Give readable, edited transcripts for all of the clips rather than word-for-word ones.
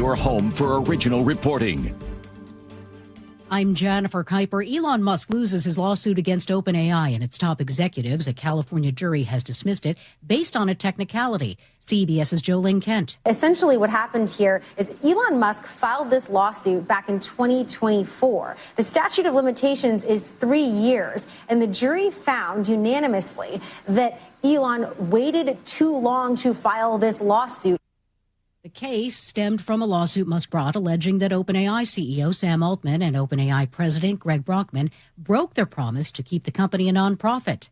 your home for original reporting. I'm Jennifer Kuiper. Elon Musk loses his lawsuit against OpenAI and its top executives. A California jury has dismissed it based on a technicality. CBS's Jolene Kent. Essentially what happened here is Elon Musk filed this lawsuit back in 2024. The statute of limitations is 3 years, and the jury found unanimously that Elon waited too long to file this lawsuit. The case stemmed from a lawsuit Musk brought alleging that OpenAI CEO Sam Altman and OpenAI President Greg Brockman broke their promise to keep the company a nonprofit.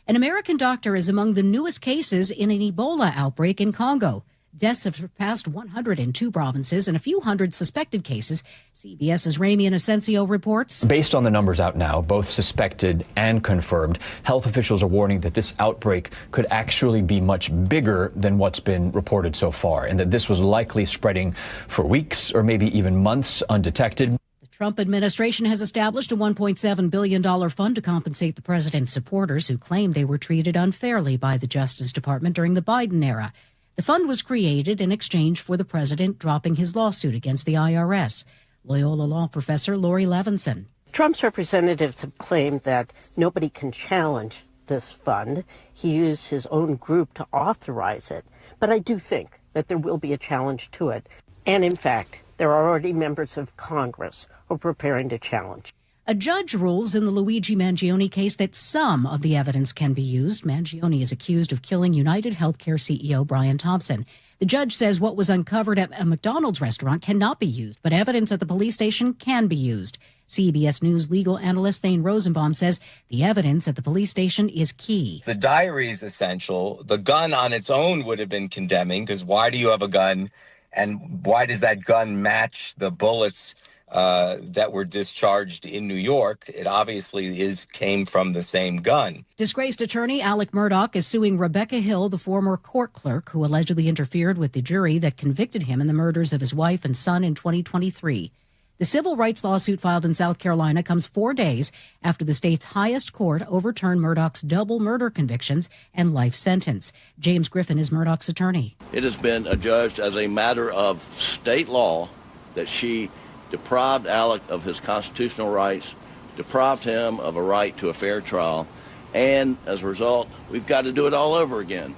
An American doctor is among the newest cases in an Ebola outbreak in Congo. Deaths have surpassed 100 in 2 provinces and a few hundred suspected cases. CBS's Ramy Inocencio reports. Based on the numbers out now, both suspected and confirmed, health officials are warning that this outbreak could actually be much bigger than what's been reported so far, and that this was likely spreading for weeks or maybe even months undetected. The Trump administration has established a $1.7 billion fund to compensate the president's supporters who claim they were treated unfairly by the Justice Department during the Biden era. The fund was created in exchange for the president dropping his lawsuit against the IRS. Loyola Law professor Lori Levinson. Trump's representatives have claimed that nobody can challenge this fund. He used his own group to authorize it. But I do think that there will be a challenge to it. And in fact, there are already members of Congress who are preparing to challenge. A judge rules in the Luigi Mangione case that some of the evidence can be used. Mangione is accused of killing United Healthcare CEO Brian Thompson. The judge says what was uncovered at a McDonald's restaurant cannot be used, but evidence at the police station can be used. CBS News legal analyst Thane Rosenbaum says the evidence at the police station is key. The diary is essential. The gun on its own would have been condemning, because why do you have a gun, and why does that gun match the bullets that were discharged in New York? It obviously came from the same gun. Disgraced attorney Alec Murdaugh is suing Rebecca Hill, the former court clerk who allegedly interfered with the jury that convicted him in the murders of his wife and son in 2023. The civil rights lawsuit filed in South Carolina comes 4 days after the state's highest court overturned Murdaugh's double murder convictions and life sentence. James Griffin is Murdaugh's attorney. It has been adjudged as a matter of state law that she deprived Alec of his constitutional rights, deprived him of a right to a fair trial, and as a result, we've got to do it all over again.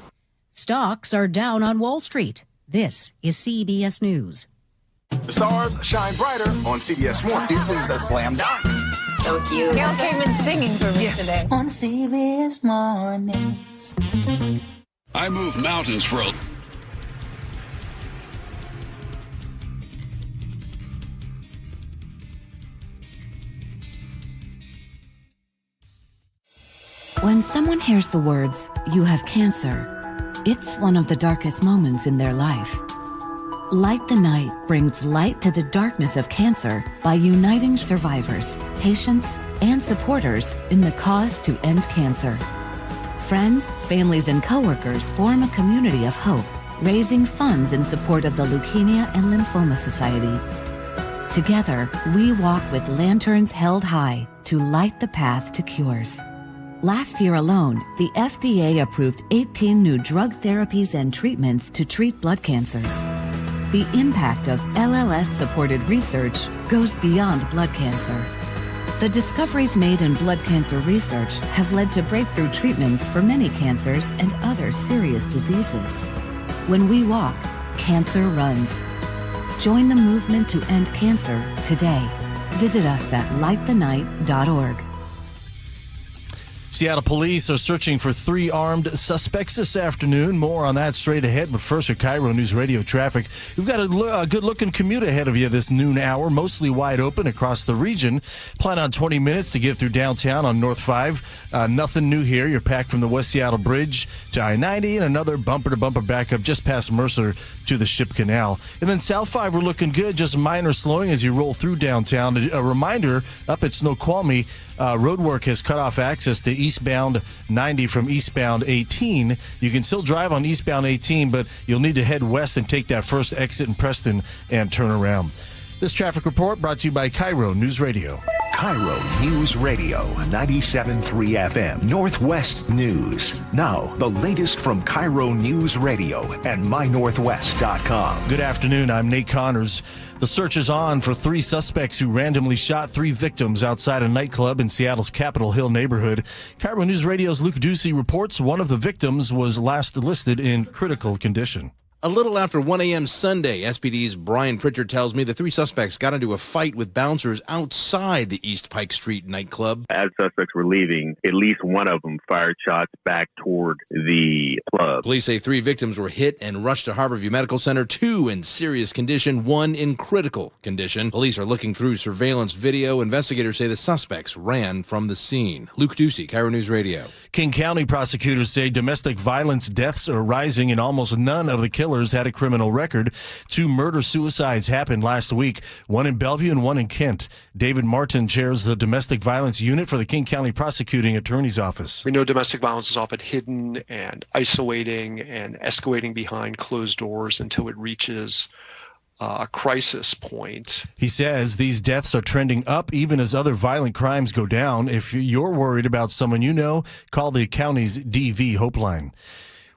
Stocks are down on Wall Street. This is CBS News. The stars shine brighter on CBS Mornings. This is a slam dunk. So cute. Gail came in singing for me today. On CBS Mornings. I move mountains for a... When someone hears the words, "you have cancer," it's one of the darkest moments in their life. Light the Night brings light to the darkness of cancer by uniting survivors, patients, and supporters in the cause to end cancer. Friends, families, and coworkers form a community of hope, raising funds in support of the Leukemia and Lymphoma Society. Together, we walk with lanterns held high to light the path to cures. Last year alone, the FDA approved 18 new drug therapies and treatments to treat blood cancers. The impact of LLS-supported research goes beyond blood cancer. The discoveries made in blood cancer research have led to breakthrough treatments for many cancers and other serious diseases. When we walk, cancer runs. Join the movement to end cancer today. Visit us at lightthenight.org. Seattle police are searching for 3 armed suspects this afternoon. More on that straight ahead. But first, for KIRO Newsradio traffic, we've got a good-looking commute ahead of you this noon hour, mostly wide open across the region. Plan on 20 minutes to get through downtown on North 5. Nothing new here. You're packed from the West Seattle Bridge to I-90 and another bumper-to-bumper backup just past Mercer to the Ship Canal. And then South 5, we're looking good. Just minor slowing as you roll through downtown. A reminder, up at Snoqualmie, roadwork has cut off access to eastbound 90 from eastbound 18. You can still drive on eastbound 18, but you'll need to head west and take that first exit in Preston and turn around. This traffic report brought to you by KIRO News Radio. KIRO News Radio, 97.3 FM, Northwest News. Now, the latest from KIRO News Radio and mynorthwest.com. Good afternoon. I'm Nate Connors. The search is on for 3 suspects who randomly shot 3 victims outside a nightclub in Seattle's Capitol Hill neighborhood. KIRO News Radio's Luke Ducey reports one of the victims was last listed in critical condition. A little after 1 a.m. Sunday, SPD's Brian Pritchard tells me the 3 suspects got into a fight with bouncers outside the East Pike Street nightclub. As suspects were leaving, at least one of them fired shots back toward the club. Police say 3 victims were hit and rushed to Harborview Medical Center, 2 in serious condition, 1 in critical condition. Police are looking through surveillance video. Investigators say the suspects ran from the scene. Luke Ducey, KIRO News Radio. King County prosecutors say domestic violence deaths are rising and almost none of the killers had a criminal record. 2 murder-suicides happened last week, one in Bellevue and one in Kent. David Martin chairs the domestic violence unit for the King County Prosecuting Attorney's Office. We know domestic violence is often hidden and isolating and escalating behind closed doors until it reaches a crisis point. He says these deaths are trending up even as other violent crimes go down. If you're worried about someone you know, call the county's DV Hope Line.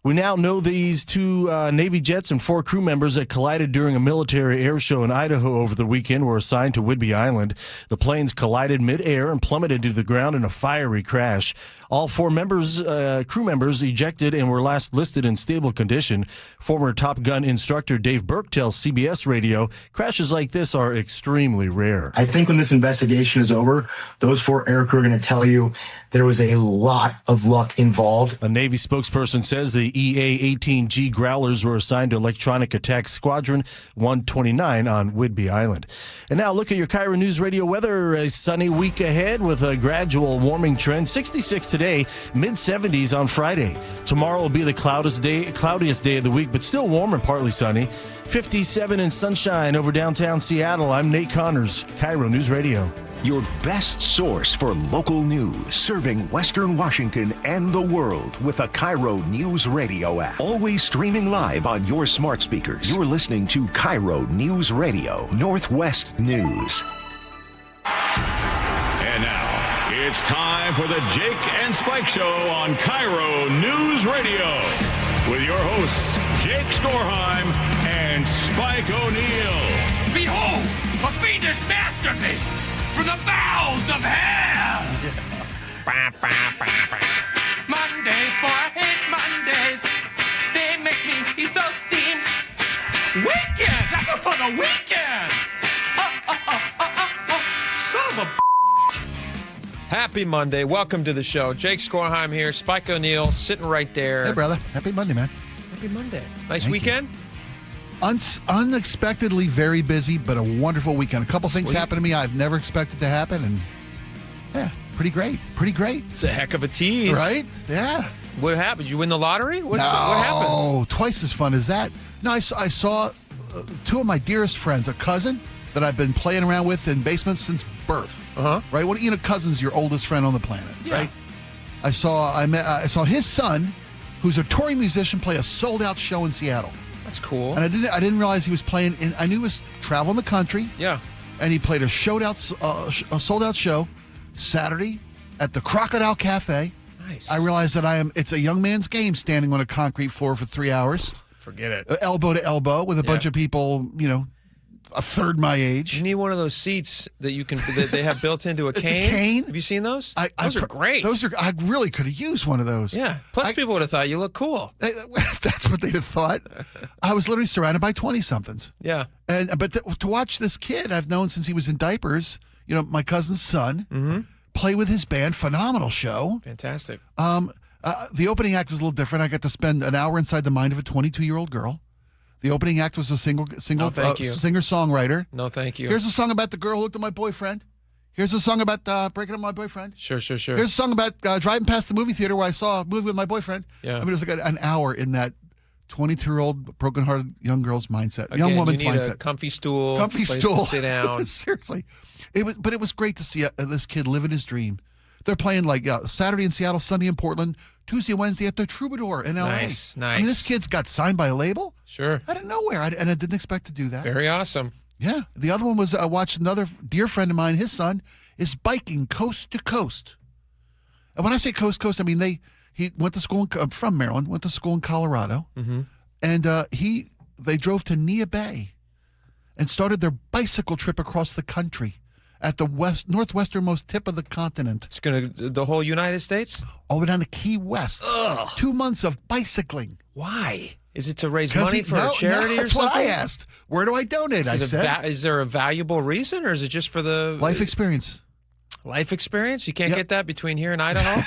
We now know these 2 Navy jets and 4 crew members that collided during a military air show in Idaho over the weekend were assigned to Whidbey Island. The planes collided mid-air and plummeted to the ground in a fiery crash. All 4 crew members ejected and were last listed in stable condition. Former Top Gun instructor Dave Burke tells CBS Radio, crashes like this are extremely rare. I think when this investigation is over, those 4 aircrew are going to tell you there was a lot of luck involved. A Navy spokesperson says the EA-18G Growlers were assigned to Electronic Attack Squadron 129 on Whidbey Island. And now look at your KIRO News Radio weather. A sunny week ahead with a gradual warming trend. 66 today, mid-70s on Friday. Tomorrow will be the cloudiest day of the week, but still warm and partly sunny. 57 in sunshine over downtown Seattle. I'm Nate Connors, KIRO News Radio. Your best source for local news, serving Western Washington and the world with the KIRO News Radio app. Always streaming live on your smart speakers. You're listening to KIRO News Radio, Northwest News. And now, it's time for the Jake and Spike Show on KIRO News Radio. With your hosts, Jake Skorheim and Spike O'Neill. Behold, a fiendish masterpiece! From the bowels of hell! Mondays, for I hate Mondays. They make me so steamed. Weekends! I go for the weekends! Son of a Happy Monday. Welcome to the show. Jake Skorheim here. Spike O'Neill sitting right there. Hey, brother. Happy Monday, man. Happy Monday. Nice Thank weekend? Unexpectedly very busy, but a wonderful weekend. A couple things happened to me I've never expected to happen, and yeah, pretty great. Pretty great. It's a heck of a tease. Right? Yeah. What happened? You win the lottery? What No, happened? twice as fun as that. No, I saw 2 of my dearest friends, a cousin that I've been playing around with in basements since birth. Right? What cousin's your oldest friend on the planet, right? I saw his son, who's a touring musician, play a sold-out show in Seattle. That's cool. And I didn't realize he was playing I knew he was traveling the country. Yeah. And he played a sold-out show Saturday at the Crocodile Cafe. Nice. I realized that it's a young man's game standing on a concrete floor for 3 hours. Forget it. Elbow to elbow with a bunch of people, a third my age. You need one of those seats that you can that they have built into a cane. It's a cane. Have you seen those? Those are great. I really could have used one of those. Yeah. Plus, people would have thought you look cool. That's what they'd have thought. I was literally surrounded by 20-somethings. Yeah. But to watch this kid I've known since he was in diapers, my cousin's son, play with his band, phenomenal show. Fantastic. The opening act was a little different. I got to spend an hour inside the mind of a 22-year-old girl. The opening act was a single singer-songwriter. No, thank you. Here's a song about the girl who looked at my boyfriend. Here's a song about breaking up with my boyfriend. Sure. Here's a song about driving past the movie theater where I saw a movie with my boyfriend. Yeah. I mean, it was like an hour in that 22-year-old broken-hearted young girl's mindset, Again, young woman's you need mindset. A comfy stool. Comfy place stool. to sit down. Seriously, it was great to see this kid living his dream. They're playing like Saturday in Seattle, Sunday in Portland, Tuesday, Wednesday at the Troubadour in L.A. Nice. I mean, this kid's got signed by a label. Sure. Out of nowhere, and I didn't expect to do that. Very awesome. Yeah. The other one was I watched another dear friend of mine, his son, is biking coast to coast. And when I say coast to coast, I mean he went to school from Maryland, went to school in Colorado, and they drove to Nia Bay and started their bicycle trip across the country at the northwesternmost tip of the continent. It's going to the whole United States? All the way down to Key West. Ugh. 2 months of bicycling. Why? Is it to raise money for a charity or something? That's what I asked. Where do I donate? I said. Is there a valuable reason, or is it just for the life experience? Life experience? You can't get that between here and Idaho?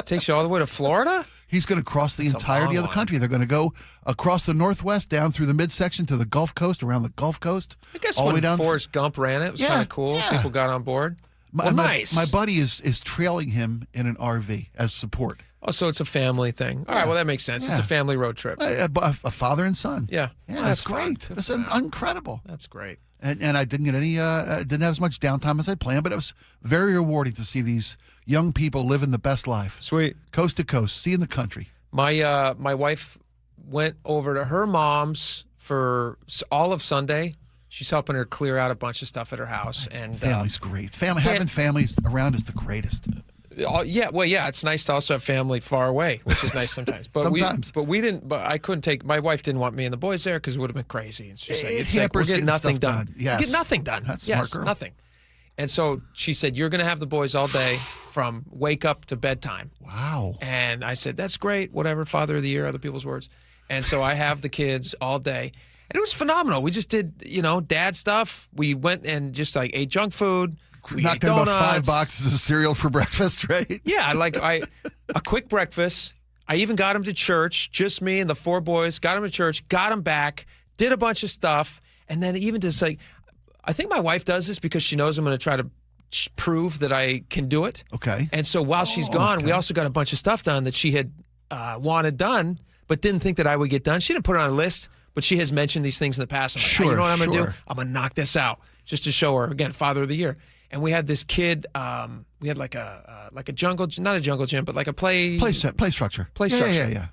Takes you all the way to Florida? He's going to cross the entirety of the country. They're going to go across the Northwest, down through the midsection to the Gulf Coast, around the Gulf Coast. I guess all when the way down Forrest Gump ran it was kind of cool. Yeah. People got on board. Nice. My buddy is trailing him in an RV as support. Oh, so it's a family thing. All right, well, that makes sense. Yeah. It's a family road trip. A father and son. Yeah. Yeah, that's great. That's incredible. That's great. And I didn't get any, didn't have as much downtime as I planned, but it was very rewarding to see these young people living the best life. Sweet. Coast to coast, seeing the country. My wife went over to her mom's for all of Sunday. She's helping her clear out a bunch of stuff at her house. And family's great. Having families around is the greatest. It's nice to also have family far away, which is nice sometimes. But we didn't. But I couldn't take. My wife didn't want me and the boys there because it would have been crazy. And she's like, we're getting nothing done. Yes. You get nothing done. That's smart girl. Nothing. And so she said, you're going to have the boys all day from wake up to bedtime. Wow. And I said, that's great. Whatever, Father of the Year, other people's words. And so I have the kids all day. And it was phenomenal. We just did, dad stuff. We went and just ate junk food. We knocked ate out donuts. about 5 boxes of cereal for breakfast, right? Yeah, a quick breakfast. I even got him to church, just me and the 4 boys. Got him to church, got him back, did a bunch of stuff. And then even just I think my wife does this because she knows I'm going to try to prove that I can do it. Okay. And so while she's gone, we also got a bunch of stuff done that she had wanted done, but didn't think that I would get done. She didn't put it on a list, but she has mentioned these things in the past. I'm like, sure, you know what I'm going to do? sure. I'm going to knock this out just to show her, again, Father of the Year. And we had this kid, we had like a jungle, not a jungle gym, but like a play structure. Play structure. Yeah.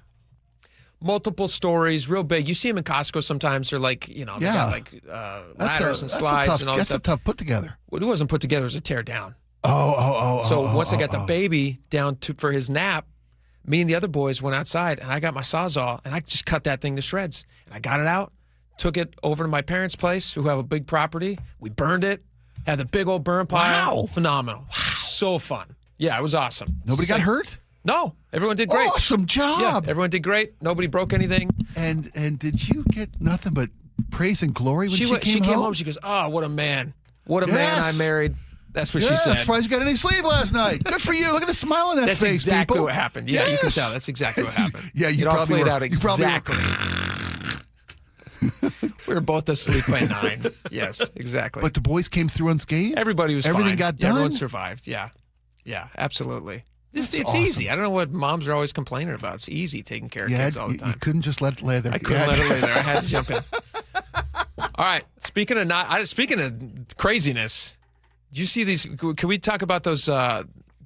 Multiple stories, real big. You see them in Costco sometimes. They're like, they got ladders and slides and all that stuff. That's a tough put together. Well, it wasn't put together. It was a tear down. So once I got the baby down for his nap, me and the other boys went outside, and I got my Sawzall, and I just cut that thing to shreds. And I got it out, took it over to my parents' place, who have a big property. We burned it, had the big old burn pile. Wow. Phenomenal. Wow. So fun. Yeah, it was awesome. Nobody got hurt? No, everyone did great. Awesome job. Yeah, everyone did great. Nobody broke anything. And did you get nothing but praise and glory when she came home? She goes, oh, what a man. What a man I married. That's what she said. I'm surprised you got any sleep last night. Good for you. Look at the smile on that face, That's exactly people. what happened. Yeah, you can tell. That's exactly what happened. Yeah, it all played out exactly. We were both asleep by 9. Yes, exactly. But the boys came through unscathed? Everybody was Everything fine. got done? Everyone survived. Yeah. Yeah, absolutely. It's awesome. easy. I don't know what moms are always complaining about. It's easy taking care of kids all the time. You couldn't just let it lay there. I couldn't let it lay there. I had to jump in. All right. Speaking of craziness, did you see these? Can we talk about those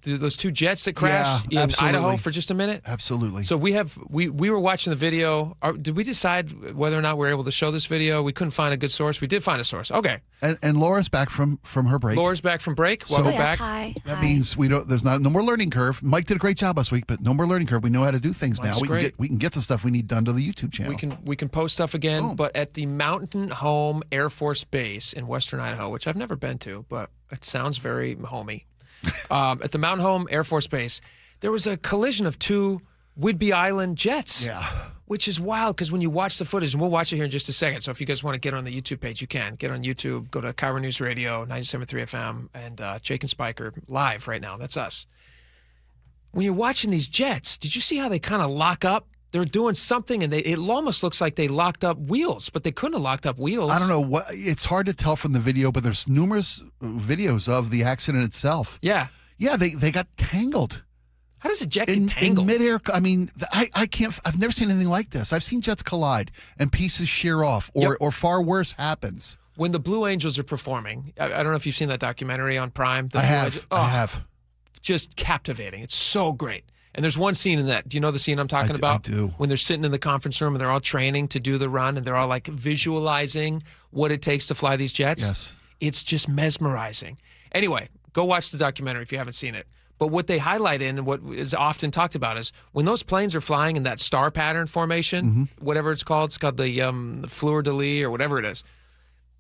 2 jets that crashed in Idaho for just a minute? Absolutely. So we were watching the video. Did we decide whether or not we were able to show this video? We couldn't find a good source. We did find a source. Okay. And Laura's back from her break. Laura's back from break. Welcome back. Hi. That means there's no more learning curve. Mike did a great job last week, but no more learning curve. We know how to do things now. We can get the stuff we need done to the YouTube channel. We can post stuff again, but at the Mountain Home Air Force Base in Western Idaho, which I've never been to, but it sounds very homey. At the Mountain Home Air Force Base, there was a collision of 2 Whidbey Island jets. Yeah. Which is wild because when you watch the footage, and we'll watch it here in just a second. So if you guys want to get on the YouTube page, you can. Get on YouTube, go to KIRO News Radio, 97.3 FM, and Jake and Spike are live right now. That's us. When you're watching these jets, did you see how they kind of lock up? They're doing something, and it almost looks like they locked up wheels, but they couldn't have locked up wheels. I don't know what. It's hard to tell from the video, but there's numerous videos of the accident itself. Yeah. Yeah, they got tangled. How does a jet get tangled? In midair? I mean, I can't. I've never seen anything like this. I've seen jets collide and pieces shear off, or far worse happens. When the Blue Angels are performing, I don't know if you've seen that documentary on Prime. I have. Just captivating. It's so great. And there's one scene in that. Do you know the scene I'm talking about? I do. When they're sitting in the conference room and they're all training to do the run and they're all like visualizing what it takes to fly these jets. Yes. It's just mesmerizing. Anyway, go watch the documentary if you haven't seen it. But what they highlight in and what is often talked about is when those planes are flying in that star pattern formation, whatever it's called the fleur-de-lis or whatever it is,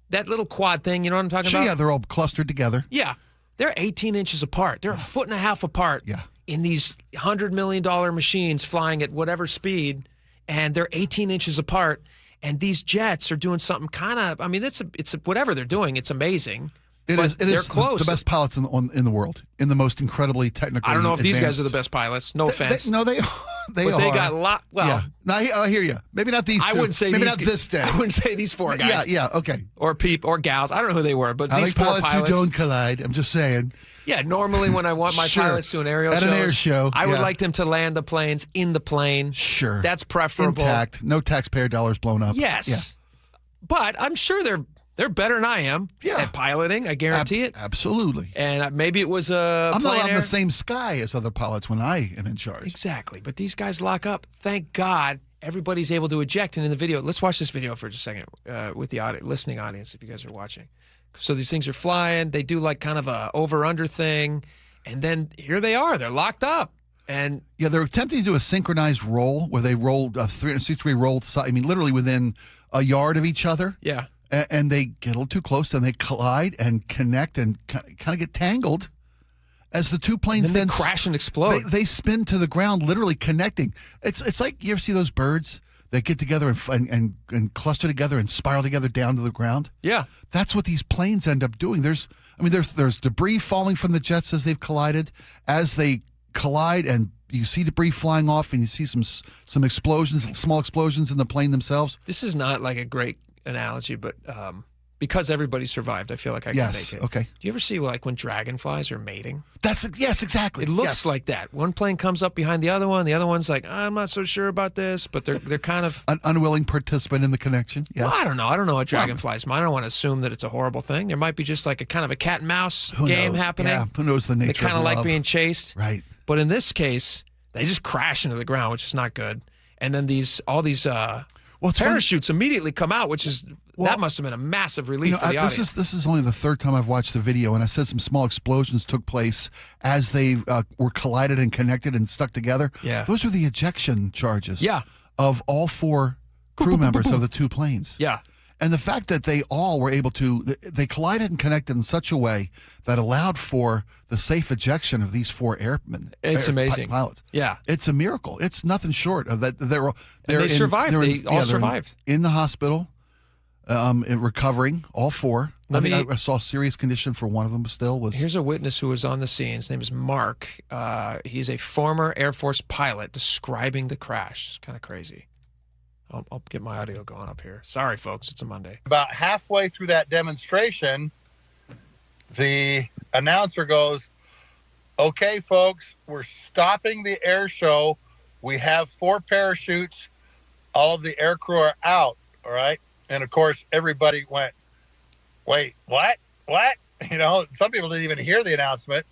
that little quad thing, you know what I'm talking about? Yeah, they're all clustered together. Yeah. They're 18 inches apart. They're a foot and a half apart in these $100 million machines flying at whatever speed, and they're 18 inches apart. And these jets are doing something kind of, I mean, it's whatever they're doing, it's amazing. It is they're close. The best pilots in the world, in the most incredibly technical. I don't know if these guys are the best pilots. No offense. They are. But they got a lot. Well, yeah. No, I hear you. Maybe not these two. I wouldn't say maybe these, not this day. I wouldn't say these four guys. Yeah, okay. Or gals. I don't know who they were, but I these like four pilots who don't collide. I'm just saying. Yeah, normally when I want my pilots to an aerial at an air show, I would like them to land the planes in the plane. Sure. That's preferable. Intact. No taxpayer dollars blown up. Yes. Yeah. But I'm sure they're better than I am at piloting. I guarantee it. Absolutely. And maybe it was a I'm plane not on air. the same sky as other pilots when I am in charge. Exactly. But these guys lock up. Thank God everybody's able to eject. And in the video, let's watch this video for just a second with the listening audience if you guys are watching. So these things are flying. They do like kind of a over-under thing. And then here they are. They're locked up. And they're attempting to do a synchronized roll where they rolled a 360-degree roll. I mean, literally within a yard of each other. Yeah. And they get a little too close and they collide and connect and kind of get tangled as the two planes then crash and explode. They spin to the ground, literally connecting. It's like, you ever see those birds that get together and cluster together and spiral together down to the ground? Yeah. That's what these planes end up doing. There's debris falling from the jets as they've collided. As they collide and you see debris flying off and you see some explosions, small explosions in the plane themselves. This is not like a great analogy, but because everybody survived, I feel like I can make it. Okay. Do you ever see like when dragonflies are mating? Yes, exactly. It looks like that. One plane comes up behind the other one. The other one's like, I'm not so sure about this, but they're kind of an unwilling participant in the connection. Yes. Well, I don't know. I don't know what dragonflies mean. I don't want to assume that it's a horrible thing. There might be just like a kind of a cat and mouse game happening. Yeah, who knows the nature of They kind of like being chased. Right. But in this case, they just crash into the ground, which is not good. And then all these parachutes immediately come out, which is that must have been a massive relief for the audience. This is only the third time I've watched the video, and I said some small explosions took place as they were collided and connected and stuck together. Yeah. Those were the ejection charges. Yeah. Of all four crew members of the two planes. Yeah. And the fact that they all were able to, they collided and connected in such a way that allowed for the safe ejection of these four airmen. It's amazing. Pilots. Yeah. It's a miracle. It's nothing short of that. They survived. They all survived. In the hospital, recovering, all four. I saw serious condition for one of them still. Here's a witness who was on the scene. His name is Mark. He's a former Air Force pilot describing the crash. It's kind of crazy. I'll get my audio going up here. Sorry, folks. It's a Monday. About halfway through that demonstration, the announcer goes, "Okay, folks, we're stopping the air show. We have 4 parachutes. All of the air crew are out." All right. And of course, everybody went, "Wait, what? What?" You know, some people didn't even hear the announcement.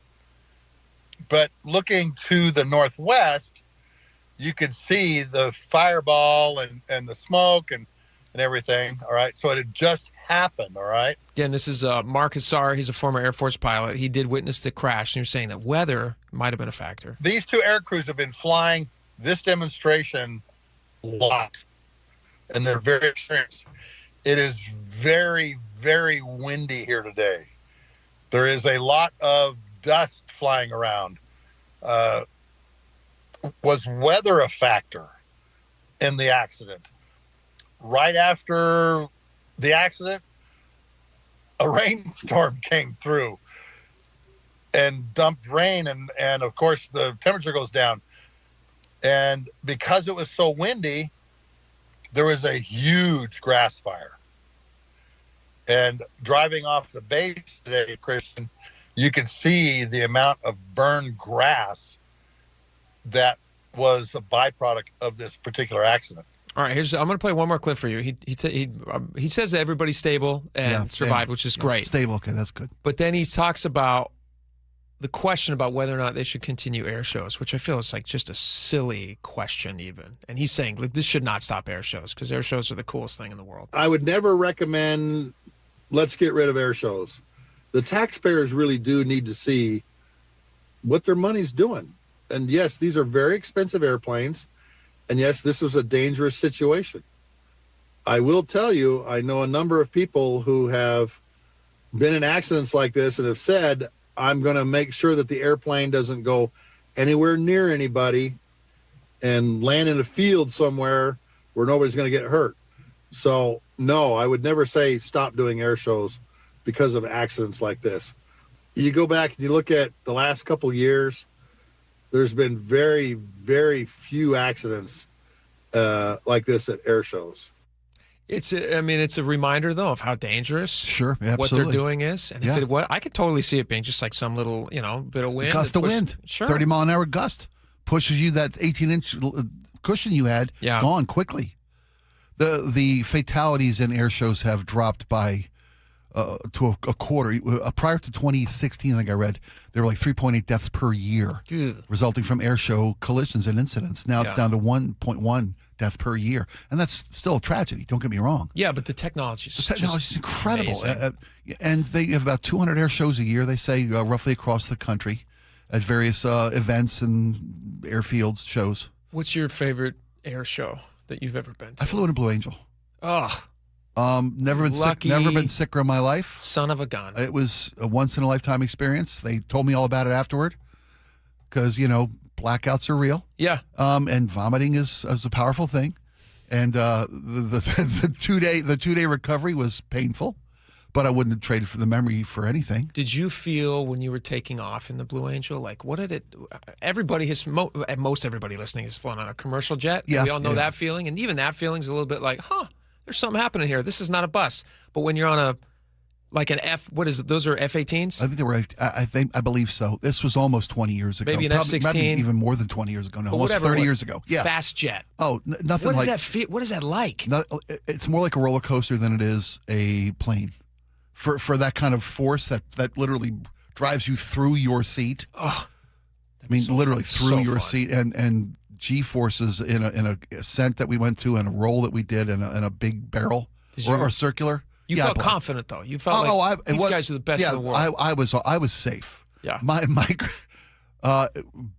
But looking to the northwest, you could see the fireball and the smoke and everything. All right. So it had just happened. All right. Again, this is Mark Hassar. He's a former Air Force pilot. He did witness the crash. And he was saying that weather might have been a factor. These 2 air crews have been flying this demonstration a lot, and they're very experienced. It is very, very windy here today. There is a lot of dust flying around. Was weather a factor in the accident? Right after the accident, a rainstorm came through and dumped rain, and of course the temperature goes down. And because it was so windy, there was a huge grass fire. And driving off the base today, Christian, you could see the amount of burned grass that was a byproduct of this particular accident. All right, I'm going to play one more clip for you. He says that everybody's stable and survived, which is great. Stable, okay, that's good. But then he talks about the question about whether or not they should continue air shows, which I feel is like just a silly question even. And he's saying, look, this should not stop air shows because air shows are the coolest thing in the world. I would never recommend let's get rid of air shows. The taxpayers really do need to see what their money's doing. And yes, these are very expensive airplanes. And yes, this was a dangerous situation. I will tell you, I know a number of people who have been in accidents like this and have said, I'm going to make sure that the airplane doesn't go anywhere near anybody and land in a field somewhere where nobody's going to get hurt. So, no, I would never say stop doing air shows because of accidents like this. You go back and you look at the last couple years, there's been very, very few accidents like this at air shows. It's a reminder, though, of how dangerous what they're doing is. And if it was, I could totally see it being just like some little, bit of wind. Gust of wind. Sure. 30-mile-an-hour gust pushes you, that 18-inch cushion you had, gone quickly. The fatalities in air shows have dropped by to a quarter. Prior to 2016, I think I read, there were like 3.8 deaths per year resulting from air show collisions and incidents. Now it's down to 1.1 death per year. And that's still a tragedy, don't get me wrong. Yeah, but the technology is incredible. And they have about 200 air shows a year, they say, roughly across the country at various events and airfields, shows. What's your favorite air show that you've ever been to? I flew in a Blue Angel. Oh, never been sicker in my life. Son of a gun. It was a once-in-a-lifetime experience. They told me all about it afterward because, blackouts are real. Yeah. And vomiting is a powerful thing. And the two-day recovery was painful, but I wouldn't have traded for the memory for anything. Did you feel when you were taking off in the Blue Angel, like, what did it, most everybody listening has flown on a commercial jet. Yeah. We all know that feeling. And even that feeling's a little bit like, there's something happening here. This is not a bus. But when you're on those are F-18s? I think they were, I believe so. This was almost 20 years ago. Maybe an F-16. Maybe even more than 20 years ago. No, almost 30 years ago. Yeah. Fast jet. Oh, nothing what like. What is that like? It's more like a roller coaster than it is a plane. For that kind of force that literally drives you through your seat. Oh, literally through your seat and G-forces in a ascent that we went to and a roll that we did in a big barrel or circular. You felt confident though. You felt like these guys are the best in the world. I was safe. Yeah. My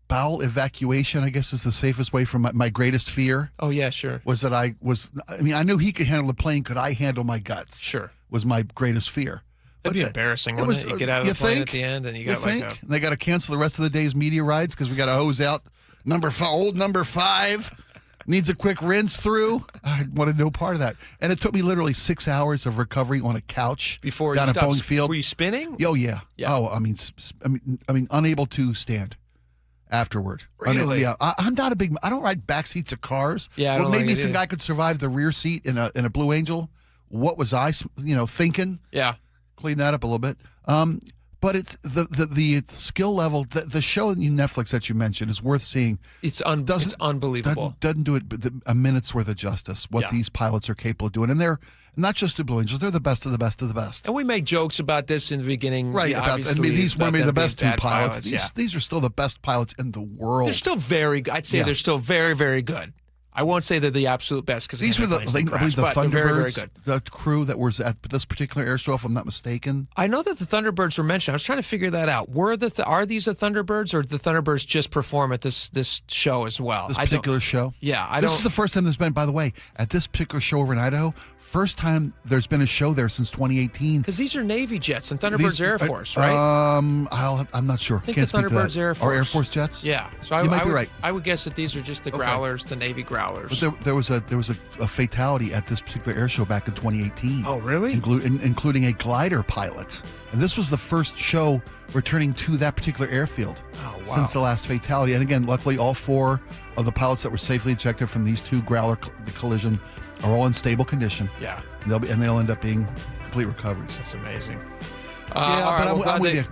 bowel evacuation, I guess, is the safest way from my greatest fear. Oh yeah, sure. Was that I knew he could handle the plane. Could I handle my guts? Sure. Was my greatest fear. That'd be embarrassing, wouldn't it? You get out of the plane at the end and you got and they got to cancel the rest of the day's media rides because we got to hose out old number 5 needs a quick rinse through. I wanted no part of that. And it took me literally 6 hours of recovery on a couch before down you at Boeing Field. Were you spinning? Oh yeah. Oh, I mean, unable to stand afterward. Really? I'm not I don't ride back seats of cars. Yeah. What made me think I could survive the rear seat in a Blue Angel? What was I, thinking? Yeah. Clean that up a little bit. But it's the skill level. The show on Netflix that you mentioned is worth seeing. It's unbelievable. Doesn't do it a minute's worth of justice. What these pilots are capable of doing, and they're not just the Blue Angels; they're the best of the best of the best. And we made jokes about this in the beginning, right? These were maybe the best two pilots. Pilots. These are still the best pilots in the world. They're still I'd say they're still very, very good. I won't say they're the absolute best because these were the Thunderbirds, very, very good. The crew that was at this particular air show, if I'm not mistaken. I know that the Thunderbirds were mentioned. I was trying to figure that out. Are these the Thunderbirds, or did the Thunderbirds just perform at this show as well? This particular show? Yeah, This is the first time there's been, by the way, at this particular show over in Idaho. First time there's been a show there since 2018. Because these are Navy jets and Thunderbirds Air Force, right? I'm not sure. I think the Thunderbirds Air Force. Or Air Force jets? Yeah. So you might be right. I would guess that these are just the Growlers, the Navy Growlers. But there was a fatality at this particular air show back in 2018. Oh, really? Including a glider pilot. And this was the first show returning to that particular airfield since the last fatality. And again, luckily, all 4 of the pilots that were safely ejected from these 2 Growler collision are all in stable condition. Yeah. They'll end up being complete recoveries. That's amazing. I'm with you.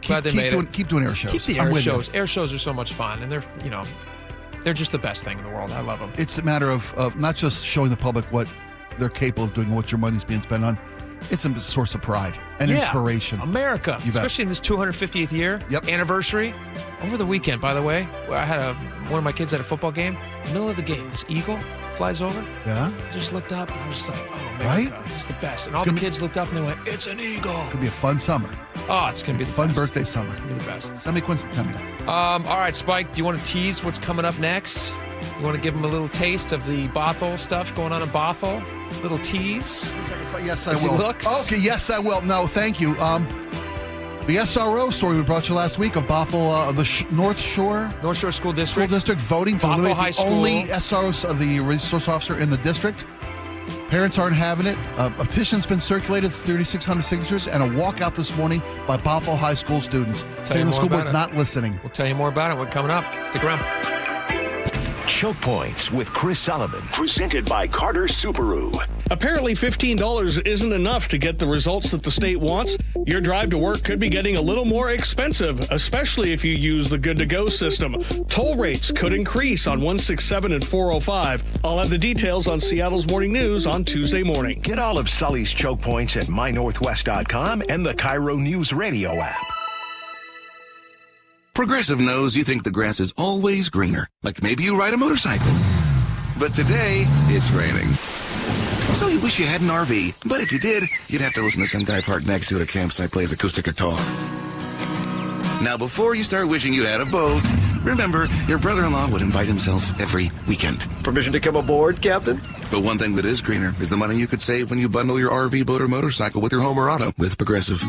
Keep doing air shows. Keep the air shows. Air shows are so much fun, and they're just the best thing in the world. I love them. It's a matter of not just showing the public what they're capable of doing, what your money's being spent on. It's a source of pride and inspiration. America, especially in this 250th year anniversary. Over the weekend, by the way, I had one of my kids at a football game. Middle of the game, this eagle flies over. Yeah. I just looked up and I was just like, oh, America, Right? this is the best. And all the kids looked up and they went, it's an eagle. It's gonna be a fun summer. Oh, it's going to be the Fun best. birthday summer. It's going to be the best. Send me Quincy. Tell me. All right, Spike, do you want to tease what's coming up next? You want to give them a little taste of the Bothell stuff going on in Bothell? Little tease? Yes, I As he will. looks? Okay, yes, I will. No, thank you. The SRO story we brought you last week of Bothell, the North Shore School District. Voting to Bothell eliminate High the School. only SRO of the resource officer in the district. Parents aren't having it. A petition's been circulated, 3,600 signatures, and a walkout this morning by Bothell High School students saying the school board's not listening. We'll tell you more about it. What's coming up? Stick around. Choke Points with Chris Sullivan. Presented by Carter Subaru. Apparently $15 isn't enough to get the results that the state wants. Your drive to work could be getting a little more expensive, especially if you use the Good to Go system. Toll rates could increase on 167 and 405. I'll have the details on Seattle's Morning News on Tuesday morning. Get all of Sully's Choke Points at mynorthwest.com and the KIRO Newsradio app. Progressive knows you think the grass is always greener, like maybe you ride a motorcycle. But today, it's raining. So you wish you had an RV, but if you did, you'd have to listen to some guy parked next to it at a campsite plays acoustic guitar. Now, before you start wishing you had a boat, remember, your brother-in-law would invite himself every weekend. Permission to come aboard, Captain? But one thing that is greener is the money you could save when you bundle your RV, boat, or motorcycle with your home or auto with Progressive.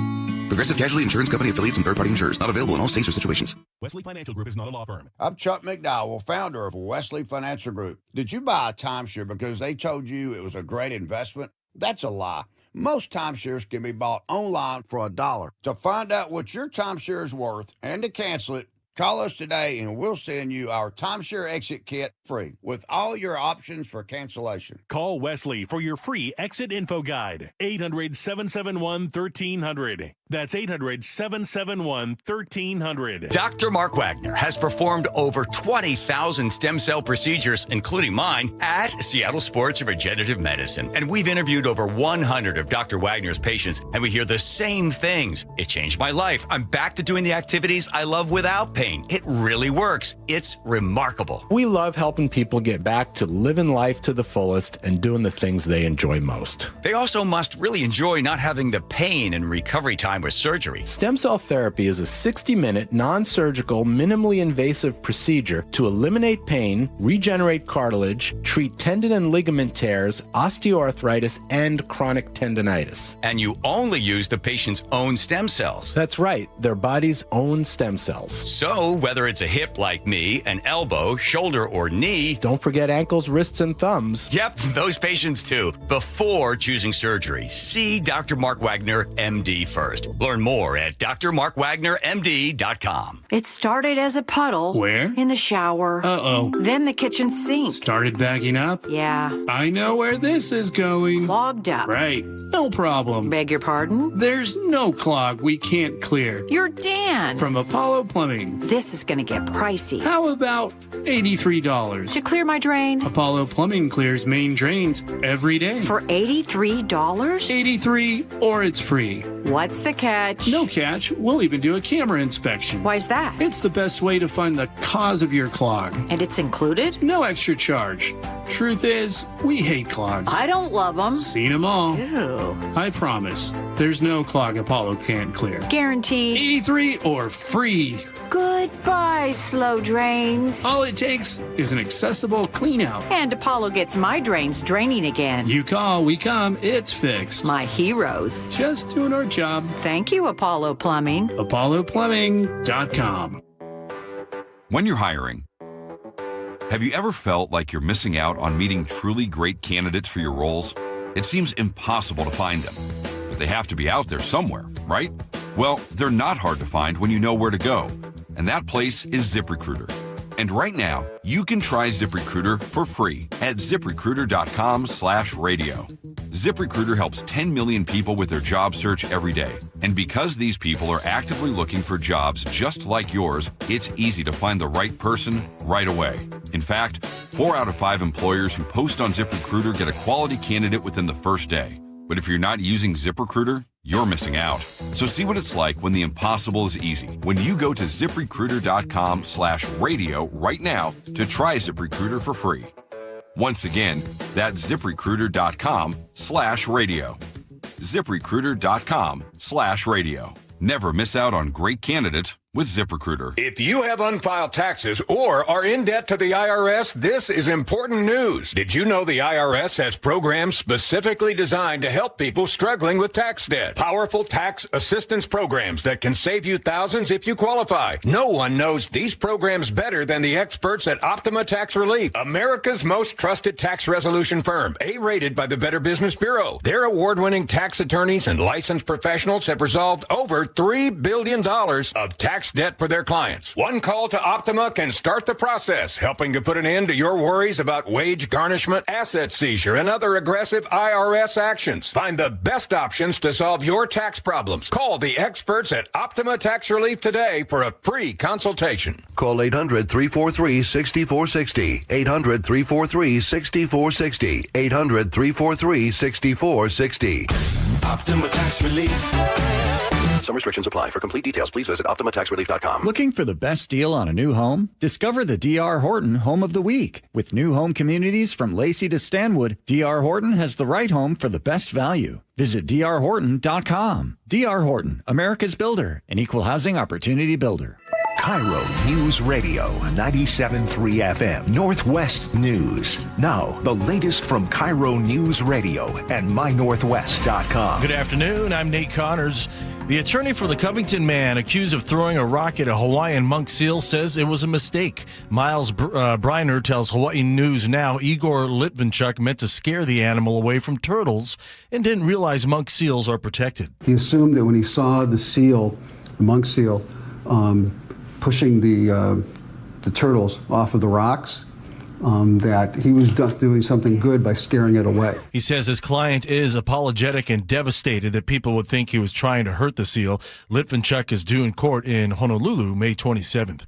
Progressive Casualty Insurance Company affiliates and third-party insurers. Not available in all states or situations. Wesley Financial Group is not a law firm. I'm Chuck McDowell, founder of Wesley Financial Group. Did you buy a timeshare because they told you it was a great investment? That's a lie. Most timeshares can be bought online for $1. To find out what your timeshare is worth and to cancel it, call us today and we'll send you our timeshare exit kit free with all your options for cancellation. Call Wesley for your free exit info guide. 800-771-1300. That's 800-771-1300. Dr. Mark Wagner has performed over 20,000 stem cell procedures, including mine, at Seattle Sports Regenerative Medicine. And we've interviewed over 100 of Dr. Wagner's patients, and we hear the same things. It changed my life. I'm back to doing the activities I love without pain. It really works. It's remarkable. We love helping people get back to living life to the fullest and doing the things they enjoy most. They also must really enjoy not having the pain and recovery time with surgery. Stem cell therapy is a 60-minute, non-surgical, minimally invasive procedure to eliminate pain, regenerate cartilage, treat tendon and ligament tears, osteoarthritis, and chronic tendonitis. And you only use the patient's own stem cells. That's right, their body's own stem cells. So whether it's a hip like me, an elbow, shoulder, or knee. Don't forget ankles, wrists, and thumbs. Yep, those patients too. Before choosing surgery, see Dr. Mark Wagner, MD first. Learn more at drmarkwagnermd.com. It started as a puddle. Where? In the shower. Uh-oh. Then the kitchen sink. Started backing up? Yeah. I know where this is going. Clogged up. Right. No problem. Beg your pardon? There's no clog we can't clear. You're Dan. From Apollo Plumbing. This is going to get pricey. How about $83? To clear my drain? Apollo Plumbing clears main drains every day. For $83? 83 or it's free. What's the catch? No catch. We'll even do a camera inspection. Why's that? It's the best way to find the cause of your clog. And it's included? No extra charge. Truth is, we hate clogs. I don't love them. Seen them all. Ew. I promise. There's no clog Apollo can't clear. Guaranteed. 83 or free. Goodbye, slow drains. All it takes is an accessible clean out. And Apollo gets my drains draining again. You call, we come, it's fixed. My heroes. Just doing our job. Thank you, Apollo Plumbing. ApolloPlumbing.com. When you're hiring, have you ever felt like you're missing out on meeting truly great candidates for your roles? It seems impossible to find them, but they have to be out there somewhere, right? Well, they're not hard to find when you know where to go, and that place is ZipRecruiter. And right now, you can try ZipRecruiter for free at ZipRecruiter.com/radio. ZipRecruiter helps 10 million people with their job search every day. And because these people are actively looking for jobs just like yours, it's easy to find the right person right away. In fact, 4 out of 5 employers who post on ZipRecruiter get a quality candidate within the first day. But if you're not using ZipRecruiter, you're missing out. So see what it's like when the impossible is easy. When you go to ZipRecruiter.com/radio right now to try ZipRecruiter for free. Once again, that's ZipRecruiter.com/radio. ZipRecruiter.com/radio. Never miss out on great candidates with ZipRecruiter. If you have unfiled taxes or are in debt to the IRS, this is important news. Did you know the IRS has programs specifically designed to help people struggling with tax debt? Powerful tax assistance programs that can save you thousands if you qualify. No one knows these programs better than the experts at Optima Tax Relief, America's most trusted tax resolution firm, A-rated by the Better Business Bureau. Their award-winning tax attorneys and licensed professionals have resolved over $3 billion of tax debt for their clients. One call to Optima can start the process, helping to put an end to your worries about wage garnishment, asset seizure, and other aggressive IRS actions. Find the best options to solve your tax problems. Call the experts at Optima Tax Relief today for a free consultation. Call 800-343-6460. 800-343-6460. 800-343-6460. Optima Tax Relief. Some restrictions apply. For complete details, please visit OptimaTaxRelief.com. Looking for the best deal on a new home? Discover the D.R. Horton Home of the Week. With new home communities from Lacey to Stanwood, D.R. Horton has the right home for the best value. Visit drhorton.com. D.R. Horton, America's builder, an equal housing opportunity builder. KIRO News Radio, 97.3 FM, Northwest News. Now, the latest from KIRO News Radio and mynorthwest.com. Good afternoon. I'm Nate Connors. The attorney for the Covington man accused of throwing a rock at a Hawaiian monk seal says it was a mistake. Miles Briner tells Hawaii News Now Igor Litvinchuk meant to scare the animal away from turtles and didn't realize monk seals are protected. He assumed that when he saw the seal, the monk seal, pushing the turtles off of the rocks, that he was just doing something good by scaring it away. He says his client is apologetic and devastated that people would think he was trying to hurt the seal. Litvinchuk is due in court in Honolulu May 27th.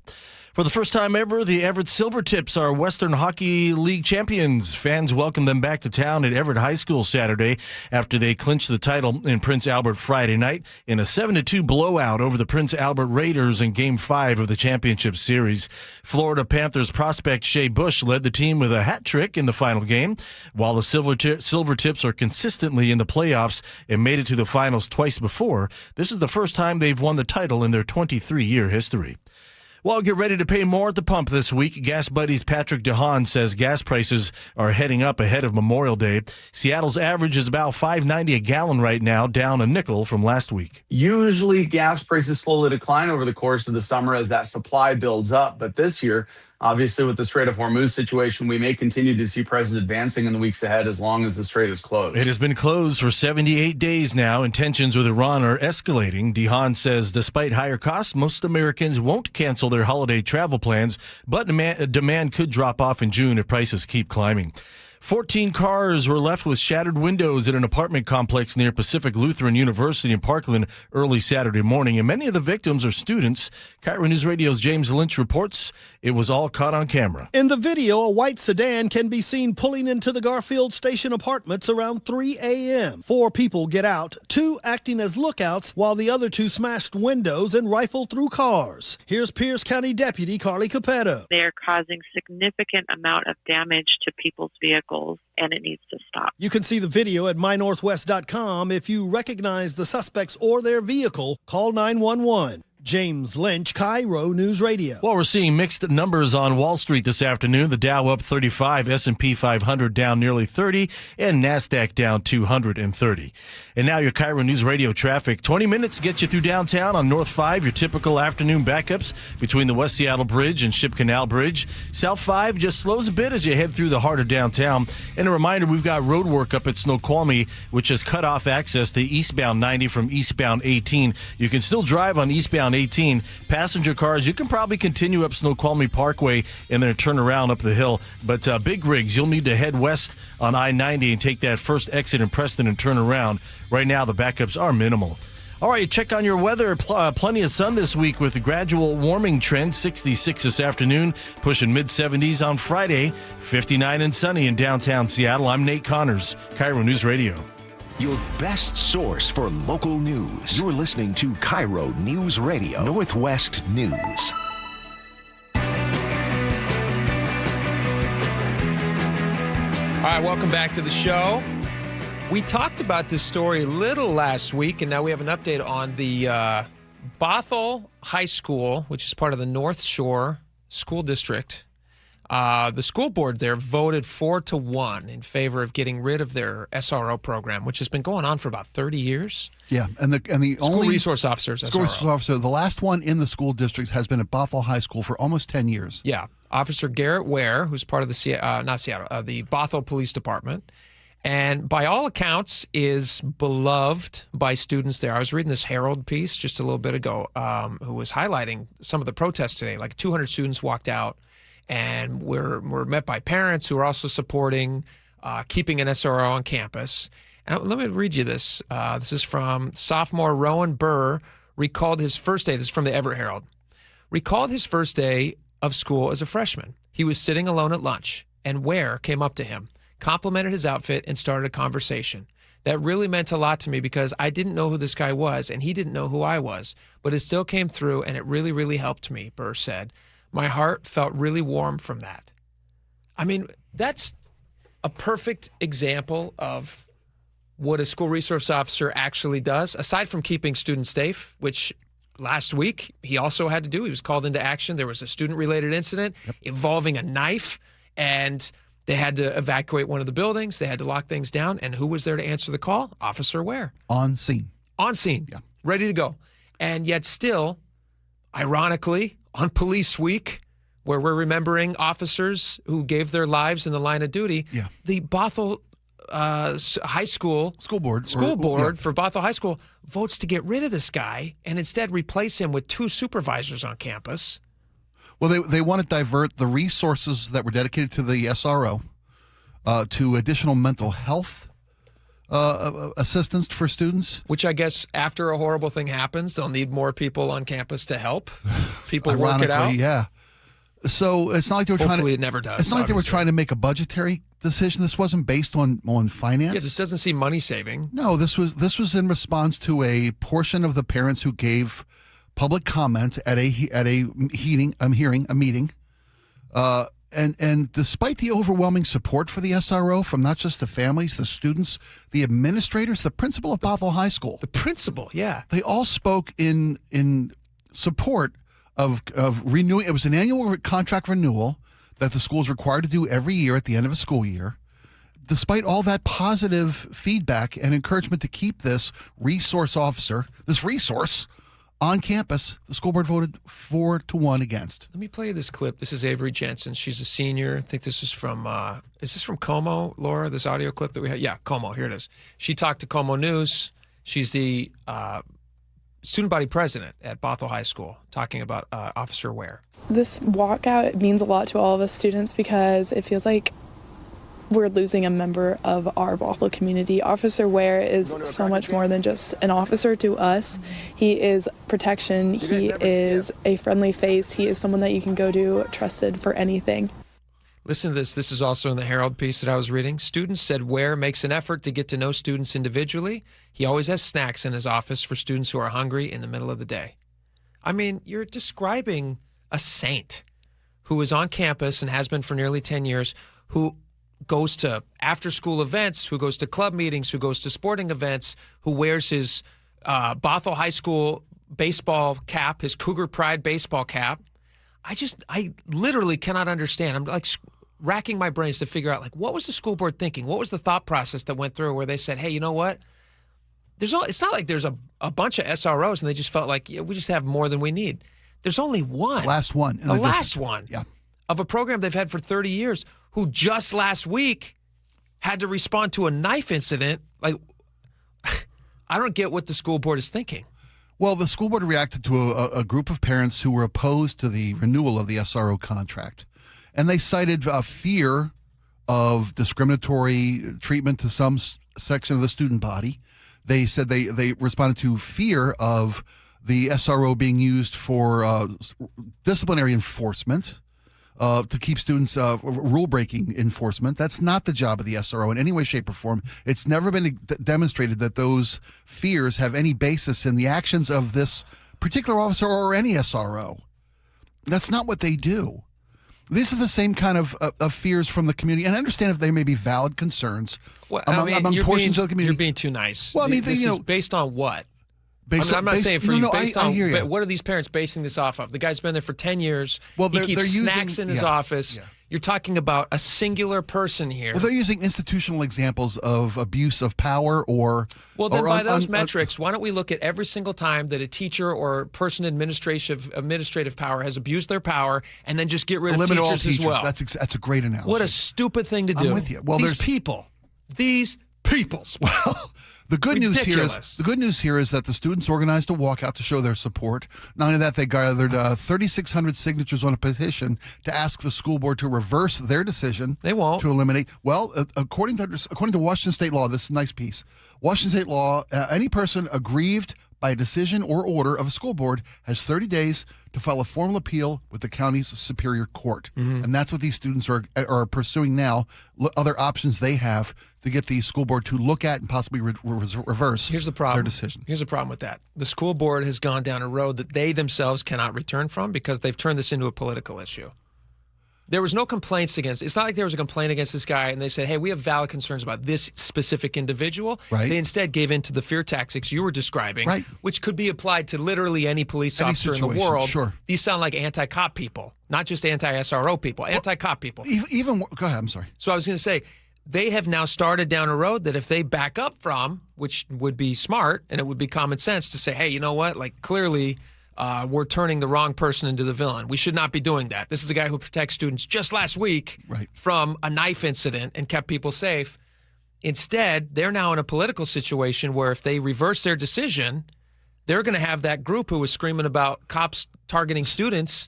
For the first time ever, the Everett Silvertips are Western Hockey League champions. Fans welcomed them back to town at Everett High School Saturday after they clinched the title in Prince Albert Friday night in a 7-2 blowout over the Prince Albert Raiders in Game 5 of the championship series. Florida Panthers prospect Shea Bush led the team with a hat trick in the final game, while the Silvertips are consistently in the playoffs and made it to the finals twice before. This is the first time they've won the title in their 23-year history. Well, get ready to pay more at the pump this week. Gas Buddy's Patrick DeHaan says gas prices are heading up ahead of Memorial Day. Seattle's average is about $5.90 a gallon right now, down a nickel from last week. Usually gas prices slowly decline over the course of the summer as that supply builds up. But this year, obviously with the Strait of Hormuz situation, we may continue to see prices advancing in the weeks ahead as long as the strait is closed. It has been closed for 78 days now, and tensions with Iran are escalating. DeHaan says despite higher costs, most Americans won't cancel their holiday travel plans, but demand could drop off in June if prices keep climbing. 14 cars were left with shattered windows at an apartment complex near Pacific Lutheran University in Parkland early Saturday morning, and many of the victims are students. KIRO News Radio's James Lynch reports it was all caught on camera. In the video, a white sedan can be seen pulling into the Garfield Station apartments around 3 a.m. 4 people get out, 2 acting as lookouts, while the other 2 smashed windows and rifled through cars. Here's Pierce County Deputy Carly Capetto. They're causing significant amount of damage to people's vehicles, and it needs to stop. You can see the video at mynorthwest.com. If you recognize the suspects or their vehicle, call 911. James Lynch, KIRO News Radio. Well, we're seeing mixed numbers on Wall Street this afternoon. The Dow up 35, S&P 500 down nearly 30, and NASDAQ down 230. And now your KIRO News Radio traffic. 20 minutes to get you through downtown on North 5. Your typical afternoon backups between the West Seattle Bridge and Ship Canal Bridge. South 5 just slows a bit as you head through the heart of downtown. And a reminder, we've got road work up at Snoqualmie, which has cut off access to eastbound 90 from eastbound 18. You can still drive on eastbound 18. Passenger cars, you can probably continue up Snoqualmie Parkway and then turn around up the hill. But big rigs, you'll need to head west on I-90 and take that first exit in Preston and turn around. Right now, the backups are minimal. All right, check on your weather. Plenty of sun this week with a gradual warming trend. 66 this afternoon, pushing mid-70s on Friday. 59 and sunny in downtown Seattle. I'm Nate Connors, KIRO News Radio. Your best source for local news. You're listening to KIRO News Radio, Northwest News. All right, welcome back to the show. We talked about this story a little last week, and now we have an update on the Bothell High School, which is part of the North Shore School District. The school board there voted 4-1 in favor of getting rid of their SRO program, which has been going on for about 30 years. Yeah, and the School only resource officers, school SRO. resource officer, the last one in the school district has been at Bothell High School for almost 10 years. Yeah, Officer Garrett Ware, who's part of the the Bothell Police Department, and by all accounts is beloved by students there. I was reading this Herald piece just a little bit ago, who was highlighting some of the protests today. Like 200 students walked out, and we're met by parents who are also supporting keeping an SRO on campus. And let me read you this. This is from sophomore Rowan Burr, recalled his first day. This is from the Everett Herald. Recalled his first day of school as a freshman. He was sitting alone at lunch, and Ware came up to him, complimented his outfit, and started a conversation. That really meant a lot to me because I didn't know who this guy was, and he didn't know who I was. But it still came through, and it really, really helped me, Burr said. My heart felt really warm from that. I mean, that's a perfect example of what a school resource officer actually does, aside from keeping students safe, which last week he also had to do. He was called into action. There was a student-related incident involving a knife, and they had to evacuate one of the buildings. They had to lock things down. And who was there to answer the call? Officer Ware. On scene. On scene. Yeah. Ready to go. And yet still, ironically, on Police Week, where we're remembering officers who gave their lives in the line of duty, the Bothell High School board for Bothell High School votes to get rid of this guy and instead replace him with 2 supervisors on campus. Well, they want to divert the resources that were dedicated to the SRO to additional mental health assistance for students. Which I guess after a horrible thing happens, they'll need more people on campus to help people work it out. Yeah. So it's not like they were trying to. Hopefully it never does. It's not like they were trying to make a budgetary decision. This wasn't based on finance. Yeah, this doesn't seem money saving. No, this was in response to a portion of the parents who gave public comment at a meeting. And despite the overwhelming support for the SRO from not just the families, the students, the administrators, the principal of Bothell High School. The principal, yeah. They all spoke in support of renewing. It was an annual contract renewal that the school is required to do every year at the end of a school year. Despite all that positive feedback and encouragement to keep this resource officer, this resource, on campus, the school board voted 4-1 against. Let me play you this clip. This is Avery Jensen. She's a senior. I think this is from Como, Laura, this audio clip that we had? Yeah, Como. Here it is. She talked to Como News. She's the student body president at Bothell High School, talking about Officer Ware. This walkout means a lot to all of us students because it feels like we're losing a member of our Bothell community. Officer Ware is so much more than just an officer to us. He is protection. He is a friendly face. He is someone that you can go to trusted for anything. Listen to this. This is also in the Herald piece that I was reading. Students said Ware makes an effort to get to know students individually. He always has snacks in his office for students who are hungry in the middle of the day. I mean, you're describing a saint who is on campus and has been for nearly 10 years, who goes to after-school events, who goes to club meetings, who goes to sporting events, who wears his Bothell High School baseball cap, his Cougar Pride baseball cap. I literally cannot understand. I'm like racking my brains to figure out, like, what was the school board thinking? What was the thought process that went through where they said, hey, you know what? It's not like there's a bunch of SROs and they just felt like, yeah, we just have more than we need. There's only one. Last one. The last one. Yeah. Of a program they've had for 30 years, who just last week had to respond to a knife incident. Like, I don't get what the school board is thinking. Well, the school board reacted to a group of parents who were opposed to the renewal of the SRO contract. And they cited a fear of discriminatory treatment to some section of the student body. They said they responded to fear of the SRO being used for disciplinary enforcement, to keep students rule-breaking enforcement. That's not the job of the SRO in any way, shape, or form. It's never been demonstrated that those fears have any basis in the actions of this particular officer or any SRO. That's not what they do. These are the same kind of fears from the community, and I understand if there may be valid concerns among portions of the community. You're being too nice. Well, I mean, this is based on what? I'm not saying for you. Based on hear you. What are these parents basing this off of? The guy's been there for 10 years. Well, he keeps snacks in his office. Yeah. You're talking about a singular person here. Well, they're using institutional examples of abuse of power or... Well, then by those metrics, why don't we look at every single time that a teacher or person in administrative power has abused their power and then just get rid of teachers as well? That's a great analogy. What a stupid thing to do. I'm with you. Well, These people. Well, the good news here is that the students organized a walkout to show their support. Not only that, they gathered 3,600 signatures on a petition to ask the school board to reverse their decision. They won't. To eliminate. Well, according to Washington state law, this is a nice piece. Washington state law, any person aggrieved by a decision or order of a school board has 30 days to file a formal appeal with the county's superior court. Mm-hmm. And that's what these students are pursuing now, other options they have to get the school board to look at and possibly reverse their decision. Here's the problem with that. The school board has gone down a road that they themselves cannot return from because they've turned this into a political issue. There was no complaints against. It's not like there was a complaint against this guy and they said, hey, we have valid concerns about this specific individual. Right. They instead gave in to the fear tactics you were describing, right, which could be applied to literally any police officer in the world. Sure. These sound like anti-cop people, not just anti-SRO people, anti-cop people. Even go ahead, I'm sorry. So I was going to say, they have now started down a road that if they back up from, which would be smart and it would be common sense to say, hey, you know what, like clearly we're turning the wrong person into the villain. We should not be doing that. This is a guy who protects students just last week from a knife incident and kept people safe. Instead, they're now in a political situation where if they reverse their decision, they're going to have that group who was screaming about cops targeting students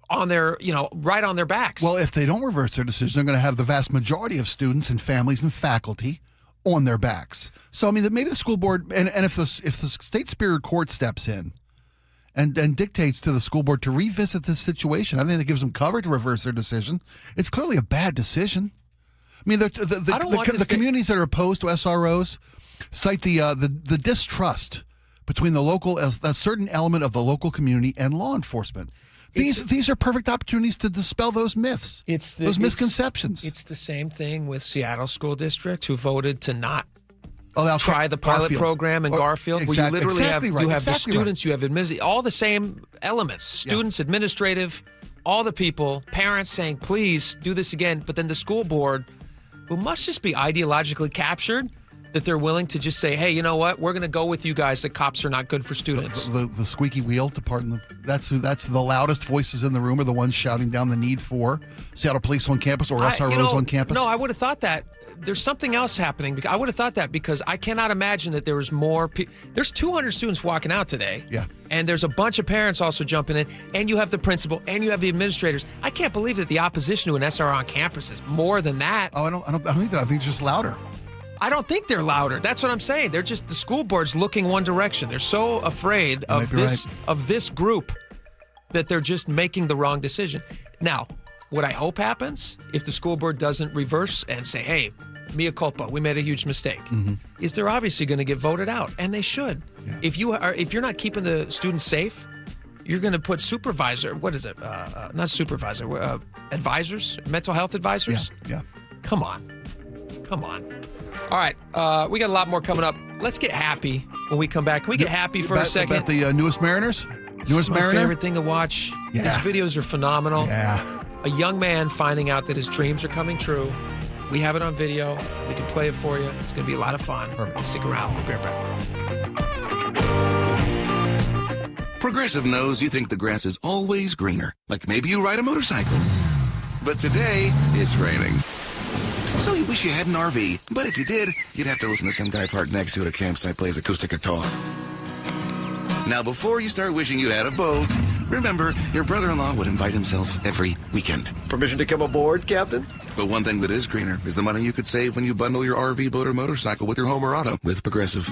on their, right on their backs. Well, if they don't reverse their decision, they're going to have the vast majority of students and families and faculty on their backs. So, I mean, maybe the school board, and if the state superior court steps in and dictates to the school board to revisit this situation, I think it gives them cover to reverse their decision. It's clearly a bad decision. I mean, the communities that are opposed to SROs cite the distrust between a certain element of the local community and law enforcement. These are perfect opportunities to dispel those myths, those misconceptions. It's the same thing with Seattle School District, who voted to not try the pilot program in Garfield, where you literally have the students, you have all the same elements, students, administrative, all the people, parents saying, please do this again. But then the school board, who must just be ideologically captured, that they're willing to just say, hey, you know what? We're going to go with you guys that cops are not good for students. The squeaky wheel, to pardon that's the loudest voices in the room are the ones shouting down the need for Seattle police on campus or SROs on campus. No, I would have thought that. There's something else happening. I would have thought that because I cannot imagine that there was more there's 200 students walking out today. Yeah. And there's a bunch of parents also jumping in, and you have the principal, and you have the administrators. I can't believe that the opposition to an SRO on campus is more than that. Oh, I don't think that. I think it's just louder. I don't think they're louder. That's what I'm saying. They're just the school board's looking one direction. They're so afraid of this group that they're just making the wrong decision. Now, what I hope happens if the school board doesn't reverse and say, hey, mea culpa, we made a huge mistake, is they're obviously going to get voted out, and they should. Yeah. If you're not keeping the students safe, you're going to put advisors, mental health advisors. Yeah. Come on. All right, we got a lot more coming up. Let's get happy when we come back. Can we get happy for a second? About the newest Mariners? This is my favorite thing to watch. Yeah. These videos are phenomenal. Yeah. A young man finding out that his dreams are coming true. We have it on video. We can play it for you. It's going to be a lot of fun. Perfect. Stick around. We'll be right back. Progressive knows you think the grass is always greener. Like maybe you ride a motorcycle. But today, it's raining. So you wish you had an RV. But if you did, you'd have to listen to some guy parked next to it at a campsite plays acoustic guitar. Now, before you start wishing you had a boat, remember, your brother-in-law would invite himself every weekend. Permission to come aboard, Captain? But one thing that is greener is the money you could save when you bundle your RV, boat, or motorcycle with your home or auto with Progressive.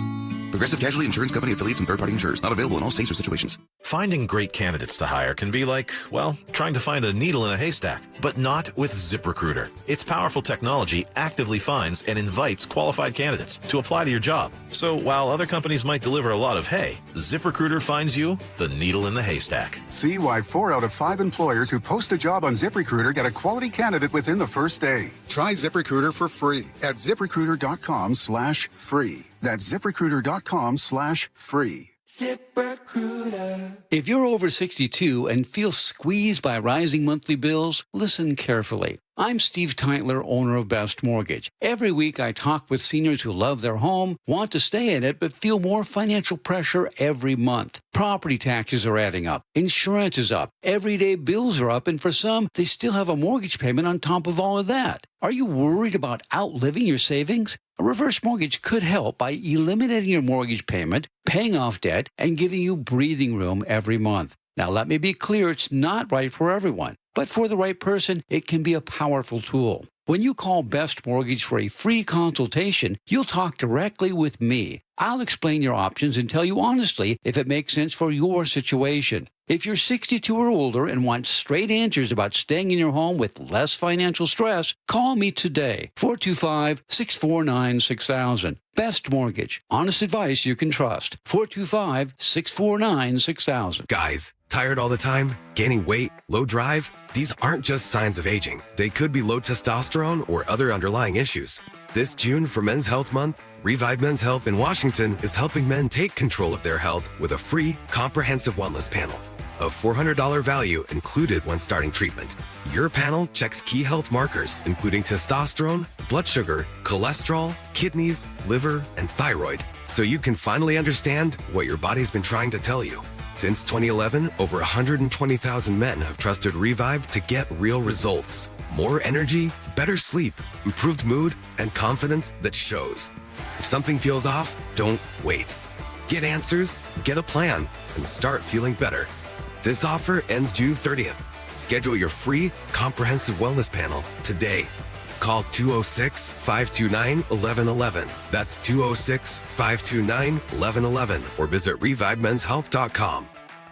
Progressive Casualty Insurance Company affiliates and third-party insurers. Not available in all states or situations. Finding great candidates to hire can be like, well, trying to find a needle in a haystack, but not with ZipRecruiter. Its powerful technology actively finds and invites qualified candidates to apply to your job. So while other companies might deliver a lot of hay, ZipRecruiter finds you the needle in the haystack. See why 4 out of 5 employers who post a job on ZipRecruiter get a quality candidate within the first day. Try ZipRecruiter for free at ZipRecruiter.com/free. That's ZipRecruiter.com/free. ZipRecruiter. If you're over 62 and feel squeezed by rising monthly bills, listen carefully. I'm Steve Teitler, owner of Best Mortgage. Every week I talk with seniors who love their home, want to stay in it, but feel more financial pressure every month. Property taxes are adding up. Insurance is up. Everyday bills are up, and for some, they still have a mortgage payment on top of all of that. Are you worried about outliving your savings? A reverse mortgage could help by eliminating your mortgage payment, paying off debt, and giving you breathing room every month. Now, let me be clear, it's not right for everyone. But for the right person, it can be a powerful tool. When you call Best Mortgage for a free consultation, you'll talk directly with me. I'll explain your options and tell you honestly if it makes sense for your situation. If you're 62 or older and want straight answers about staying in your home with less financial stress, call me today, 425-649-6000. Best Mortgage. Honest advice you can trust. 425-649-6000. Guys, tired all the time? Gaining weight? Low drive? These aren't just signs of aging. They could be low testosterone or other underlying issues. This June for Men's Health Month, Revive Men's Health in Washington is helping men take control of their health with a free, comprehensive wellness panel. A $400 value included when starting treatment. Your panel checks key health markers, including testosterone, blood sugar, cholesterol, kidneys, liver, and thyroid, so you can finally understand what your body's been trying to tell you. Since 2011, over 120,000 men have trusted Revive to get real results. More energy, better sleep, improved mood, and confidence that shows. If something feels off, don't wait. Get answers, get a plan, and start feeling better. This offer ends June 30th. Schedule your free, comprehensive wellness panel today. Call 206-529-1111. That's 206-529-1111 or visit ReviveMen'sHealth.com.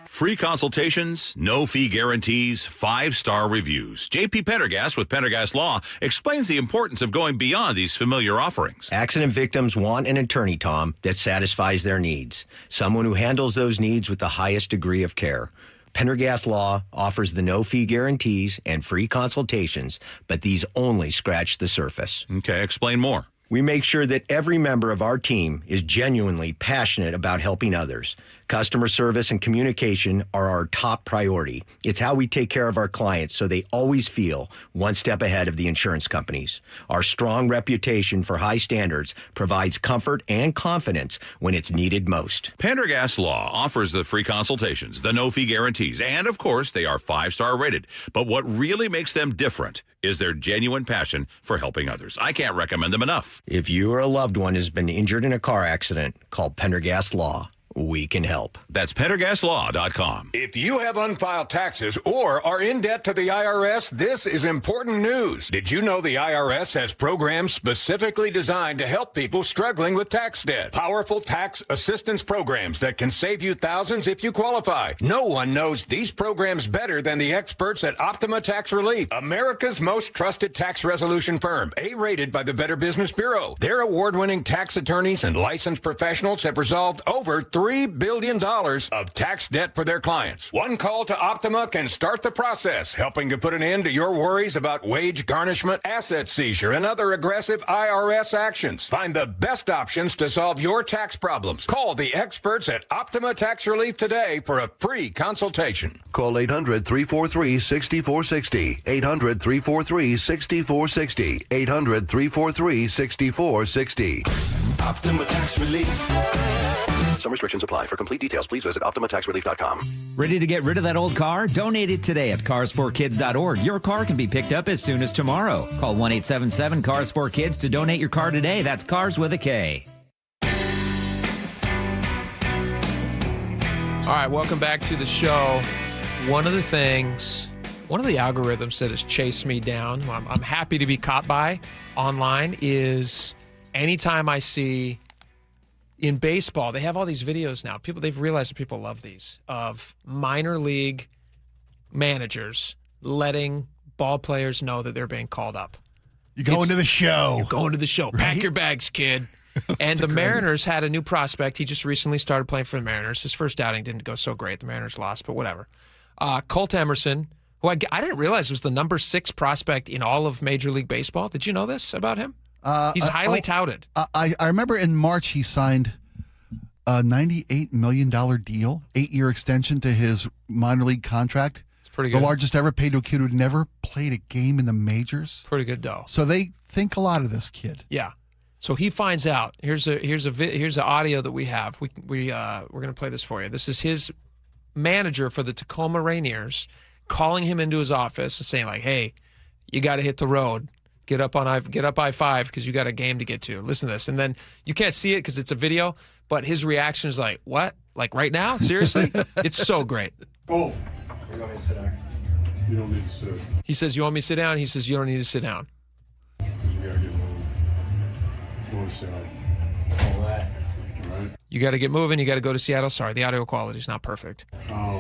Free consultations, no fee guarantees, 5-star reviews. J.P. Pendergast with Pendergast Law explains the importance of going beyond these familiar offerings. Accident victims want an attorney, Tom, that satisfies their needs. Someone who handles those needs with the highest degree of care. Pendergast Law offers the no-fee guarantees and free consultations, but these only scratch the surface. Okay, explain more. We make sure that every member of our team is genuinely passionate about helping others. Customer service and communication are our top priority. It's how we take care of our clients so they always feel one step ahead of the insurance companies. Our strong reputation for high standards provides comfort and confidence when it's needed most. Pendergast Law offers the free consultations, the no-fee guarantees, and of course, they are 5-star rated. But what really makes them different is their genuine passion for helping others. I can't recommend them enough. If you or a loved one has been injured in a car accident, call Pendergast Law. We can help. That's PendergastLaw.com. If you have unfiled taxes or are in debt to the IRS, this is important news. Did you know the IRS has programs specifically designed to help people struggling with tax debt? Powerful tax assistance programs that can save you thousands if you qualify. No one knows these programs better than the experts at Optima Tax Relief, America's most trusted tax resolution firm, A-rated by the Better Business Bureau. Their award-winning tax attorneys and licensed professionals have resolved over $3 billion of tax debt for their clients. One call to Optima can start the process, helping to put an end to your worries about wage garnishment, asset seizure, and other aggressive IRS actions. Find the best options to solve your tax problems. Call the experts at Optima Tax Relief today for a free consultation. Call 800-343-6460. 800-343-6460. 800-343-6460. Optima Tax Relief. Some restrictions apply. For complete details, please visit OptimaTaxRelief.com. Ready to get rid of that old car? Donate it today at carsforkids.org. Your car can be picked up as soon as tomorrow. Call 1-877-CARS4KIDS to donate your car today. That's Cars with a K. All right, welcome back to the show. One of the algorithms that has chased me down, I'm happy to be caught by online, is anytime I see in baseball, they have all these videos now. They've realized that people love these, of minor league managers letting ball players know that they're being called up. You're going to the show. You're going to the show. Right? Pack your bags, kid. And the Mariners had a new prospect. He just recently started playing for the Mariners. His first outing didn't go so great. The Mariners lost, but whatever. Colt Emerson, who I didn't realize was the number 6 prospect in all of Major League Baseball. Did you know this about him? He's highly touted. I remember in March he signed a $98 million deal, 8-year extension to his minor league contract. It's pretty good. The largest ever paid to a kid who never played a game in the majors. Pretty good dough. So they think a lot of this kid. Yeah. So he finds out. Here's the audio that we have. We're going to play this for you. This is his manager for the Tacoma Rainiers calling him into his office and saying like, "Hey, you got to hit the road. Get up I-5 because you got a game to get to." Listen to this. And then you can't see it because it's a video, but his reaction is like, "What? Like right now? Seriously?" It's so great. Oh, you want me to sit down? You don't need to sit. He says, "You want me to sit down?" He says, "You don't need to sit down." You gotta get moving. You want to sit down. All right. You got to get moving. You got to go to Seattle. Sorry, the audio quality is not perfect.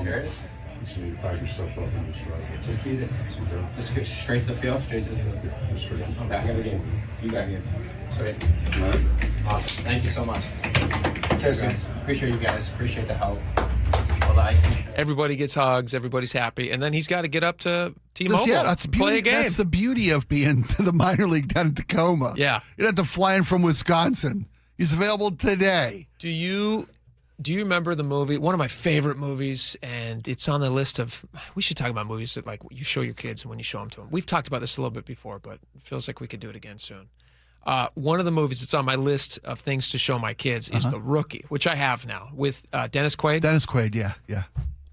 Serious? You need to pack your stuff up and just drive. Just beat it. Okay. Just get straight to the field, straight to the field. Just straight. Okay, I got a game. You got a game. Sweet. All right. Awesome. Thank you so much. Seriously, appreciate you guys. Appreciate the help. All the ice. Everybody gets hugs. Everybody's happy, and then he's got to get up to T-Mobile. Yeah, that's play a game. That's the beauty of being to the minor league down in Tacoma. Yeah, you don't have to fly in from Wisconsin. He's available today. Do you remember the movie? One of my favorite movies, and it's on the list of. We should talk about movies that like you show your kids and when you show them to them. We've talked about this a little bit before, but it feels like we could do it again soon. One of the movies that's on my list of things to show my kids is The Rookie, which I have now with Dennis Quaid. Dennis Quaid, yeah.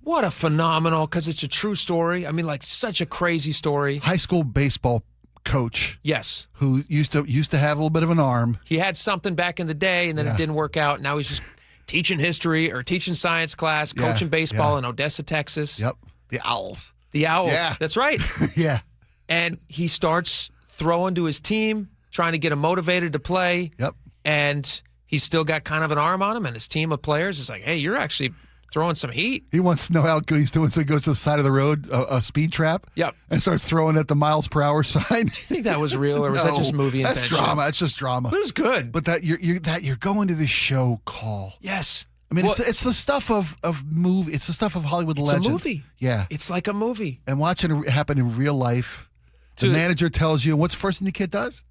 What a phenomenal, because it's a true story. I mean, like such a crazy story. High school baseball coach. Yes. Who used to have a little bit of an arm. He had something back in the day, and then it didn't work out. Now he's just teaching history or teaching science class, coaching baseball in Odessa, Texas. Yep. The Owls. The Owls. Yeah. That's right. Yeah. And he starts throwing to his team, trying to get him motivated to play. Yep. And he's still got kind of an arm on him, and his team of players is like, "Hey, you're actually throwing some heat." He wants to know how good he's doing, so he goes to the side of the road, a speed trap. Yep. And starts throwing at the miles per hour sign. Do you think that was real, or was that just movie That's invention? drama. It's just drama. But it was good. But that you're going to this show call. Yes. I mean, it's the stuff of movie. It's the stuff of Hollywood legend. It's a movie. Yeah. It's like a movie. And watching it happen in real life. The manager tells you, what's the first thing the kid does?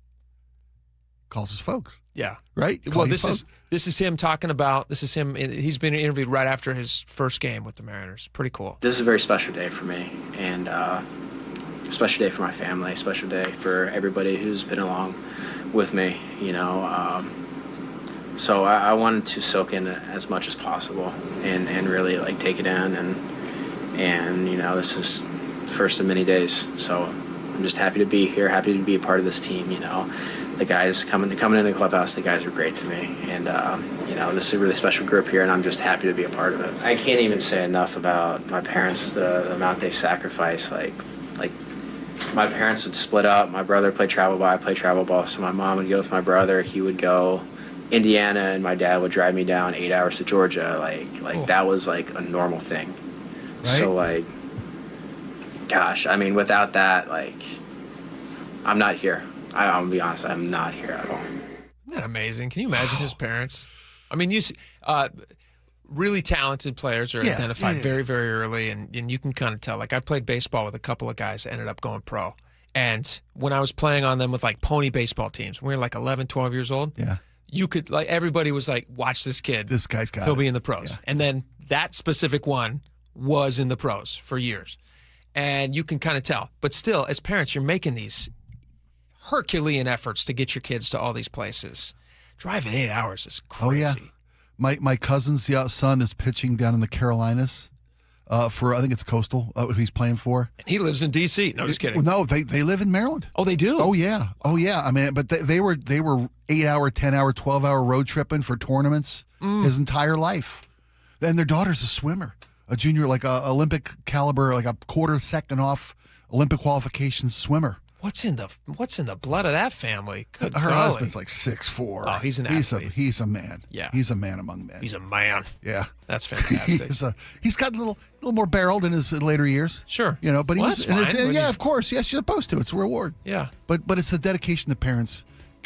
Calls his folks. Yeah. Right? Well, this is him talking about, this is him, he's been interviewed right after his first game with the Mariners. Pretty cool. This is a very special day for me, and a special day for my family, a special day for everybody who's been along with me, you know. So I wanted to soak in as much as possible and really like take it in, and you know, this is the first of many days. So I'm just happy to be here, happy to be a part of this team, you know. The guys coming into the clubhouse, the guys are great to me. And, you know, this is a really special group here, and I'm just happy to be a part of it. I can't even say enough about my parents, the amount they sacrifice. Like my parents would split up. My brother played travel ball, I played travel ball. So my mom would go with my brother. He would go Indiana, and my dad would drive me down 8 hours to Georgia. Like that was like a normal thing. Right? So, like, gosh, I mean, without that, like, I'm not here. I'm gonna be honest, I'm not here at all. Isn't that amazing? Can you imagine his parents? I mean, you see, really talented players are identified very, very early, and you can kind of tell. Like, I played baseball with a couple of guys that ended up going pro. And when I was playing on them with, like, pony baseball teams, when we were, like, 11, 12 years old, you could, like, everybody was like, watch this kid. This guy's got He'll it. be in the pros. Yeah. And then that specific one was in the pros for years. And you can kind of tell. But still, as parents, you're making these Herculean efforts to get your kids to all these places. Driving 8 hours is crazy. Oh, yeah. My cousin's son is pitching down in the Carolinas for, I think it's Coastal, who he's playing for. And he lives in D.C. No, just kidding. No, they live in Maryland. Oh, they do? Oh, yeah. I mean, but they were 8-hour, 10-hour, 12-hour road tripping for tournaments his entire life. And their daughter's a swimmer, a junior, like a Olympic caliber, like a quarter second off Olympic qualification swimmer. What's in the blood of that family? Good Her golly. husband's like 6'4". Oh, he's an athlete. He's a man. Yeah. He's a man among men. He's a man. Yeah. That's fantastic. He's got a little more barreled in his later years. Sure. But Well, he's that's fine. yeah, of course. Yes, you're supposed to. It's a reward. Yeah. But it's the dedication the parents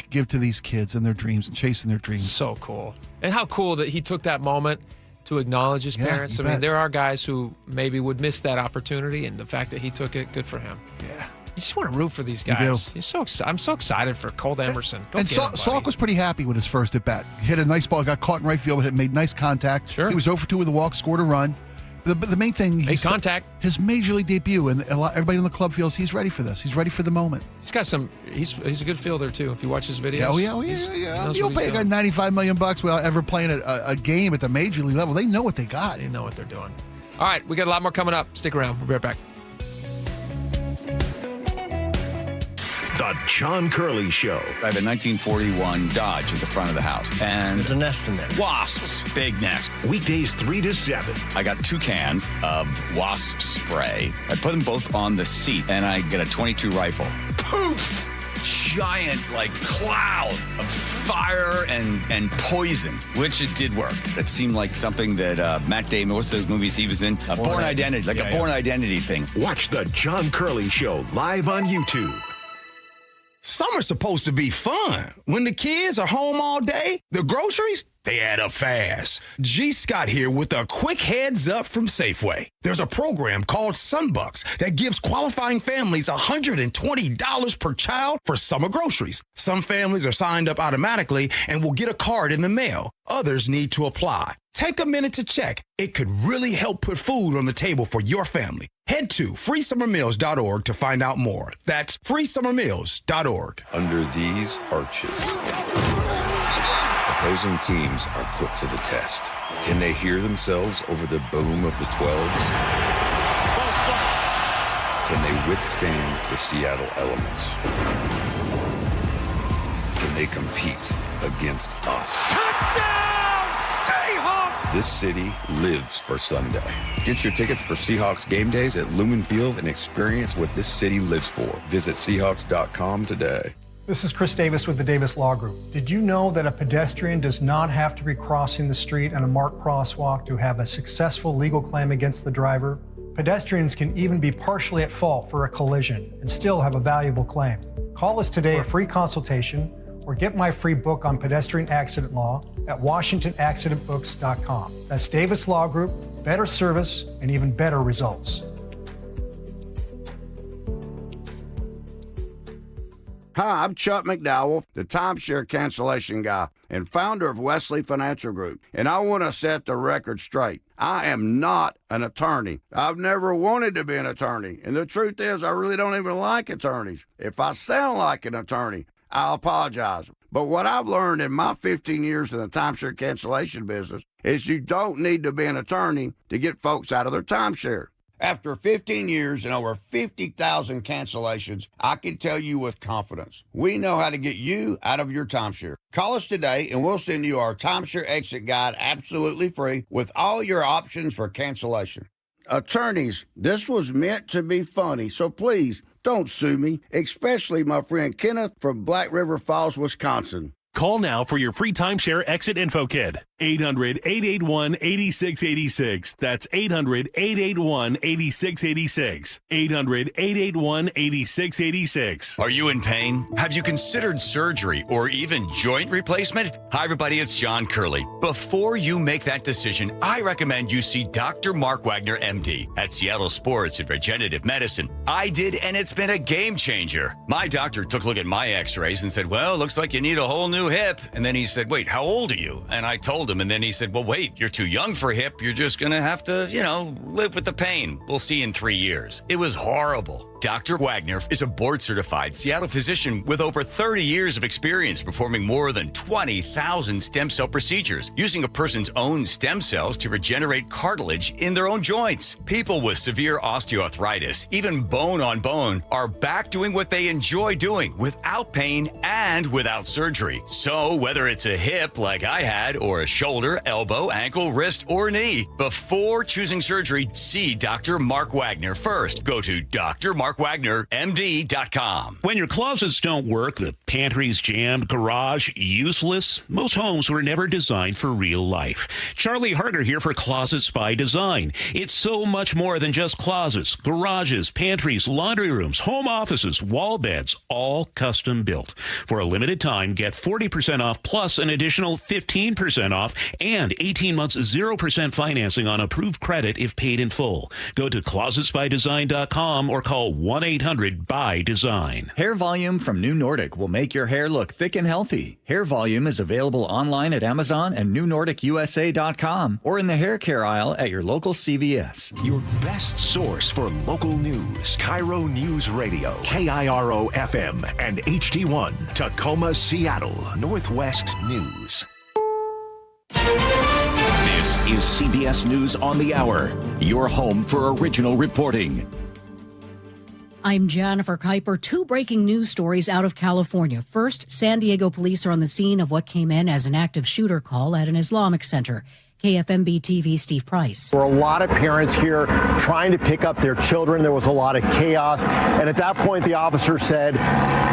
give to these kids and their dreams and chasing their dreams. So cool. And how cool that he took that moment to acknowledge his parents. I mean, there are guys who maybe would miss that opportunity, and the fact that he took it, good for him. Yeah. You just want to root for these You guys. do. I'm so excited for Colt Emerson. Go And get him, buddy. Salk was pretty happy with his first at bat. He hit a nice ball, got caught in right field, but made nice contact. Sure. He was 0 for 2 with a walk, scored a run. The main thing, contact. His major league debut, and everybody in the club feels he's ready for this. He's ready for the moment. He's got some. He's a good fielder too. If you watch his videos. Yeah, You'll pay a guy $95 million without ever playing a game at the major league level. They know what they got. They know what they're doing. All right, we got a lot more coming up. Stick around. We'll be right back. The John Curley Show. I have a 1941 Dodge at the front of the house. And there's a nest in there. Wasps. Big nest. Weekdays 3 to 7. I got 2 cans of wasp spray. I put them both on the seat, and I get a .22 rifle. Poof! Giant, cloud of fire and poison, which it did work. That seemed like something that Matt Damon, what's those movies he was in? Born Identity, a Born Identity thing. Watch The John Curley Show live on YouTube. Summer's supposed to be fun. When the kids are home all day, the groceries, they add up fast. G. Scott here with a quick heads up from Safeway. There's a program called Sunbucks that gives qualifying families $120 per child for summer groceries. Some families are signed up automatically and will get a card in the mail. Others need to apply. Take a minute to check. It could really help put food on the table for your family. Head to freesummermeals.org to find out more. That's freesummermeals.org. Under these arches, opposing teams are put to the test. Can they hear themselves over the boom of the 12s? Can they withstand the Seattle elements? Can they compete against us? Touchdown! Seahawks! This city lives for Sunday. Get your tickets for Seahawks game days at Lumen Field and experience what this city lives for. Visit Seahawks.com today. This is Chris Davis with the Davis Law Group. Did you know that a pedestrian does not have to be crossing the street on a marked crosswalk to have a successful legal claim against the driver? Pedestrians can even be partially at fault for a collision and still have a valuable claim. Call us today for a free consultation or get my free book on pedestrian accident law at WashingtonAccidentBooks.com. That's Davis Law Group, better service and even better results. Hi, I'm Chuck McDowell, the timeshare cancellation guy and founder of Wesley Financial Group, and I want to set the record straight. I am not an attorney. I've never wanted to be an attorney, and the truth is I really don't even like attorneys. If I sound like an attorney, I'll apologize. But what I've learned in my 15 years in the timeshare cancellation business is you don't need to be an attorney to get folks out of their timeshare. After 15 years and over 50,000 cancellations, I can tell you with confidence, we know how to get you out of your timeshare. Call us today and we'll send you our timeshare exit guide absolutely free with all your options for cancellation. Attorneys, this was meant to be funny, so please don't sue me, especially my friend Kenneth from Black River Falls, Wisconsin. Call now for your free timeshare exit info kit. 800-881-8686. That's 800-881-8686. 800-881-8686. Are you in pain? Have you considered surgery or even joint replacement? Hi, everybody. It's John Curley. Before you make that decision, I recommend you see Dr. Mark Wagner, MD, at Seattle Sports and Regenerative Medicine. I did, and it's been a game changer. My doctor took a look at my x-rays and said, well, looks like you need a whole new hip. And then he said, wait, how old are you? And I told him, and then he said, well, wait, you're too young for a hip. You're just going to have to, live with the pain. We'll see you in 3 years. It was horrible. Dr. Wagner is a board-certified Seattle physician with over 30 years of experience performing more than 20,000 stem cell procedures, using a person's own stem cells to regenerate cartilage in their own joints. People with severe osteoarthritis, even bone on bone, are back doing what they enjoy doing without pain and without surgery. So whether it's a hip like I had, or a shoulder, elbow, ankle, wrist, or knee, before choosing surgery, see Dr. Mark Wagner first. Go to drmarkwagner.com DrMarkWagnerMD.com. When your closets don't work, the pantry's jammed, garage useless, most homes were never designed for real life. Charlie Harder here for Closets by Design. It's so much more than just closets, garages, pantries, laundry rooms, home offices, wall beds, all custom built. For a limited time, get 40% off plus an additional 15% off and 18 months 0% financing on approved credit if paid in full. Go to closetsbydesign.com or call 1-800-BY-DESIGN. Hair Volume from New Nordic will make your hair look thick and healthy. Hair Volume is available online at Amazon and newnordicusa.com or in the hair care aisle at your local CVS. Your best source for local news. KIRO News Radio, KIRO FM and HD1, Tacoma, Seattle, Northwest News. This is CBS News on the Hour, your home for original reporting. I'm Jennifer Kuiper. Two breaking news stories out of California. First, San Diego police are on the scene of what came in as an active shooter call at an Islamic center. KFMB TV, Steve Price. There were a lot of parents here trying to pick up their children. There was a lot of chaos. And at that point, the officer said,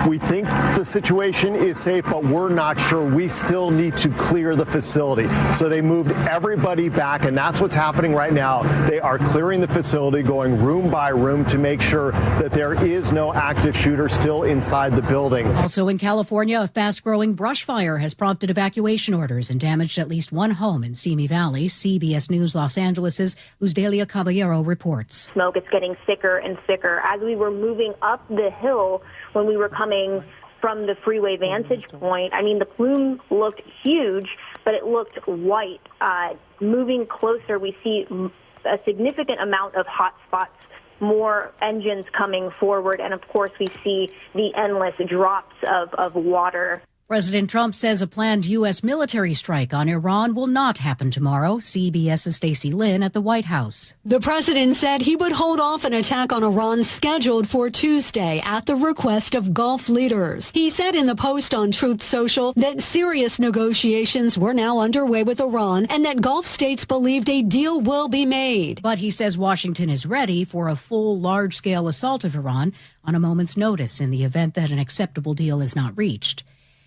"We think the situation is safe, but we're not sure. We still need to clear the facility." So they moved everybody back, and that's what's happening right now. They are clearing the facility, going room by room to make sure that there is no active shooter still inside the building. Also in California, a fast-growing brush fire has prompted evacuation orders and damaged at least one home in Simi Valley. CBS News Los Angeles' Luzdelia Caballero reports. Smoke is getting thicker and thicker. As we were moving up the hill, when we were coming from the freeway vantage point, I mean, the plume looked huge, but it looked white. Moving closer, we see a significant amount of hot spots, more engines coming forward, and of course we see the endless drops of water. President Trump says a planned U.S. military strike on Iran will not happen tomorrow. CBS's Stacey Lynn at the White House. The president said he would hold off an attack on Iran scheduled for Tuesday at the request of Gulf leaders. He said in the post on Truth Social that serious negotiations were now underway with Iran and that Gulf states believed a deal will be made. But he says Washington is ready for a full large-scale assault of Iran on a moment's notice in the event that an acceptable deal is not reached.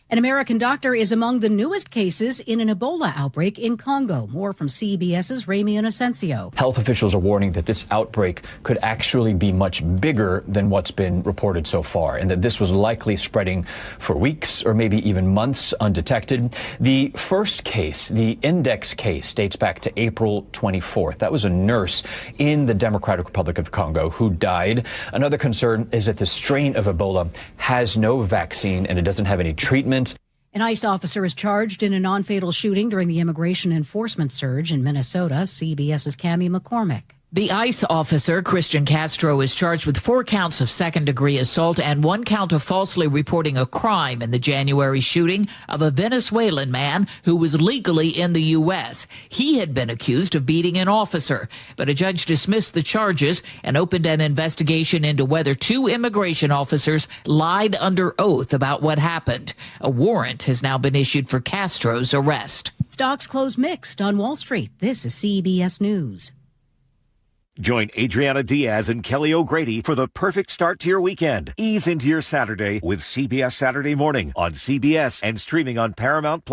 An American doctor is among the newest cases in an Ebola outbreak in Congo. More from CBS's Ramy Inocencio. Health officials are warning that this outbreak could actually be much bigger than what's been reported so far, and that this was likely spreading for weeks or maybe even months undetected. The first case, the index case, dates back to April 24th. That was a nurse in the Democratic Republic of Congo who died. Another concern is that the strain of Ebola has no vaccine and it doesn't have any treatment. An ICE officer is charged in a non-fatal shooting during the immigration enforcement surge in Minnesota. CBS's Cammie McCormick. The ICE officer, Christian Castro, is charged with 4 counts of second-degree assault and 1 count of falsely reporting a crime in the January shooting of a Venezuelan man who was legally in the U.S. He had been accused of beating an officer, but a judge dismissed the charges and opened an investigation into whether 2 immigration officers lied under oath about what happened. A warrant has now been issued for Castro's arrest. Stocks closed mixed on Wall Street. This is CBS News. Join Adriana Diaz and Kelly O'Grady for the perfect start to your weekend. Ease into your Saturday with CBS Saturday Morning on CBS and streaming on Paramount+.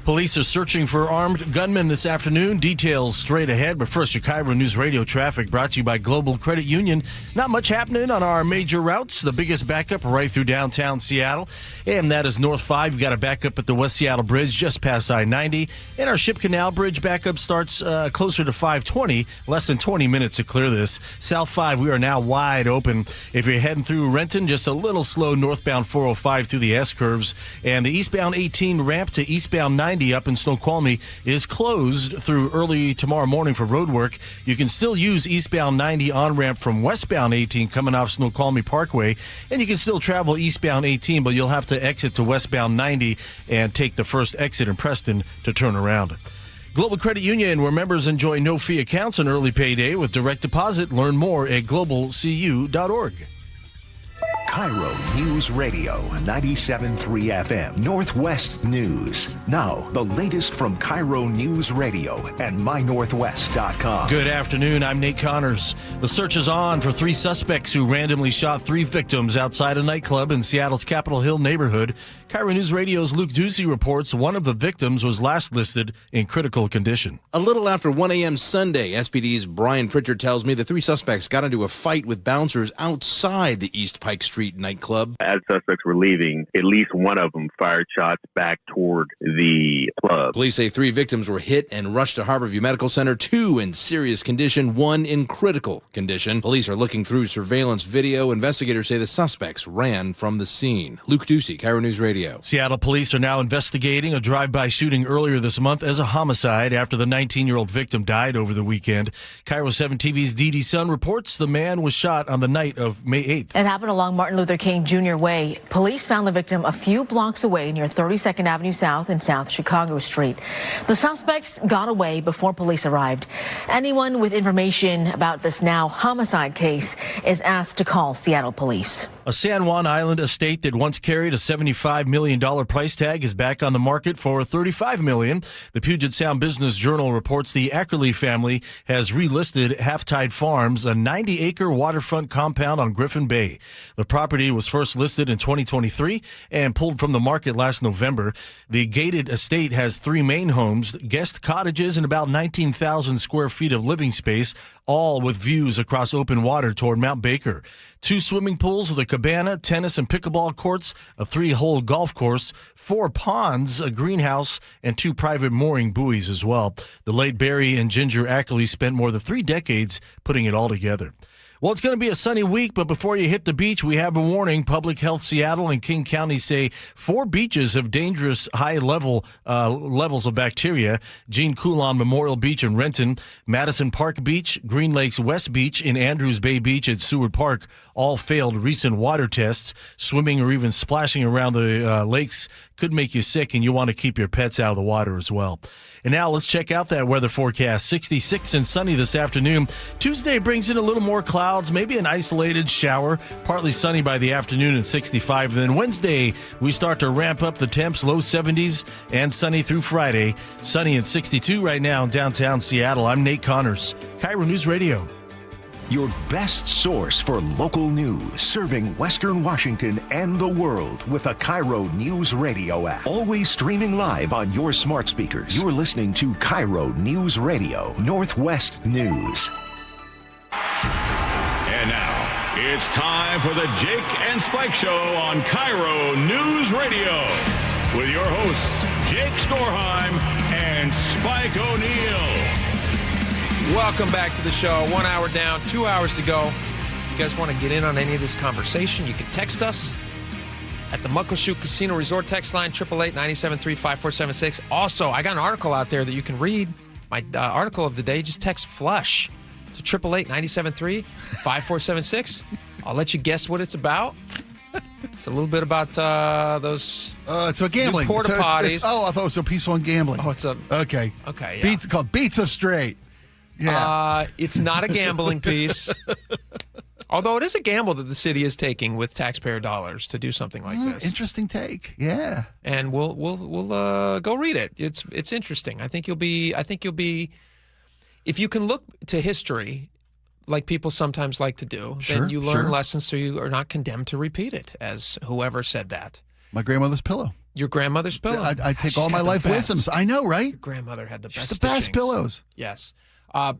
Police are searching for armed gunmen this afternoon. Details straight ahead. But first, your KIRO News Radio traffic brought to you by Global Credit Union. Not much happening on our major routes. The biggest backup right through downtown Seattle. And that is North 5. You've got a backup at the West Seattle Bridge just past I-90. And our Ship Canal Bridge backup starts closer to 520. Less than 20 minutes to clear this. South 5, we are now wide open. If you're heading through Renton, just a little slow northbound 405 through the S-curves. And the eastbound 18 ramp to eastbound 90 up in Snoqualmie is closed through early tomorrow morning for road work. You can still use eastbound 90 on-ramp from westbound 18 coming off Snoqualmie Parkway, and you can still travel eastbound 18, but you'll have to exit to westbound 90 and take the first exit in Preston to turn around. Global Credit Union, where members enjoy no-fee accounts and early payday with direct deposit. Learn more at globalcu.org. KIRO News Radio 97.3 FM Northwest News. Now, the latest from KIRO News Radio and mynorthwest.com. Good afternoon. I'm Nate Connors. The search is on for 3 suspects who randomly shot 3 victims outside a nightclub in Seattle's Capitol Hill neighborhood. KIRO News Radio's Luke Ducey reports one of the victims was last listed in critical condition. A little after 1 a.m. Sunday, SPD's Brian Pritchard tells me the 3 suspects got into a fight with bouncers outside the East Pike Street nightclub. As suspects were leaving, at least one of them fired shots back toward the club. Police say 3 victims were hit and rushed to Harborview Medical Center, 2 in serious condition, 1 in critical condition. Police are looking through surveillance video. Investigators say the suspects ran from the scene. Luke Ducey, KIRO News Radio. Seattle police are now investigating a drive-by shooting earlier this month as a homicide after the 19-year-old victim died over the weekend. KIRO 7 TV's Dee Dee Sun reports the man was shot on the night of May 8th. It happened along Martin Luther King Jr. Way. Police found the victim a few blocks away near 32nd Avenue South and South Chicago Street. The suspects got away before police arrived. Anyone with information about this now homicide case is asked to call Seattle police. A San Juan Island estate that once carried a $75 million price tag is back on the market for $35 million. The Puget Sound Business Journal reports the Ackerley family has relisted Half Tide Farms, a 90-acre waterfront compound on Griffin Bay. The property was first listed in 2023 and pulled from the market last November. The gated estate has 3 main homes, guest cottages, and about 19,000 square feet of living space, all with views across open water toward Mount Baker. 2 swimming pools with a cabana, tennis and pickleball courts, a 3-hole golf course, 4 ponds, a greenhouse, and 2 private mooring buoys as well. The late Barry and Ginger Ackley spent more than 3 decades putting it all together. Well, it's going to be a sunny week, but before you hit the beach, we have a warning. Public Health Seattle and King County say 4 beaches have dangerous high levels of bacteria. Gene Coulon Memorial Beach in Renton, Madison Park Beach, Green Lakes West Beach, and Andrews Bay Beach at Seward Park all failed recent water tests. Swimming or even splashing around the lakes could make you sick, and you want to keep your pets out of the water as well. And now let's check out that weather forecast. 66 and sunny this afternoon. Tuesday brings in a little more clouds, maybe an isolated shower. Partly sunny by the afternoon at 65. And then Wednesday, we start to ramp up the temps, low 70s, and sunny through Friday. Sunny at 62 right now in downtown Seattle. I'm Nate Connors, KIRO News Radio. Your best source for local news, serving Western Washington and the world with a KIRO News Radio app. Always streaming live on your smart speakers. You're listening to KIRO News Radio, Northwest News. And now, it's time for the Jake and Spike Show on KIRO News Radio. With your hosts, Jake Skorheim and Spike O'Neill. Welcome back to the show. 1 hour down, 2 hours to go. If you guys want to get in on any of this conversation, you can text us at the Muckleshoot Casino Resort text line, 888-973-5476. Also, I got an article out there that you can read. My article of the day, just text FLUSH to 888-973-5476. I'll let you guess what it's about. It's a little bit about those it's a gambling porta potties. I thought it was a piece on gambling. Oh, it's a... Okay. Okay, yeah. It's called Beats Us Straight. Yeah. It's not a gambling piece. Although it is a gamble that the city is taking with taxpayer dollars to do something like this. Interesting take. Yeah. And we'll go read it. It's interesting. I think you'll be if you can look to history like people sometimes like to do, then you learn lessons so you are not condemned to repeat it, as whoever said that. My grandmother's pillow. Your grandmother's pillow? I take all my life wisdoms. I know, right? Your grandmother had the best She's the best stitchings. pillows. Yes.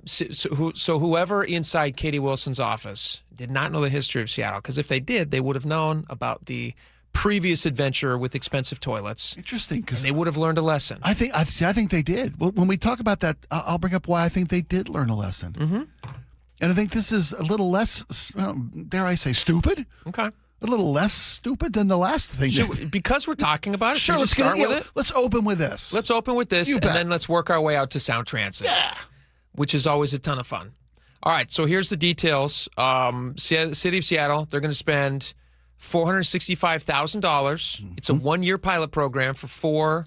So whoever inside Katie Wilson's office did not know the history of Seattle, because if they did, they would have known about the previous adventure with expensive toilets. Interesting, because they would have learned a lesson. I think they did. Well, when we talk about that, I'll bring up why I think they did learn a lesson. Mm-hmm. And I think this is a little less, dare I say, stupid. Okay. A little less stupid than the last thing. Because we're talking about it, sure, let's start with it. Let's open with this. Let's open with this, You and bet. then let's work our way out to Sound Transit. Yeah. Which is always a ton of fun. All right, so here's the details. City of Seattle, they're going to spend $465,000. It's a one-year pilot program for 4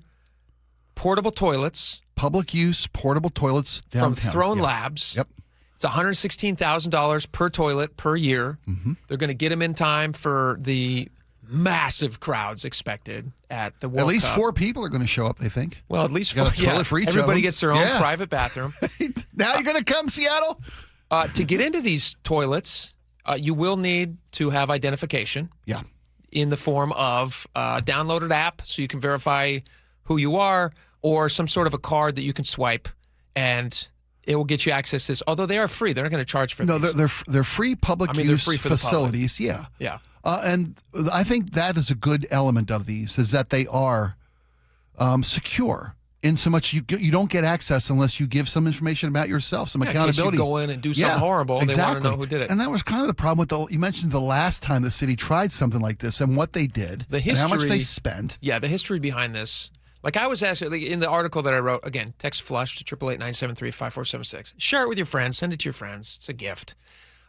portable toilets. Public use portable toilets downtown. From Throne Labs. Yep. It's $116,000 per toilet per year. They're going to get them in time for the massive crowds expected at the World At least Cup. 4 people are going to show up, they think. Well, at least You got 4. a toilet for each of Everybody them. gets their own private bathroom. Now you're going to come, Seattle? To get into these toilets, you will need to have identification. Yeah. In the form of a downloaded app so you can verify who you are, or some sort of a card that you can swipe, and it will get you access to this. Although they are free. They're not going to charge for No, these. they're free public they're use free for the facilities. Yeah. Yeah. And I think that is a good element of these, is that they are secure in so much you don't get access unless you give some information about yourself, some accountability. In case you go in and do something horrible, exactly. they want to know who did it. And that was kind of the problem with you mentioned the last time the city tried something like this and what they did, The history, and how much they spent. Yeah, the history behind this. Like I was actually in the article that I wrote, again, text flush to 888-973-5476. Share it with your friends. Send it to your friends. It's a gift.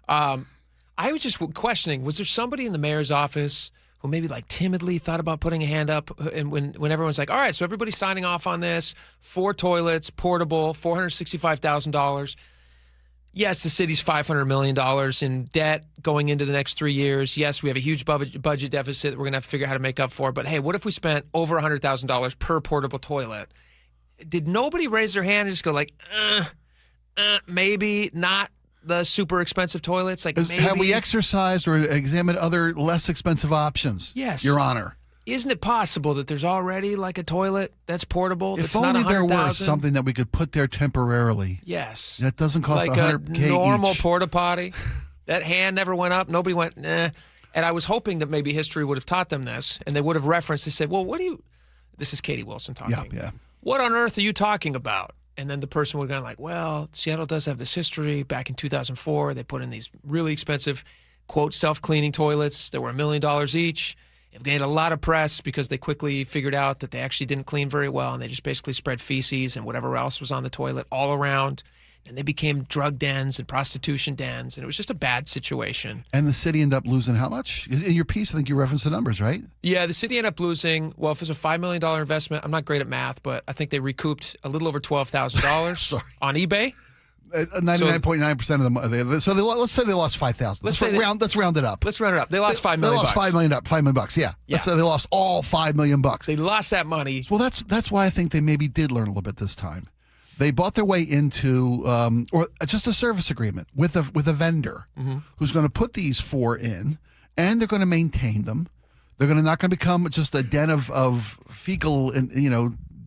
I was just questioning, was there somebody in the mayor's office who maybe like timidly thought about putting a hand up, and when everyone's like, all right, so everybody's signing off on this, 4 toilets, portable, $465,000. Yes, the city's $500 million in debt going into the next 3 years. Yes, we have a huge budget deficit that we're going to have to figure out how to make up for. But hey, what if we spent over $100,000 per portable toilet? Did nobody raise their hand and just go like, maybe not the super expensive toilets? Like, maybe. Have we exercised or examined other less expensive options? Yes. Your Honor. Isn't it possible that there's already like a toilet that's portable? If That's only not there were $100,000? something that we could put there temporarily. Yes. That doesn't cost like a $100K normal each. porta potty. That hand never went up. Nobody went, nah. And I was hoping that maybe history would have taught them this, and they would have referenced. They said, well, what do you... This is Katie Wilson talking. Yeah. What on earth are you talking about? And then the person would have gone like, well, Seattle does have this history. Back in 2004, they put in these really expensive, quote, self-cleaning toilets that were $1 million each. It gained a lot of press because they quickly figured out that they actually didn't clean very well, and they just basically spread feces and whatever else was on the toilet all around. And they became drug dens and prostitution dens, and it was just a bad situation. And the city ended up losing how much? In your piece, I think you referenced the numbers, right? Yeah, the city ended up losing, well, if it was a $5 million investment, I'm not great at math, but I think they recouped a little over $12,000 on eBay. 99.9% of them. So let's say they lost 5,000. Let's round it up. Let's round it up. They lost $5 million. They lost $5 million. $5 million. Yeah. Let's say they lost all $5 million. They lost that money. Well, that's why I think they maybe did learn a little bit this time. They bought their way into, or just a service agreement with a vendor who's going to put these 4 in, and they're going to maintain them. They're not going to become just a den of fecal and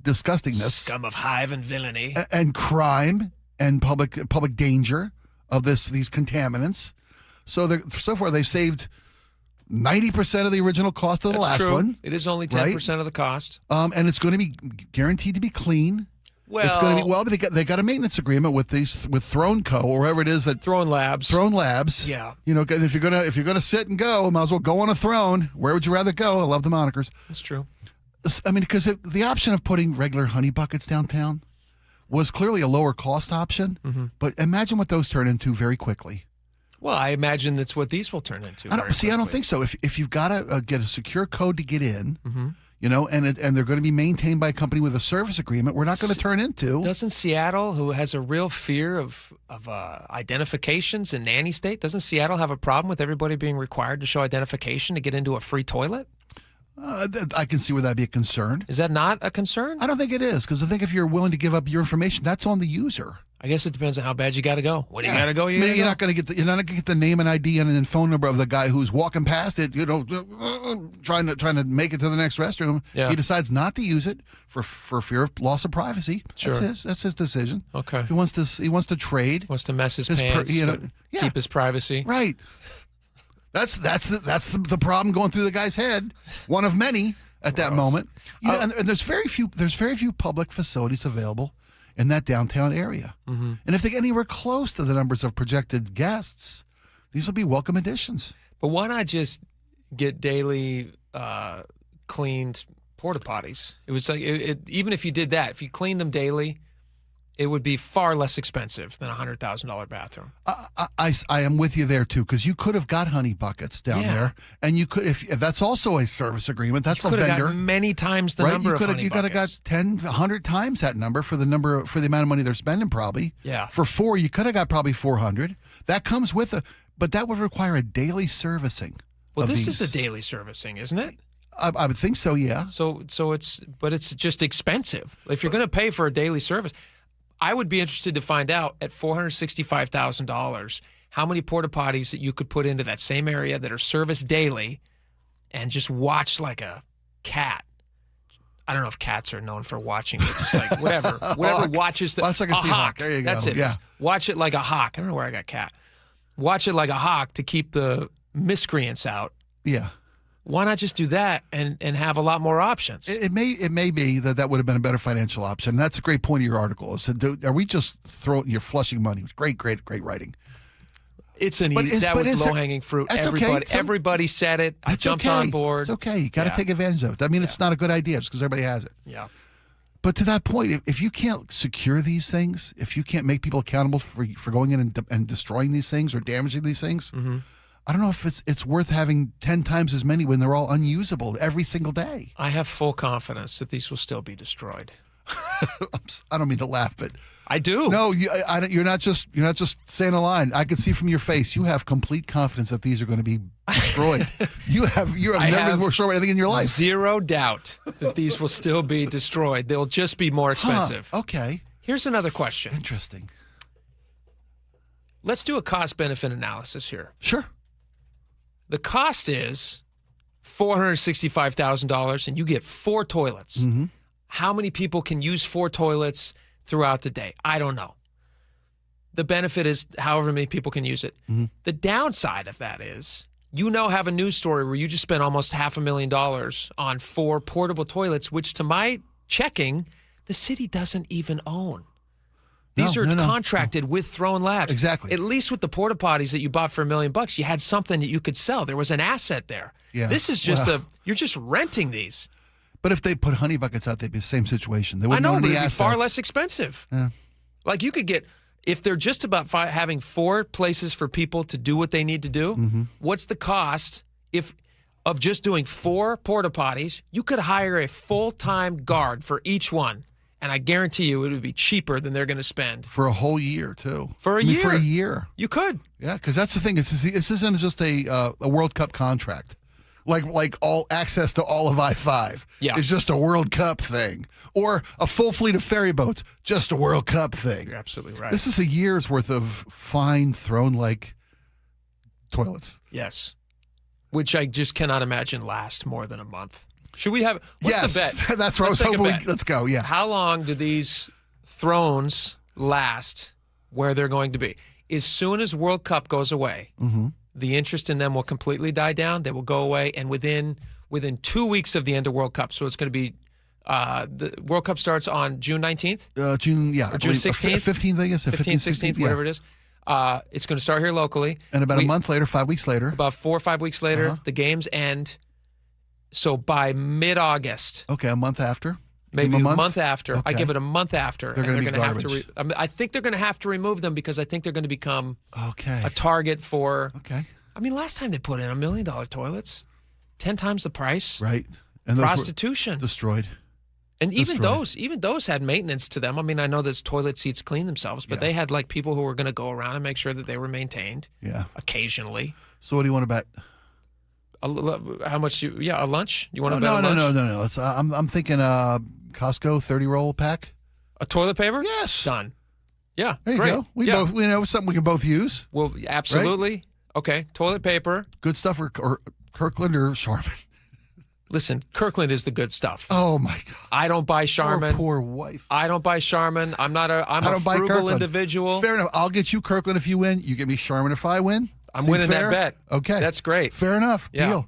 disgustingness, scum of hive and villainy, and crime and public danger of these contaminants. So far they've saved 90% of the original cost of the last true. one. It is only 10% of the cost, and it's going to be guaranteed to be clean. Well, it's going to be but they got a maintenance agreement with Throne Co. or whoever it is that Throne Labs. Yeah. If you're gonna sit and go, might as well go on a throne. Where would you rather go? I love the monikers. That's true. I mean, because the option of putting regular honey buckets downtown was clearly a lower cost option. But imagine what those turn into very quickly. Well, I imagine that's what these will turn into. I don't think so. If you've got to get a secure code to get in. And they're going to be maintained by a company with a service agreement. We're not going to turn into. Doesn't Seattle, who has a real fear of identifications in nanny state, doesn't Seattle have a problem with everybody being required to show identification to get into a free toilet? I can see where that'd be a concern. Is that not a concern? I don't think it is, because I think if you're willing to give up your information, that's on the user. I guess it depends on how bad you got to go. When you got to go, you're not going to get the name and ID and phone number of the guy who's walking past it, trying to make it to the next restroom. Yeah. He decides not to use it for fear of loss of privacy. Sure. That's his decision. Okay. He wants to trade. Wants to mess his pants. Keep his privacy. Right. That's the problem going through the guy's head. One of many at that moment. And there's very few public facilities available in that downtown area. And if they get anywhere close to the numbers of projected guests, these will be welcome additions. But why not just get daily cleaned porta potties? It was like even if you did that, if you cleaned them daily, it would be far less expensive than a $100,000 bathroom. I am with you there too, because you could have got honey buckets down there, and you could if that's also a service agreement. That's a vendor. You could have got many times the number of honey you could have got 10, 100 times that number for the amount of money they're spending. Probably. Yeah. For 4, you could have got probably 400. That comes with but that would require a daily servicing. Well, this is a daily servicing, isn't it? I would think so. Yeah. So it's just expensive. If you're going to pay for a daily service. I would be interested to find out at $465,000 how many porta potties that you could put into that same area that are serviced daily and just watch like a cat. I don't know if cats are known for watching, but just like whatever watches the Watch like a hawk. There you go. That's it. Yeah. Watch it like a hawk. I don't know where I got cat. Watch it like a hawk to keep the miscreants out. Yeah. Why not just do that and have a lot more options? It may be that would have been a better financial option. That's a great point of your article. Are we just you're flushing money? Great writing. That was low-hanging fruit. Everybody said it. I jumped on board. It's okay. You got to take advantage of it. I mean, it's not a good idea just because everybody has it. Yeah. But to that point, if you can't secure these things, if you can't make people accountable for going in and destroying these things or damaging these things, I don't know if it's worth having 10 times as many when they're all unusable every single day. I have full confidence that these will still be destroyed. I don't mean to laugh, but I do. No, you're not just saying a line. I can see from your face you have complete confidence that these are going to be destroyed. You have never been more sure about anything in your life. Zero doubt that these will still be destroyed. They'll just be more expensive. Okay. Here's another question. Interesting. Let's do a cost-benefit analysis here. Sure. The cost is $465,000, and you get 4 toilets. Mm-hmm. How many people can use 4 toilets throughout the day? I don't know. The benefit is however many people can use it. Mm-hmm. The downside of that is have a news story where you just spent almost $500,000 on 4 portable toilets, which to my checking, the city doesn't even own. These are contracted with Throne Labs. Exactly. At least with the porta potties that you bought for $1 million, you had something that you could sell. There was an asset there. Yeah. This is just you're just renting these. But if they put honey buckets out, they'd be the same situation. They wouldn't I know, own but the it'd be assets. far less expensive. Yeah. Like you could get, if they're just about having 4 places for people to do what they need to do, what's the cost of just doing 4 porta potties? You could hire a full-time guard for each one. And I guarantee you it would be cheaper than they're going to spend. For a whole year, too. For a year. You could. Yeah, because that's the thing. This isn't just a World Cup contract. Like all access to all of I-5. Yeah. It's just a World Cup thing. Or a full fleet of ferry boats, just a World Cup thing. You're absolutely right. This is a year's worth of fine Throne-like toilets. Yes. Which I just cannot imagine last more than a month. Should we have? What's the bet? That's what I was hoping. Let's go. Yeah. How long do these thrones last? Where they're going to be? As soon as World Cup goes away, the interest in them will completely die down. They will go away, and within 2 weeks of the end of World Cup, so it's going to be the World Cup starts on June 19th. June 16th, 15th, I guess. 15th, 16th, whatever it is. It's going to start here locally, and about a month later, 5 weeks later, about 4 or 5 weeks later, the games end. So by mid-August. Okay, a month after. Maybe a month after. Okay. I give it a month after. They're going to have to. I think they're going to have to remove them because I think they're going to become a target for. Okay. I mean, last time they put in $1 million toilets, 10 times the price. Right. And those prostitution. Destroyed. And even those had maintenance to them. I mean, I know those toilet seats clean themselves, but they had like people who were going to go around and make sure that they were maintained. Yeah. Occasionally. So what do you want to bet? How much? A lunch? You want to bet No. a lunch? No. I'm thinking Costco 30-roll pack. A toilet paper? Yes. Done. Yeah. There you go. We know something we can both use. Well, absolutely. Right? Okay. Toilet paper. Good stuff or Kirkland or Charmin. Listen, Kirkland is the good stuff. Oh my God. I don't buy Charmin. Poor wife. I don't buy Charmin. I'm a frugal individual. Fair enough. I'll get you Kirkland if you win. You get me Charmin if I win. I'm winning that bet. Okay. That's great. Fair enough. Yeah. Deal.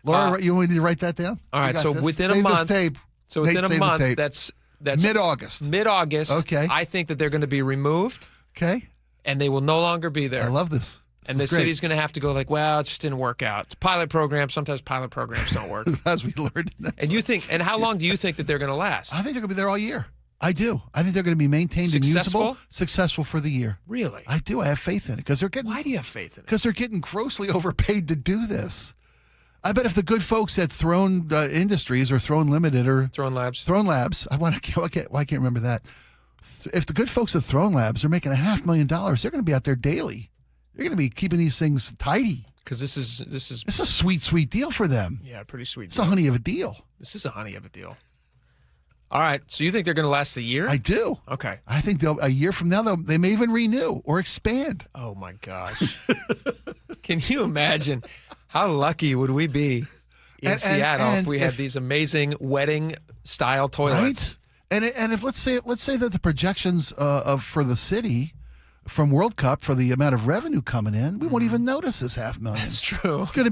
Laura, you want me to write that down? All right. So within a month. Tape. So within a month, that's mid-August. Mid-August. Okay. I think that they're going to be removed. Okay. And they will no longer be there. I love this. And the city's going to have to go like, well, it just didn't work out. It's a pilot program. Sometimes pilot programs don't work. As we learned. And how long do you think that they're going to last? I think they're going to be there all year. I do. I think they're going to be maintained and Successful? usable, successful for the year. Really? I do. I have faith in it because they're getting. Why do you have faith in it? Because they're getting grossly overpaid to do this. I bet if the good folks at Throne Industries or Throne Limited or Throne Labs, I can't remember that. If the good folks at Throne Labs are making $500,000, they're going to be out there daily. They're going to be keeping these things tidy. Because this is It's a sweet deal for them. yeah, pretty sweet. It's a honey of a deal. This is a honey of a deal. All right, so you think they're going to last a year? I do. Okay. I think a year from now they may even renew or expand. Oh my gosh! Can you imagine how lucky would we be in Seattle if we had these amazing wedding style toilets? Right? And if let's say that the projections for the city from World Cup for the amount of revenue coming in, we won't even notice this $500,000. That's true. It's gonna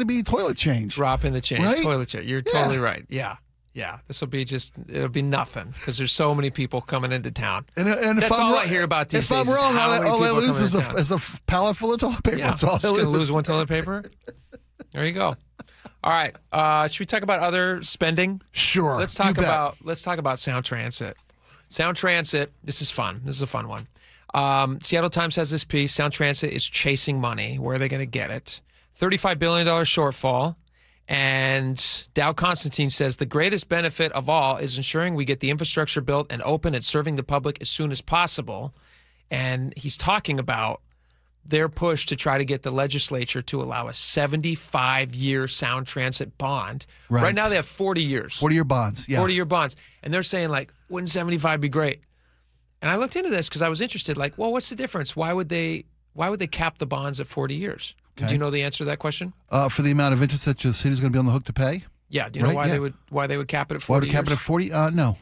be toilet change. Drop in the change, right? toilet change. You're totally right. Yeah. Yeah, this will be it'll be nothing because there's so many people coming into town. And that's all I hear about these days. If I'm wrong, all I lose is a pallet full of toilet paper. Yeah, that's all just I going to lose. lose one toilet paper. There you go. All right, should we talk about other spending? Sure. Let's talk about Sound Transit. Sound Transit. This is fun. This is a fun one. Seattle Times has this piece. Sound Transit is chasing money. Where are they going to get it? $35 billion shortfall. And Dow Constantine says the greatest benefit of all is ensuring we get the infrastructure built and open and serving the public as soon as possible. And he's talking about their push to try to get the legislature to allow a 75-year Sound Transit bond. Right now they have 40 years. 40-year bonds, yeah. 40-year bonds. And they're saying, like, wouldn't 75 be great? And I looked into this because I was interested. Like, well, what's the difference? Why would they cap the bonds at 40 years? Okay. Do you know the answer to that question? For the amount of interest that the city's going to be on the hook to pay? Yeah. Do you know why they would cap it at 40 Why would cap it at 40? No.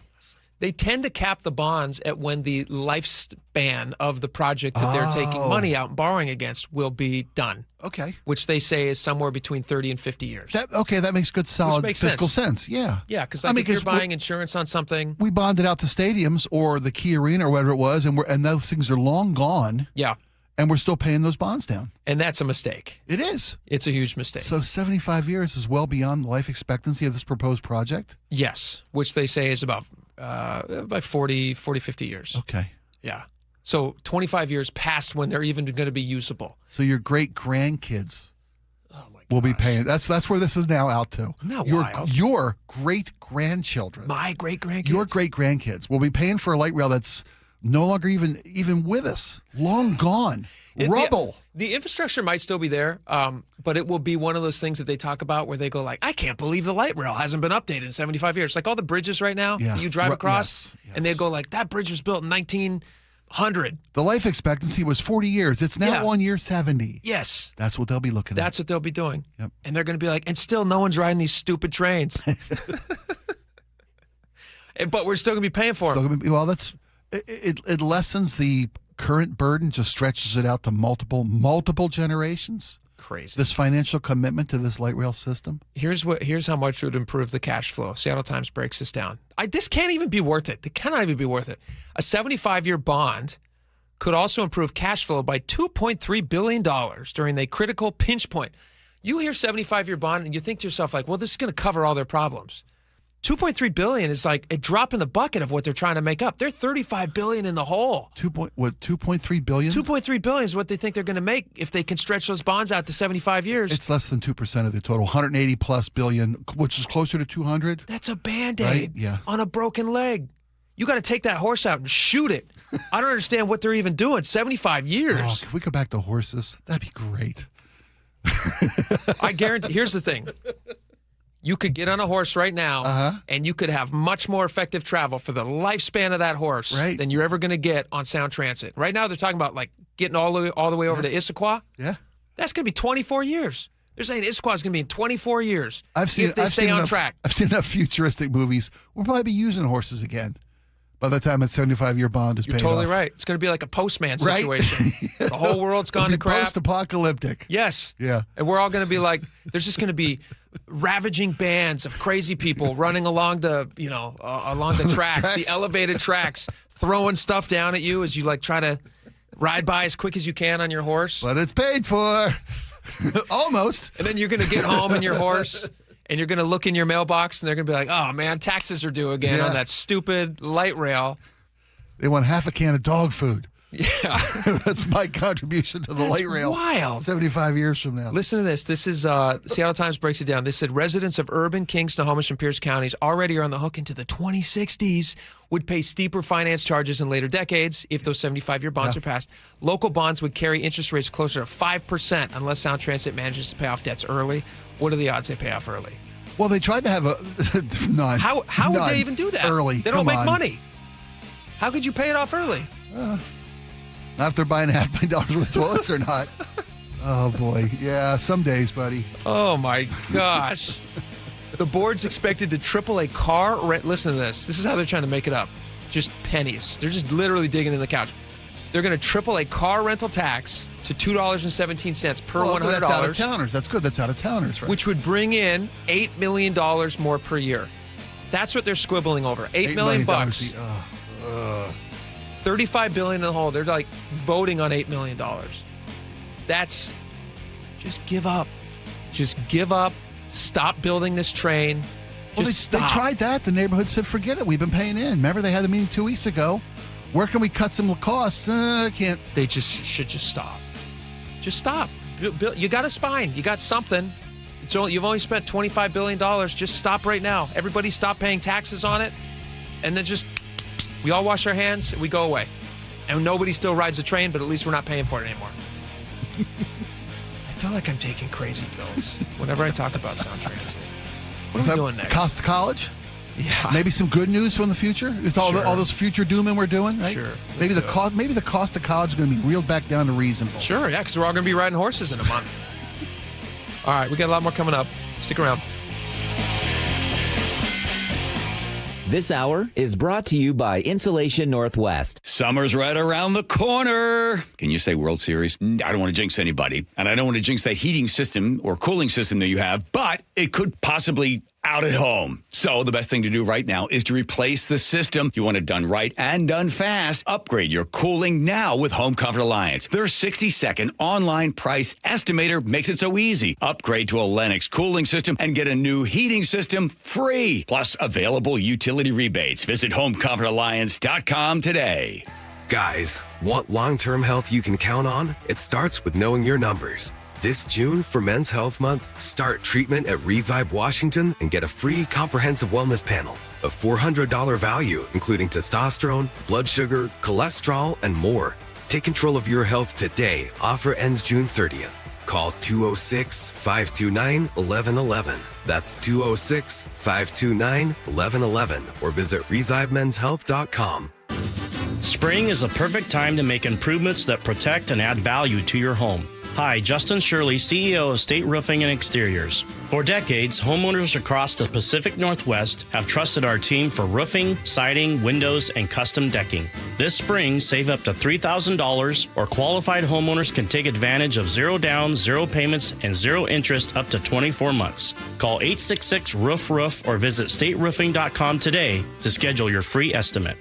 They tend to cap the bonds at when the lifespan of the project that they're taking money out and borrowing against will be done. Okay. Which they say is somewhere between 30 and 50 years. That makes good, solid fiscal sense. Yeah. Yeah, because if you're buying insurance on something. We bonded out the stadiums or the Key Arena or whatever it was, and those things are long gone. Yeah. And we're still paying those bonds down. And that's a mistake. It is. It's a huge mistake. So 75 years is well beyond the life expectancy of this proposed project? Yes, which they say is about 40, 50 years. Okay. Yeah. So 25 years past when they're even going to be usable. So your great-grandkids will be paying. That's where this is now out to. Not your great-grandchildren. My great-grandkids? Your great-grandkids will be paying for a light rail that's no longer even with us. Long gone. Rubble. The infrastructure might still be there, but it will be one of those things that they talk about where they go like, I can't believe the light rail hasn't been updated in 75 years. Like all the bridges right now that you drive across, and they go like, that bridge was built in 1900. The life expectancy was 40 years. It's now on year 70. Yes. That's what they'll be looking at. That's what they'll be doing. Yep. And they're going to be like, and still no one's riding these stupid trains. But we're still going to be paying for them. Well, it lessens the current burden, just stretches it out to multiple generations. Crazy. This financial commitment to this light rail system. Here's how much it would improve the cash flow. Seattle Times breaks this down. This can't even be worth it. It cannot even be worth it. A 75-year bond could also improve cash flow by $2.3 billion during a critical pinch point. You hear 75-year bond and you think to yourself like, well, this is going to cover all their problems. $2.3 billion is like a drop in the bucket of what they're trying to make up. They're $35 billion in the hole. $2.3 billion? $2.3 billion is what they think they're going to make if they can stretch those bonds out to 75 years. It's less than 2% of the total. 180 plus billion, which is closer to 200. That's a Band-Aid right? Yeah. on a broken leg. You got to take that horse out and shoot it. I don't understand what they're even doing. 75 years. Oh, if we go back to horses, that'd be great. I guarantee. Here's the thing. You could get on a horse right now, and you could have much more effective travel for the lifespan of that horse than you're ever going to get on Sound Transit. Right now, they're talking about like getting all the way over to Issaquah. Yeah, that's going to be 24 years. They're saying Issaquah is going to be in 24 years if they stay on track. I've seen enough futuristic movies. We'll probably be using horses again by the time that 75-year bond is paid off. You're totally right. It's going to be like a postman situation. Yeah. The whole world's gone to crap. Post-apocalyptic. Yes. Yeah. And we're all going to be like, there's just going to be ravaging bands of crazy people running along the tracks, the elevated tracks, throwing stuff down at you as you like try to ride by as quick as you can on your horse. But it's paid for. Almost. And then you're going to get home in your horse and you're going to look in your mailbox, and they're going to be like, oh, man, taxes are due again on that stupid light rail. They want half a can of dog food. Yeah. That's my contribution to the light rail. Wild. 75 years from now. Listen to this. This is Seattle Times breaks it down. They said residents of urban, King, Snohomish, and Pierce counties already are on the hook into the 2060s would pay steeper finance charges in later decades if those 75-year bonds are passed. Local bonds would carry interest rates closer to 5% unless Sound Transit manages to pay off debts early. What are the odds they pay off early? Well, they tried to have none. How would they even do that? Early. They don't make money. How could you pay it off early? Not if they're buying $5 million worth of toilets or not. Oh, boy. Yeah, some days, buddy. Oh, my gosh. The board's expected to triple a car rent. Listen to this. This is how they're trying to make it up. Just pennies. They're just literally digging in the couch. They're going to triple a car rental tax to $2.17 per $100. That's out of towners. That's good. That's out of towners, right? Which would bring in $8 million more per year. That's what they're squibbling over. $8 million bucks. $35 billion in the hole. They're like voting on $8 million. That's just give up. Just give up. Stop building this train. Stop. They tried that. The neighborhood said, forget it. We've been paying in. Remember, they had the meeting 2 weeks ago. Where can we cut some costs? Can't. They should just stop. Just stop. You got a spine. You got something. You've only spent $25 billion. Just stop right now. Everybody stop paying taxes on it. And then we all wash our hands and we go away. And nobody still rides the train, but at least we're not paying for it anymore. I feel like I'm taking crazy pills whenever I talk about Sound Transit. What are we doing next? Cost of college? Yeah. Maybe some good news from the future? With all those future dooming we're doing, right? Sure. Maybe the cost of college is going to be reeled back down to reasonable. Sure, yeah, because we're all going to be riding horses in a month. All right, we got a lot more coming up. Stick around. This hour is brought to you by Insulation Northwest. Summer's right around the corner. Can you say World Series? I don't want to jinx anybody, and I don't want to jinx that heating system or cooling system that you have, but it could possibly out at home. So the best thing to do right now is to replace the system. You want it done right and done fast. Upgrade your cooling now with Home Comfort Alliance. Their 60-second online price estimator makes it so easy. Upgrade to a Lennox cooling system and get a new heating system free. Plus available utility rebates. Visit homecomfortalliance.com today. Guys, want long-term health you can count on? It starts with knowing your numbers. This June, for Men's Health Month, start treatment at Revive Washington and get a free comprehensive wellness panel. A $400 value, including testosterone, blood sugar, cholesterol, and more. Take control of your health today. Offer ends June 30th. Call 206-529-1111. That's 206-529-1111. Or visit ReviveMen'sHealth.com. Spring is a perfect time to make improvements that protect and add value to your home. Hi, Justin Shirley, CEO of State Roofing and Exteriors. For decades, homeowners across the Pacific Northwest have trusted our team for roofing, siding, windows, and custom decking. This spring, save up to $3,000, or qualified homeowners can take advantage of 0 down, 0 payments, and 0 interest up to 24 months. Call 866-ROOF-ROOF or visit stateroofing.com today to schedule your free estimate.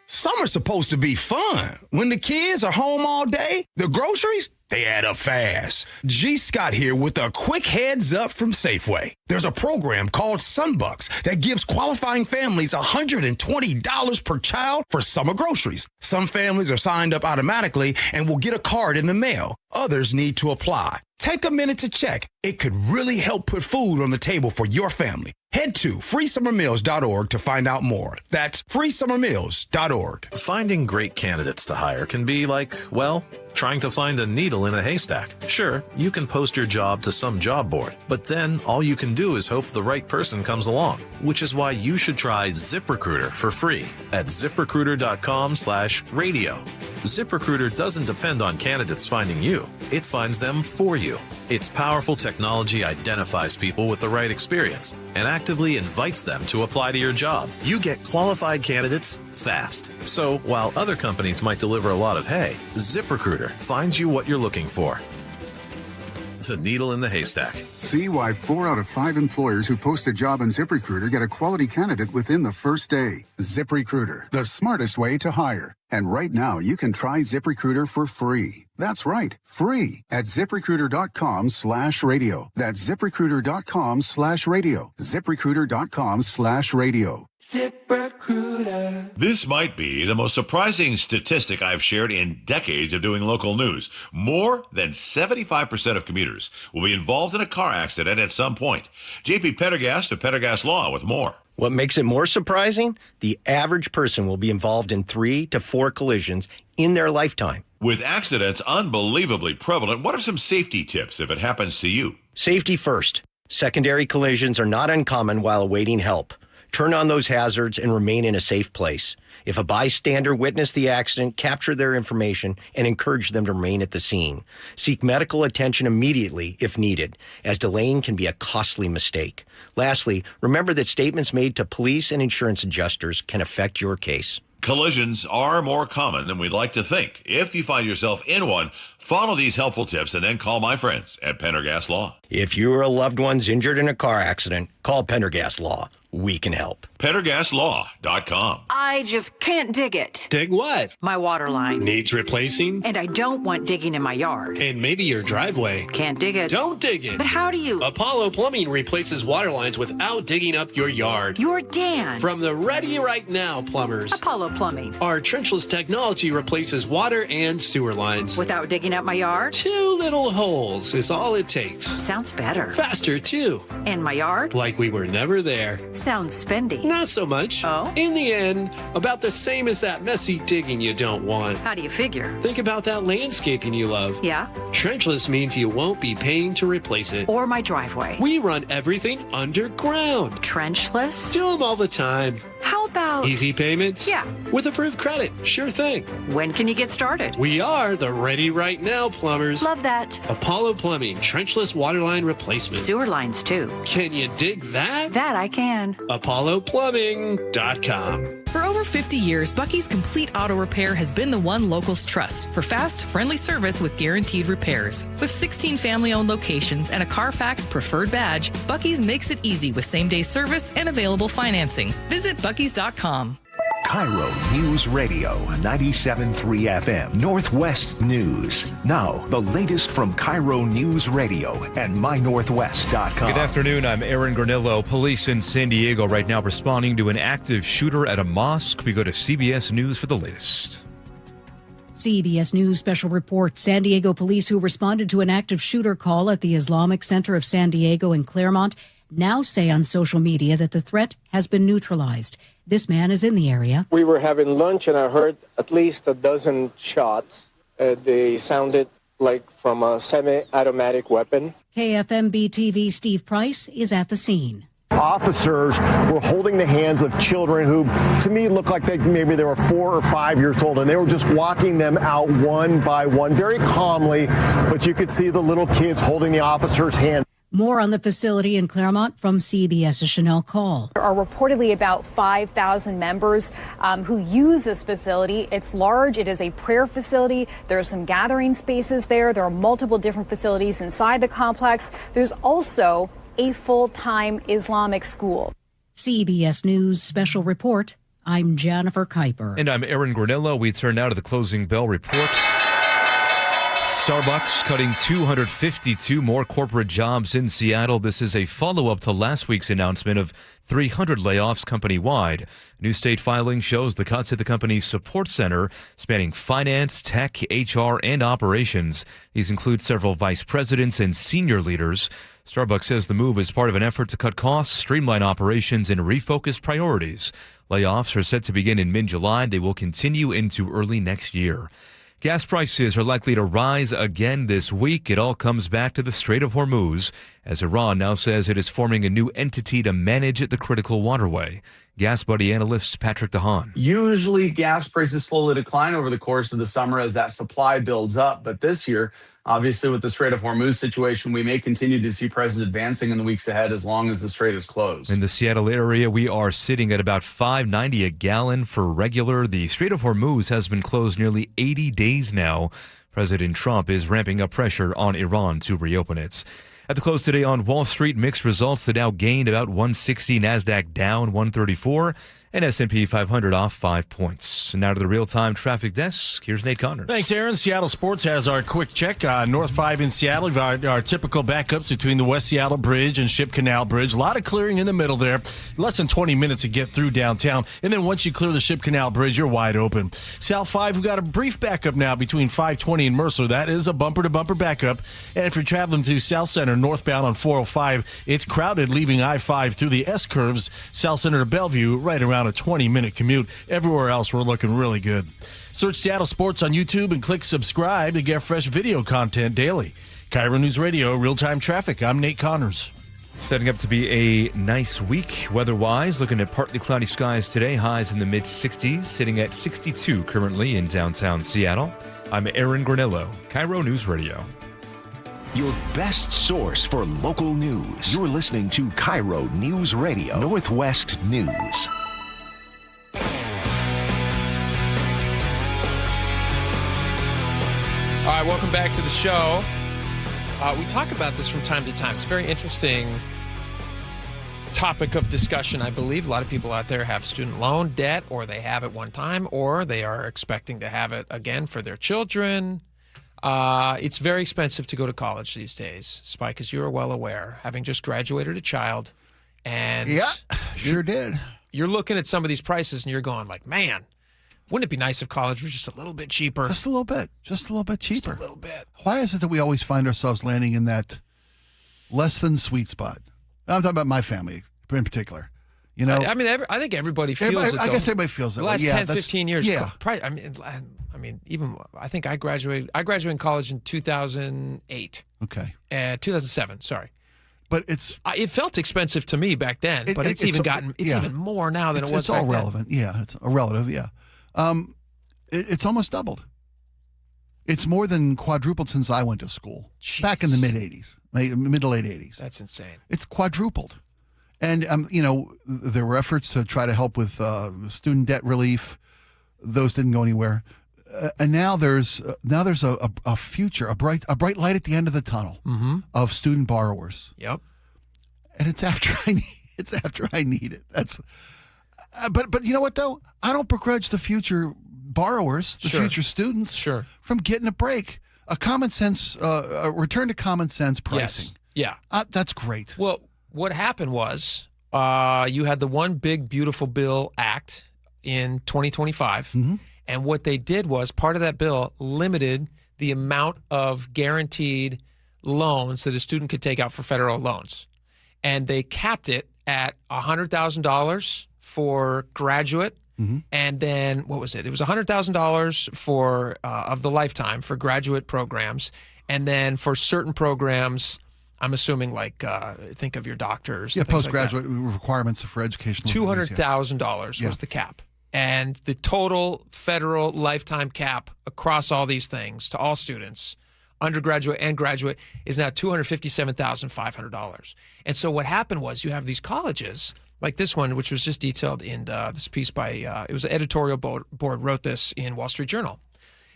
Summer's supposed to be fun. When the kids are home all day, the groceries, they add up fast. G. Scott here with a quick heads up from Safeway. There's a program called Sunbucks that gives qualifying families $120 per child for summer groceries. Some families are signed up automatically and will get a card in the mail. Others need to apply. Take a minute to check. It could really help put food on the table for your family. Head to freesummermeals.org to find out more. That's freesummermeals.org. Finding great candidates to hire can be like, well, trying to find a needle in a haystack. Sure, you can post your job to some job board, but then all you can do is hope the right person comes along, which is why you should try ZipRecruiter for free at ziprecruiter.com/radio. ZipRecruiter doesn't depend on candidates finding you. It finds them for you. Its powerful technology identifies people with the right experience and actively invites them to apply to your job. You get qualified candidates fast. So while other companies might deliver a lot of hay, ZipRecruiter finds you what you're looking for. the needle in the haystack. See why 4 out of 5 employers who post a job on ZipRecruiter get a quality candidate within the first day. ZipRecruiter, the smartest way to hire. And right now, you can try ZipRecruiter for free. That's right, free at ZipRecruiter.com/radio. That's ZipRecruiter.com/radio. ZipRecruiter.com/radio. ZipRecruiter. This might be the most surprising statistic I've shared in decades of doing local news. More than 75% of commuters will be involved in a car accident at some point. JP Pendergast of Pendergast Law with more. What makes it more surprising? The average person will be involved in 3 to 4 collisions in their lifetime. With accidents unbelievably prevalent, what are some safety tips if it happens to you? Safety first. Secondary collisions are not uncommon while awaiting help. Turn on those hazards and remain in a safe place. If a bystander witnessed the accident, capture their information and encourage them to remain at the scene. Seek medical attention immediately if needed, as delaying can be a costly mistake. Lastly, remember that statements made to police and insurance adjusters can affect your case. Collisions are more common than we'd like to think. If you find yourself in one, follow these helpful tips and then call my friends at Pendergast Law. If you or a loved one's injured in a car accident, call Pendergast Law. We can help. PendergastLaw.com. I just can't dig it. Dig what? My water line. Needs replacing? And I don't want digging in my yard. And maybe your driveway. Can't dig it. Don't dig it. But how do you? Apollo Plumbing replaces water lines without digging up your yard. You're Dan. From the Ready Right Now plumbers. Apollo Plumbing. Our trenchless technology replaces water and sewer lines. Without digging up my yard? 2 little holes is all it takes. Sounds better. Faster, too. And my yard? Like we were never there. Sounds spendy. Not so much. Oh? In the end, about the same as that messy digging you don't want. How do you figure? Think about that landscaping you love. Yeah? Trenchless means you won't be paying to replace it. Or my driveway. We run everything underground. Trenchless? Do them all the time. How about... Easy payments? Yeah. With approved credit. Sure thing. When can you get started? We are the Ready Right Now plumbers. Love that. Apollo Plumbing, trenchless waterline replacement. Sewer lines, too. Can you dig that? That I can. ApolloPlumbing.com. For over 50 years, Bucky's Complete Auto Repair has been the one locals trust for fast, friendly service with guaranteed repairs. With 16 family-owned locations and a Carfax preferred badge, Bucky's makes it easy with same-day service and available financing. Visit Bucky's.com. KIRO News Radio, 97.3 FM, Northwest News. Now, the latest from KIRO News Radio and mynorthwest.com. Good afternoon, I'm Aaron Granillo. Police in San Diego right now responding to an active shooter at a mosque. We go to CBS News for the latest. CBS News special report. San Diego police who responded to an active shooter call at the Islamic Center of San Diego in Claremont now say on social media that the threat has been neutralized. This man is in the area. We were having lunch and I heard at least a dozen shots. They sounded like from a semi-automatic weapon. KFMB TV Steve Price is at the scene. Officers were holding the hands of children who, to me, looked like maybe they were 4 or 5 years old, and they were just walking them out one by one, very calmly, but you could see the little kids holding the officer's hand. More on the facility in Claremont from CBS's Chanel Call. There are reportedly about 5,000 members who use this facility. It's large. It is a prayer facility. There are some gathering spaces there. There are multiple different facilities inside the complex. There's also a full-time Islamic school. CBS News Special Report. I'm Jennifer Kuiper. And I'm Aaron Granillo. We turn now to the closing bell report. Starbucks cutting 252 more corporate jobs in Seattle. This is a follow-up to last week's announcement of 300 layoffs company-wide. New state filing shows the cuts at the company's support center, spanning finance, tech, HR, and operations. These include several vice presidents and senior leaders. Starbucks says the move is part of an effort to cut costs, streamline operations, and refocus priorities. Layoffs are set to begin in mid-July. They will continue into early next year. Gas prices are likely to rise again this week. It all comes back to the Strait of Hormuz, as Iran now says it is forming a new entity to manage the critical waterway. Gas Buddy analyst Patrick DeHaan. Usually gas prices slowly decline over the course of the summer as that supply builds up. But this year, obviously with the Strait of Hormuz situation, we may continue to see prices advancing in the weeks ahead as long as the strait is closed. In the Seattle area, we are sitting at about $5.90 a gallon for regular. The Strait of Hormuz has been closed nearly 80 days now. President Trump is ramping up pressure on Iran to reopen it. At the close today on Wall Street, mixed results. The Dow gained about 160, NASDAQ down 134, and S&P 500 off 5 points. And now to the real-time traffic desk. Here's Nate Connors. Thanks, Aaron. Seattle Sports has our quick check. North 5 in Seattle, we've our typical backups between the West Seattle Bridge and Ship Canal Bridge. A lot of clearing in the middle there. Less than 20 minutes to get through downtown. And then once you clear the Ship Canal Bridge, you're wide open. South 5, we've got a brief backup now between 520 and Mercer. That is a bumper-to-bumper backup. And if you're traveling to South Center, northbound on 405, it's crowded leaving I-5 through the S-curves, South Center to Bellevue, right around a 20-minute commute. Everywhere else, we're looking really good. Search Seattle Sports on YouTube and click subscribe to get fresh video content daily. KIRO News Radio, real-time traffic. I'm Nate Connors. Setting up to be a nice week weather-wise. Looking at partly cloudy skies today. Highs in the mid-60s, sitting at 62 currently in downtown Seattle. I'm Aaron Granillo, KIRO News Radio. Your best source for local news. You're listening to KIRO News Radio, Northwest News. All right, welcome back to the show. We talk about this from time to time. It's a very interesting topic of discussion, I believe. A lot of people out there have student loan debt, or they have at one time, or they are expecting to have it again for their children. It's very expensive to go to college these days, Spike, as you're well aware, having just graduated a child. And yeah, sure did. You're looking at some of these prices and you're going like, man, wouldn't it be nice if college was just a little bit cheaper? Just a little bit. Just a little bit cheaper. Just a little bit. Why is it that we always find ourselves landing in that less than sweet spot? I'm talking about my family in particular. You know, I mean, I think everybody feels it. I guess everybody feels it. The last 10, 15 years. Yeah. I mean, even I think I graduated in college in 2008. Okay. 2007. Sorry. But it felt expensive to me back then, but it's even more now than it was back then. It's all relevant. Yeah, it's a relative. Yeah. It's almost doubled. It's more than quadrupled since I went to school. Jeez. Back in the mid-'80s, mid to late 80s. That's insane. It's quadrupled. And, there were efforts to try to help with student debt relief. Those didn't go anywhere. And now there's a future, a bright light at the end of the tunnel of student borrowers. Yep. And it's after I need it. That's. But you know what though? I don't begrudge the future borrowers, the future students, from getting a break, a common sense, a return to common sense pricing. Yes. Yeah. That's great. Well, what happened was you had the One Big Beautiful Bill Act in 2025, and what they did was part of that bill limited the amount of guaranteed loans that a student could take out for federal loans, and they capped it at $100,000 for graduate, and then what was it? It was $100,000 for of the lifetime for graduate programs, and then for certain programs, I'm assuming like think of your doctors. Yeah, postgraduate requirements for education. $200,000 was the cap, and the total federal lifetime cap across all these things to all students, undergraduate and graduate, is now $257,500. And so what happened was you have these colleges like this one, which was just detailed in this piece by, it was an editorial board wrote this in Wall Street Journal.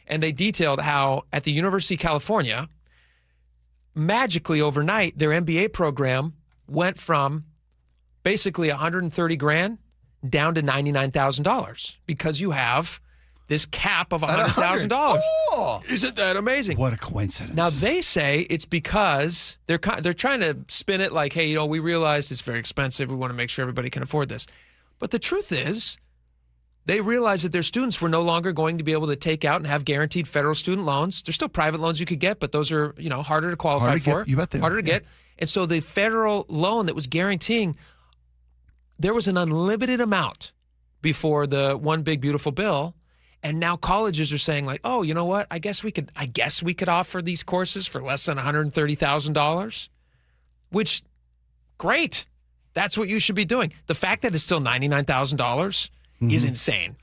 And they detailed how at the University of California, magically overnight, their MBA program went from basically $130,000 down to $99,000 because you have this cap of $100,000. Oh, isn't that amazing? What a coincidence! Now they say it's because they're trying to spin it like, hey, we realized it's very expensive. We want to make sure everybody can afford this. But the truth is, they realized that their students were no longer going to be able to take out and have guaranteed federal student loans. There's still private loans you could get, but those are harder to qualify for. You bet they are. Harder to get. And so the federal loan that was guaranteeing, there was an unlimited amount before the One Big Beautiful Bill. And now colleges are saying like, oh, you know what? I guess we could offer these courses for less than $130,000, which, great. That's what you should be doing. The fact that it's still $99,000 is insane.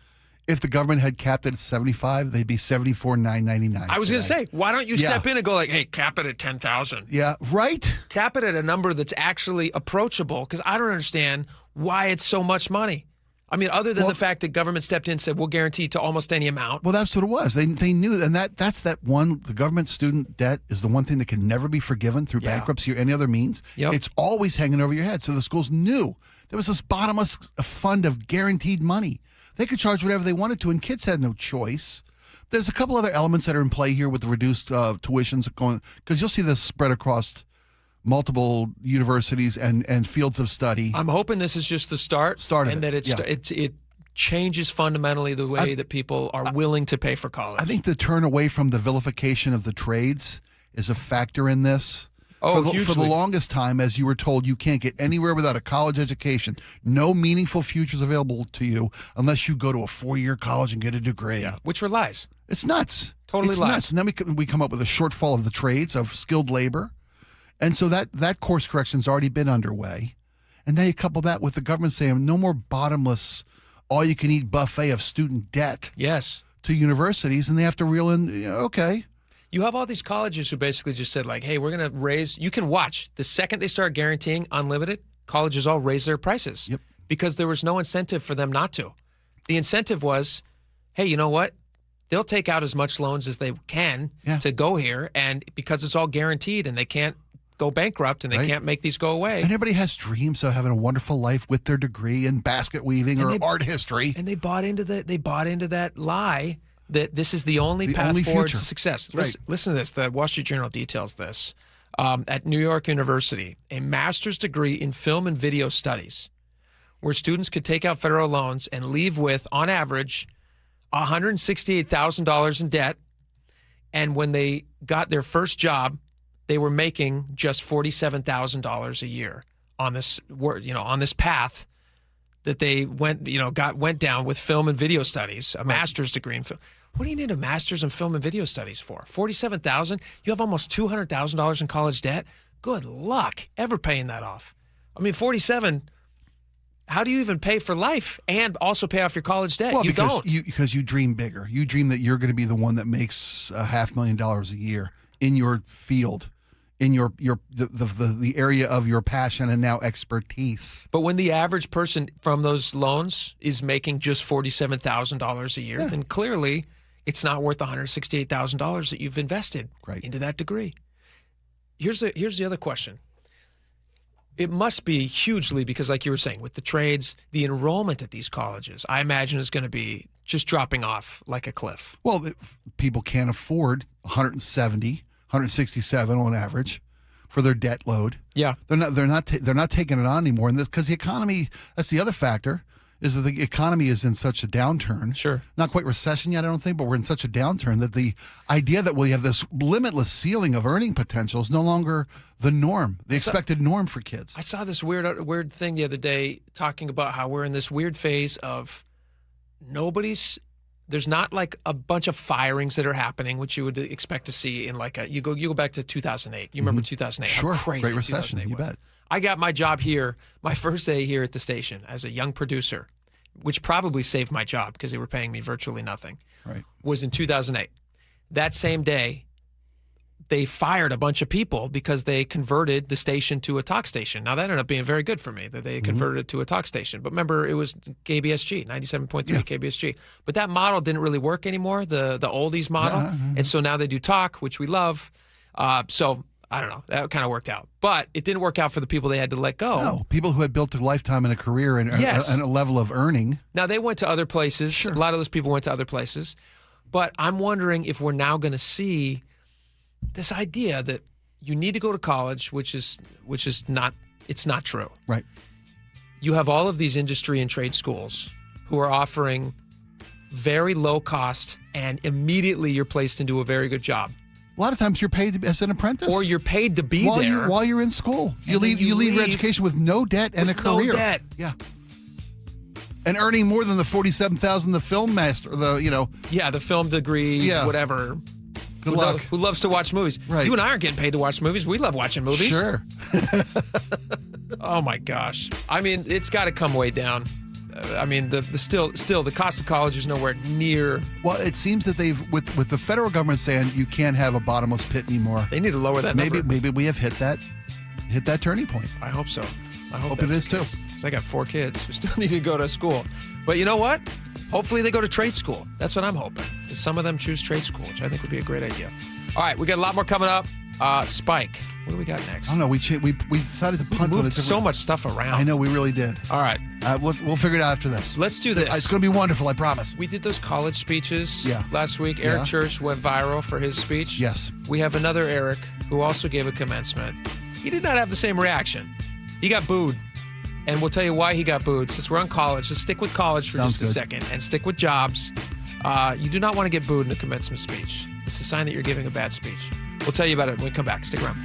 If the government had capped it at $75,000, they'd be $74,999. I was going to say, why don't you step in and go like, hey, cap it at $10,000? Yeah, right. Cap it at a number that's actually approachable, because I don't understand why it's so much money. I mean, other than the fact that government stepped in and said, we'll guarantee to almost any amount. Well, that's what it was. They knew, and that's that one, the government student debt is the one thing that can never be forgiven through bankruptcy or any other means. Yep. It's always hanging over your head. So the schools knew there was this bottomless fund of guaranteed money. They could charge whatever they wanted to, and kids had no choice. There's a couple other elements that are in play here with the reduced tuitions going, because you'll see this spread across multiple universities and fields of study. I'm hoping this is just the start, and that it changes fundamentally the way that people are willing to pay for college. I think the turn away from the vilification of the trades is a factor in this. Oh, for the longest time, as you were told, you can't get anywhere without a college education. No meaningful futures available to you unless you go to a 4-year college and get a degree. Yeah, which were lies. It's nuts. Totally lies. Nuts. And then we come up with a shortfall of the trades, of skilled labor. And so that course correction's already been underway. And now you couple that with the government saying no more bottomless, all-you-can-eat buffet of student debt to universities, and they have to reel in, okay. You have all these colleges who basically just said, like, hey, we're going to raise, you can watch. The second they start guaranteeing unlimited, colleges all raise their prices. Yep. Because there was no incentive for them not to. The incentive was, hey, you know what? They'll take out as much loans as they can to go here, and because it's all guaranteed and they can't go bankrupt and they can't make these go away. And everybody has dreams of having a wonderful life with their degree in basket weaving or art history. And they bought into that lie that this is the only path forward to success. Listen to this. The Wall Street Journal details this. At New York University, a master's degree in film and video studies, where students could take out federal loans and leave with, on average, $168,000 in debt. And when they got their first job, they were making just $47,000 a year on this path that they went down with film and video studies, a master's degree in film. What do you need a master's in film and video studies for? $47,000? You have almost $200,000 in college debt? Good luck ever paying that off. I mean, 47. How do you even pay for life and also pay off your college debt? Well, don't. Because you dream bigger. You dream that you're going to be the one that makes $500,000 a year in your field, in the area of your passion and now expertise. But when the average person from those loans is making just $47,000 a year, then clearly it's not worth $168,000 that you've invested into that degree. Here's the other question. It must be hugely, because like you were saying, with the trades, the enrollment at these colleges, I imagine, is going to be just dropping off like a cliff. Well, people can't afford $170,000, $167,000 on average for their debt load. Yeah, they're not taking it on anymore. And this, because the economy, that's the other factor, is that the economy is in such a downturn. Sure, not quite recession yet, I don't think, but we're in such a downturn that the idea that we have this limitless ceiling of earning potential is no longer the norm, the expected norm for kids. I saw this weird thing the other day talking about how we're in this weird phase of there's not like a bunch of firings that are happening, which you would expect to see in like you go back to 2008. You remember 2008? Sure, how crazy great recession. 2008 You was. bet. I got my job here, my first day here at the station as a young producer, which probably saved my job because they were paying me virtually nothing. Right, was in 2008. That same day, they fired a bunch of people because they converted the station to a talk station. Now, that ended up being very good for me, that they converted it to a talk station. But remember, it was KBSG, 97.3 KBSG. But that model didn't really work anymore, the oldies model. And so now they do talk, which we love. So, I don't know. That kind of worked out. But it didn't work out for the people they had to let go. No, people who had built a lifetime and a career and a level of earning. Now, they went to other places. Sure. A lot of those people went to other places. But I'm wondering if we're now going to see this idea that you need to go to college, which is not true. Right. You have all of these industry and trade schools who are offering very low cost, and immediately you're placed into a very good job. A lot of times you're paid as an apprentice, or you're paid to be there while you're in school. You leave your education with no debt and a career. No debt. Yeah. And earning more than the $47,000 the film master, the film degree, whatever. Good luck. Who loves to watch movies? Right. You and I aren't getting paid to watch movies. We love watching movies. Sure. Oh my gosh. I mean, it's got to come way down. I mean, still the cost of college is nowhere near. Well, it seems that they've with the federal government saying you can't have a bottomless pit anymore. They need to lower that number. Maybe we have hit that turning point. I hope so. I hope it is, too. Because I got 4 kids who still need to go to school. But you know what? Hopefully they go to trade school. That's what I'm hoping. Is some of them choose trade school, which I think would be a great idea. All right, we got a lot more coming up. Spike, what do we got next? I don't know. We decided to punt. We moved so much stuff around. I know, we really did. All right. We'll figure it out after this. Let's do this. It's going to be wonderful, I promise. We did those college speeches last week. Eric Church went viral for his speech. Yes. We have another Eric who also gave a commencement. He did not have the same reaction. He got booed. And we'll tell you why he got booed. Since we're on college, let's stick with college for just a second and stick with jobs. You do not want to get booed in a commencement speech. It's a sign that you're giving a bad speech. We'll tell you about it when we come back. Stick around.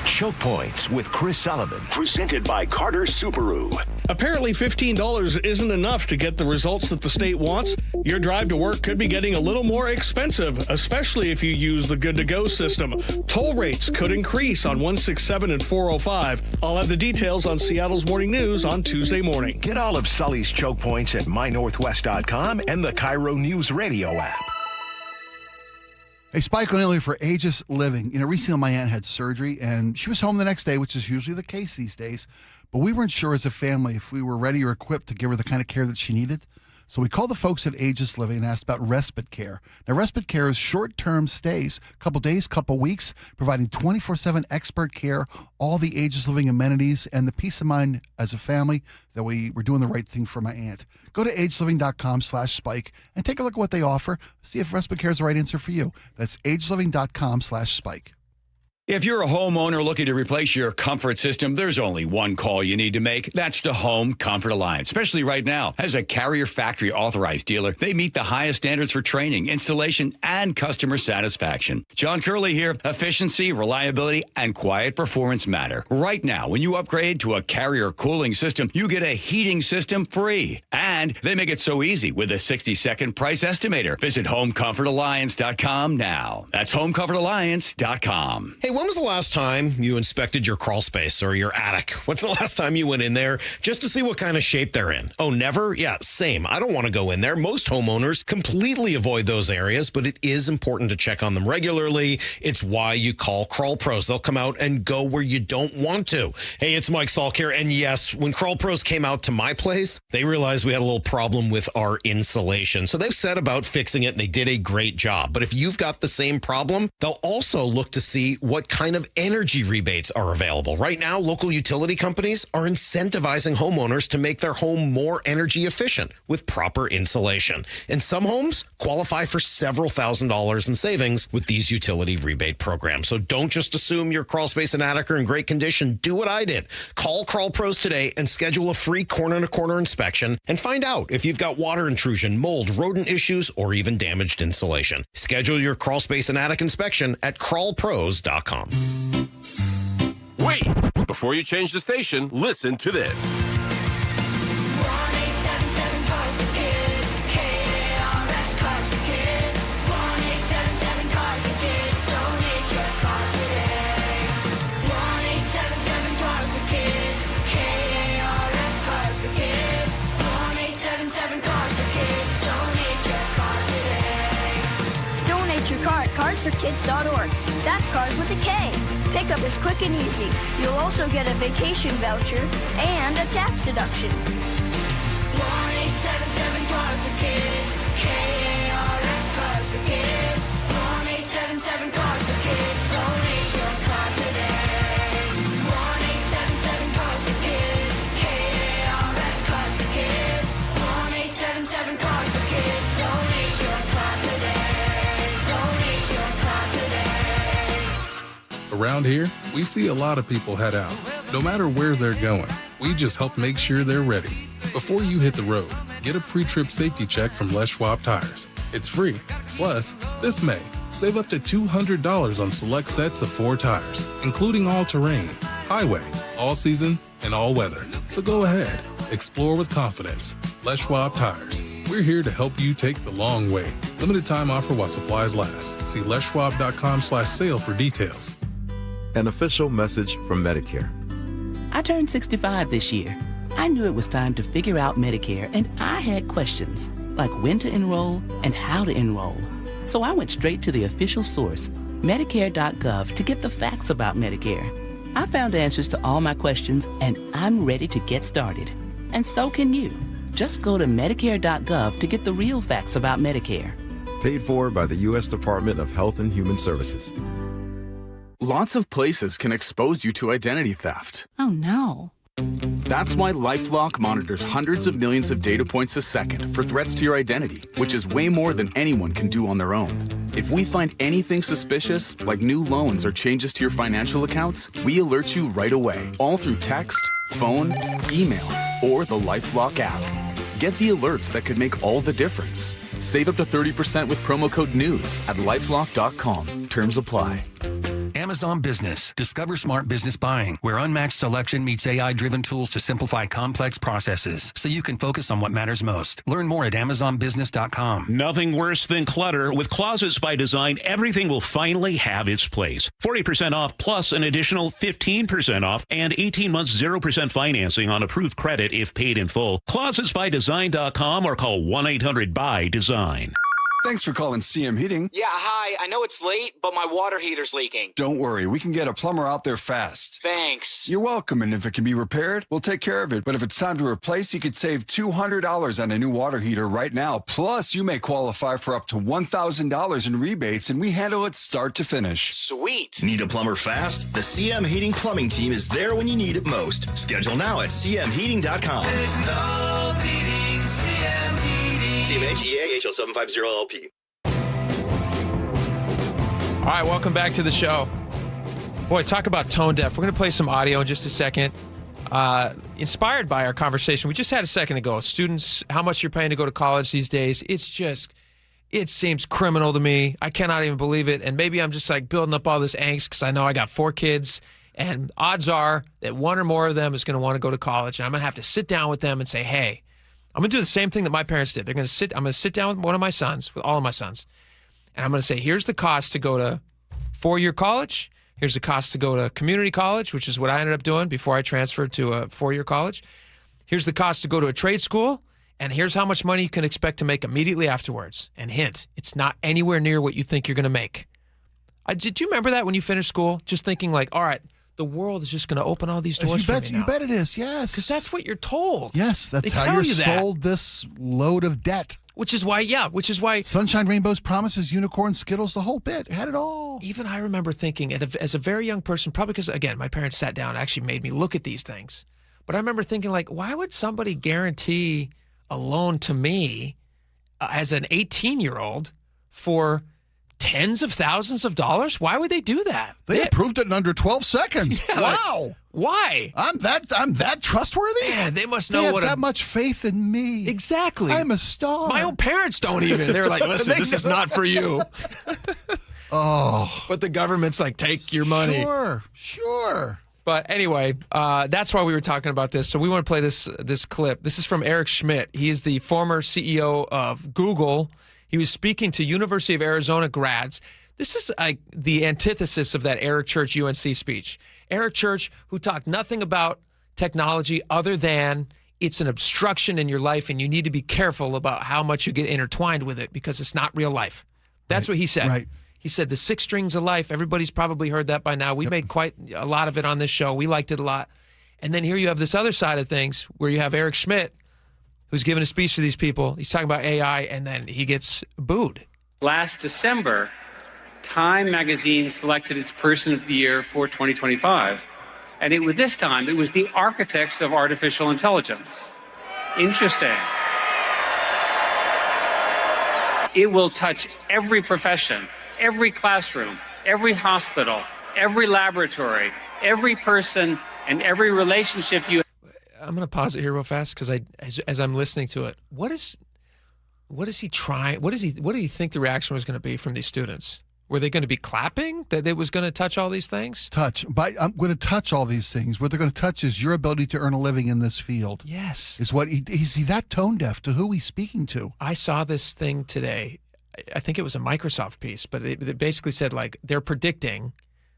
Choke Points with Chris Sullivan, presented by Carter Subaru. Apparently $15 isn't enough to get the results that the state wants. Your drive to work could be getting a little more expensive, especially if you use the Good to Go system. Toll rates could increase on 167 and 405. I'll have the details on Seattle's Morning News on Tuesday morning. Get all of Sully's Choke Points at mynorthwest.com and the KIRO Newsradio app. Hey, Spike O'Neill here for Aegis Living. Recently my aunt had surgery, and she was home the next day, which is usually the case these days. But we weren't sure as a family if we were ready or equipped to give her the kind of care that she needed. So we called the folks at Aegis Living and asked about respite care. Now, respite care is short-term stays, couple days, couple weeks, providing 24/7 expert care, all the Aegis Living amenities, and the peace of mind as a family that we were doing the right thing for my aunt. Go to agesliving.com/spike and take a look at what they offer. See if respite care is the right answer for you. That's agesliving.com/spike. If you're a homeowner looking to replace your comfort system, there's only one call you need to make. That's to Home Comfort Alliance, especially right now. As a Carrier Factory authorized dealer, they meet the highest standards for training, installation, and customer satisfaction. John Curley here. Efficiency, reliability, and quiet performance matter. Right now, when you upgrade to a Carrier cooling system, you get a heating system free. And they make it so easy with a 60-second price estimator. Visit HomeComfortAlliance.com now. That's HomeComfortAlliance.com. Hey, when was the last time you inspected your crawl space or your attic? What's the last time you went in there just to see what kind of shape they're in? Oh, never? Yeah, same. I don't want to go in there. Most homeowners completely avoid those areas, but it is important to check on them regularly. It's why you call Crawl Pros. They'll come out and go where you don't want to. Hey, it's Mike Salk here. And yes, when Crawl Pros came out to my place, they realized we had a little problem with our insulation. So they've set about fixing it, and they did a great job. But if you've got the same problem, they'll also look to see what kind of energy rebates are available. Right now, local utility companies are incentivizing homeowners to make their home more energy efficient with proper insulation. And some homes qualify for several $1,000s in savings with these utility rebate programs. So don't just assume your crawl space and attic are in great condition. Do what I did. Call Crawl Pros today and schedule a free corner-to-corner inspection and find out if you've got water intrusion, mold, rodent issues, or even damaged insulation. Schedule your crawl space and attic inspection at crawlpros.com. Wait! Before you change the station, listen to this. Carsforkids.org. That's cars with a K. Pickup is quick and easy. You'll also get a vacation voucher and a tax deduction. 1-877-CARS-FOR-KIDS. KARS Cars for Kids. 1-877-CARS-FOR-KIDS. Donate your car today. 1-877-CARS-FOR-KIDS. KARS Cars for Kids. 1-877-CARS-FOR-KIDS. Donate your car today. Around here, we see a lot of people head out. No matter where they're going, we just help make sure they're ready. Before you hit the road, get a pre-trip safety check from Les Schwab Tires. It's free. Plus, this May, save up to $200 on select sets of 4 tires, including all-terrain, highway, all-season, and all-weather. So go ahead, explore with confidence. Les Schwab Tires. We're here to help you take the long way. Limited time offer while supplies last. See leschwab.com/sale for details. An official message from Medicare. I turned 65 this year. I knew it was time to figure out Medicare, and I had questions, like when to enroll and how to enroll. So I went straight to the official source, Medicare.gov, to get the facts about Medicare. I found answers to all my questions, and I'm ready to get started. And so can you. Just go to Medicare.gov to get the real facts about Medicare. Paid for by the U.S. Department of Health and Human Services. Lots of places can expose you to identity theft. Oh, no. That's why LifeLock monitors hundreds of millions of data points a second for threats to your identity, which is way more than anyone can do on their own. If we find anything suspicious, like new loans or changes to your financial accounts, we alert you right away, all through text, phone, email, or the LifeLock app. Get the alerts that could make all the difference. Save up to 30% with promo code NEWS at lifelock.com. Terms apply. Amazon Business. Discover smart business buying, where unmatched selection meets AI-driven tools to simplify complex processes so you can focus on what matters most. Learn more at amazonbusiness.com. Nothing worse than clutter. With Closets by Design, everything will finally have its place. 40% off plus an additional 15% off and 18 months 0% financing on approved credit if paid in full. Closetsbydesign.com or call 1-800-BUY-DESIGN. Thanks for calling CM Heating. Yeah, hi. I know it's late, but my water heater's leaking. Don't worry, we can get a plumber out there fast. Thanks. You're welcome, and if it can be repaired, we'll take care of it. But if it's time to replace, you could save $200 on a new water heater right now. Plus, you may qualify for up to $1,000 in rebates, and we handle it start to finish. Sweet. Need a plumber fast? The CM Heating Plumbing Team is there when you need it most. Schedule now at cmheating.com. There's no beating CM Heating. CMHEAHL 750LLP. All right, welcome back to the show. Boy, talk about tone deaf. We're going to play some audio in just a second. Inspired by our conversation we just had a second ago. Students, how much you're paying to go to college these days, it seems criminal to me. I cannot even believe it. And maybe I'm just like building up all this angst because I know I got 4 kids. And odds are that one or more of them is going to want to go to college. And I'm going to have to sit down with them and say, hey, I'm going to do the same thing that my parents did. I'm going to sit down with one of my sons, with all of my sons, and I'm going to say, here's the cost to go to 4-year college. Here's the cost to go to community college, which is what I ended up doing before I transferred to a 4-year college. Here's the cost to go to a trade school, and here's how much money you can expect to make immediately afterwards. And hint, it's not anywhere near what you think you're going to make. Did you remember that when you finished school? Just thinking like, all right, the world is just going to open all these doors for me now. You bet it is, yes. Because that's what you're told. Yes, that's how you're sold this load of debt. Which is why. Sunshine, rainbows, promises, unicorns, Skittles, the whole bit. It had it all. Even I remember thinking, as a very young person, probably because, again, my parents sat down and actually made me look at these things. But I remember thinking, like, why would somebody guarantee a loan to me as an 18-year-old for tens of thousands of dollars? Why would they do that? They approved it in under 12 seconds. Yeah, wow. Why? I'm that trustworthy? Yeah, they must know they what have that much faith in me. Exactly. I'm a star. My own parents don't even. They're like, listen, this is not for you. Oh. But the government's like, take your money. Sure. But anyway, that's why we were talking about this. So we want to play this clip. This is from Eric Schmidt. He is the former CEO of Google. He was speaking to University of Arizona grads. This is the antithesis of that Eric Church UNC speech. Eric Church, who talked nothing about technology other than it's an obstruction in your life and you need to be careful about how much you get intertwined with it because it's not real life. That's what he said. Right. He said the 6 strings of life. Everybody's probably heard that by now. We made quite a lot of it on this show. We liked it a lot. And then here you have this other side of things where you have Eric Schmidt, who's giving a speech to these people. He's talking about AI, and then he gets booed. Last December, Time magazine selected its Person of the Year for 2025. And this time, it was the architects of artificial intelligence. Interesting. It will touch every profession, every classroom, every hospital, every laboratory, every person, and every relationship you. I'm going to pause it here real fast because as I'm listening to it, what is he trying? What do you think the reaction was going to be from these students? Were they going to be clapping that it was going to touch all these things? I'm going to touch all these things. What they're going to touch is your ability to earn a living in this field. Yes. Is what is he that tone deaf to who he's speaking to? I saw this thing today. I think it was a Microsoft piece, but it basically said like they're predicting.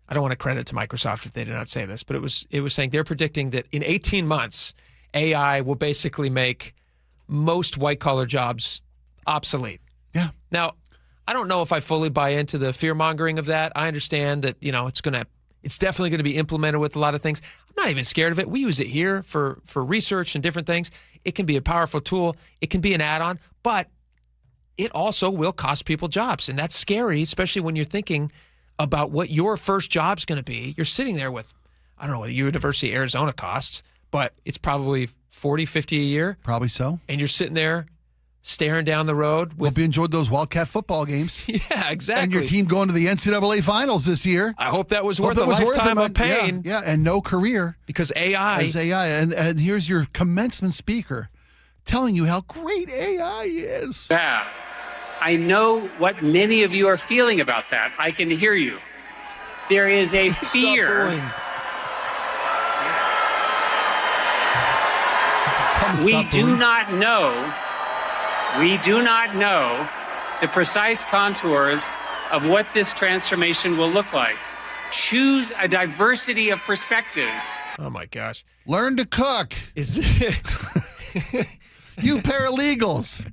I don't want to credit to Microsoft if they did not say this, but it was saying they're predicting that in 18 months, AI will basically make most white-collar jobs obsolete. Yeah. Now, I don't know if I fully buy into the fear-mongering of that. I understand that, it's going It's definitely going to be implemented with a lot of things. I'm not even scared of it. We use it here for research and different things. It can be a powerful tool. It can be an add-on, but it also will cost people jobs. And that's scary, especially when you're thinking about what your first job's going to be. You're sitting there with, I don't know what the University of Arizona costs, but it's probably $40, $50 a year. Probably so. And you're sitting there staring down the road. Hope you enjoyed those Wildcat football games. Yeah, exactly. And your team going to the NCAA finals this year. I hope that was worth a lifetime of pain. Yeah, and no career. Because AI. As AI. And here's your commencement speaker telling you how great AI is. Yeah. I know what many of you are feeling about that. I can hear you. There is a fear. We do not know the precise contours of what this transformation will look like. Choose a diversity of perspectives. Oh my gosh. Learn to cook. Is it? You paralegals.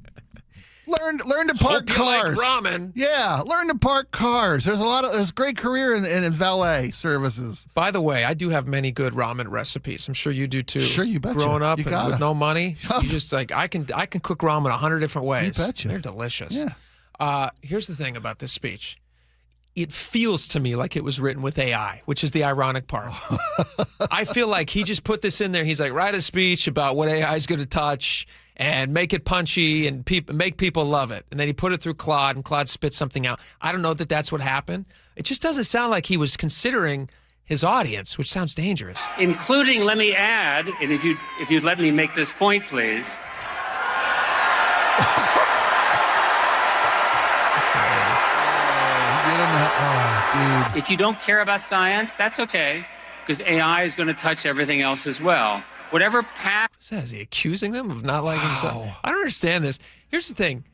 Learn to park cars. Like ramen. Yeah, learn to park cars. There's a great career in valet services. By the way, I do have many good ramen recipes. I'm sure you do too. Sure, you betcha. Growing up and with no money, Yeah. you just I can cook ramen 100 different ways. You betcha. They're delicious. Yeah. Here's the thing about this speech. It feels to me like it was written with AI, which is the ironic part. I feel like he just put this in there. He's like, write a speech about what AI is going to touch and make it punchy and make people love it. And then he put it through Claude, and Claude spit something out. I don't know that that's what happened. It just doesn't sound like he was considering his audience, which sounds dangerous. Including, let me add, and if you'd let me make this point, please. Dude. If you don't care about science, that's okay, because AI is going to touch everything else as well. Whatever path. Is he accusing them of not liking science? I don't understand this. Here's the thing.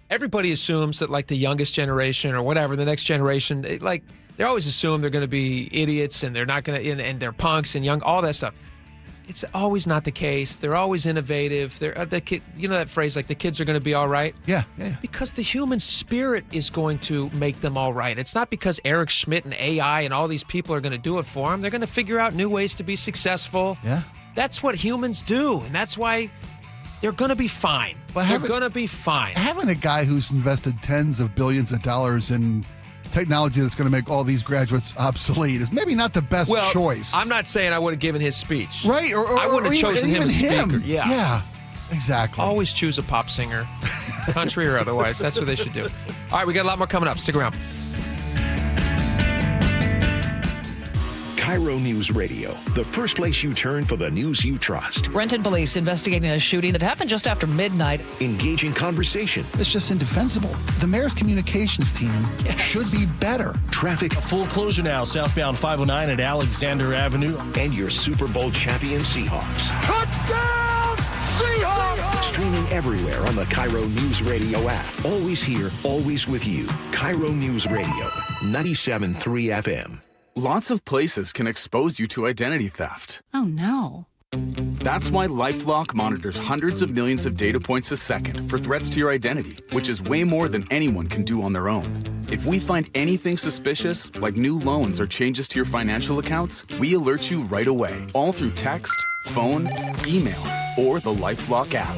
Everybody assumes that like the youngest generation or whatever, the next generation, they always assume they're going to be idiots and they're not going to, and they're punks and young, all that stuff. It's always not the case. They're always innovative. They're you know that phrase, like the kids are going to be all right? Yeah. Because the human spirit is going to make them all right. It's not because Eric Schmidt and AI and all these people are going to do it for them. They're going to figure out new ways to be successful. Yeah. That's what humans do, and that's why they're going to be fine. They're going to be fine. Having a guy who's invested tens of billions of dollars in technology that's going to make all these graduates obsolete is maybe not the best choice. I'm not saying I would have given his speech. Right? Or I wouldn't have chosen him as speaker. Yeah, exactly. Always choose a pop singer, country or otherwise. That's what they should do. All right, we got a lot more coming up. Stick around. KIRO News Radio, the first place you turn for the news you trust. Renton police investigating a shooting that happened just after midnight. Engaging conversation. It's just indefensible. The mayor's communications team should be better. Traffic. A full closure now, southbound 509 at Alexander Avenue. And your Super Bowl champion Seahawks. Touchdown, Seahawks! Streaming everywhere on the KIRO News Radio app. Always here, always with you. KIRO News Radio, 97.3 FM. Lots of places can expose you to identity theft. Oh, no. That's why LifeLock monitors hundreds of millions of data points a second for threats to your identity, which is way more than anyone can do on their own. If we find anything suspicious, like new loans or changes to your financial accounts, we alert you right away, all through text, phone, email, or the LifeLock app.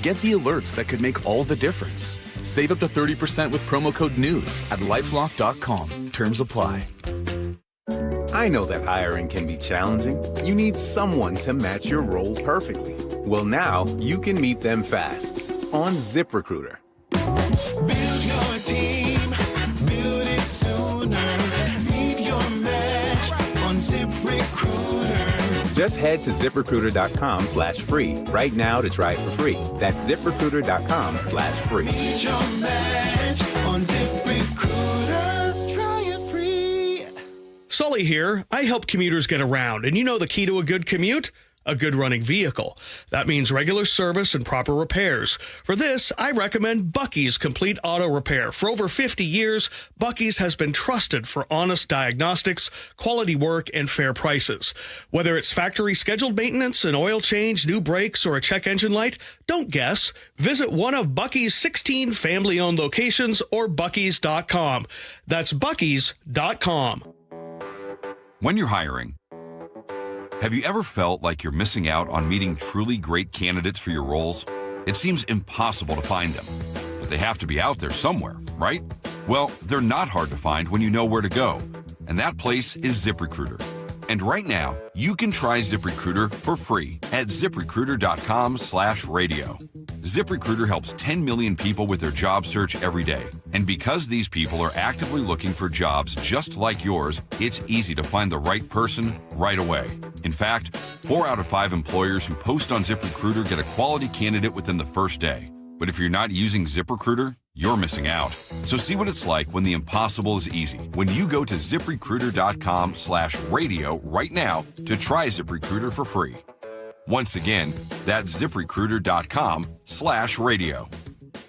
Get the alerts that could make all the difference. Save up to 30% with promo code NEWS at LifeLock.com. Terms apply. I know that hiring can be challenging. You need someone to match your role perfectly. Well, now you can meet them fast on ZipRecruiter. Build your team, build it sooner. Meet your match on ZipRecruiter. Just head to ZipRecruiter.com/free right now to try it for free. That's ZipRecruiter.com/free. Meet your match on ZipRecruiter. Try it free. Sully here. I help commuters get around, and you know the key to a good commute? A good running vehicle. That means regular service and proper repairs. For this, I recommend Bucky's Complete Auto Repair. For over 50 years, Bucky's has been trusted for honest diagnostics, quality work, and fair prices. Whether it's factory scheduled maintenance, an oil change, new brakes, or a check engine light, don't guess. Visit one of Bucky's 16 family-owned locations or Bucky's.com. That's Bucky's.com. When you're hiring, have you ever felt like you're missing out on meeting truly great candidates for your roles? It seems impossible to find them, but they have to be out there somewhere, right? Well, they're not hard to find when you know where to go, and that place is ZipRecruiter. And right now, you can try ZipRecruiter for free at ZipRecruiter.com/radio. ZipRecruiter helps 10 million people with their job search every day. And because these people are actively looking for jobs just like yours, it's easy to find the right person right away. In fact, 4 out of 5 employers who post on ZipRecruiter get a quality candidate within the first day. But if you're not using ZipRecruiter, you're missing out. So see what it's like when the impossible is easy. When you go to ZipRecruiter.com/radio right now to try ZipRecruiter for free. Once again, that's ZipRecruiter.com/radio.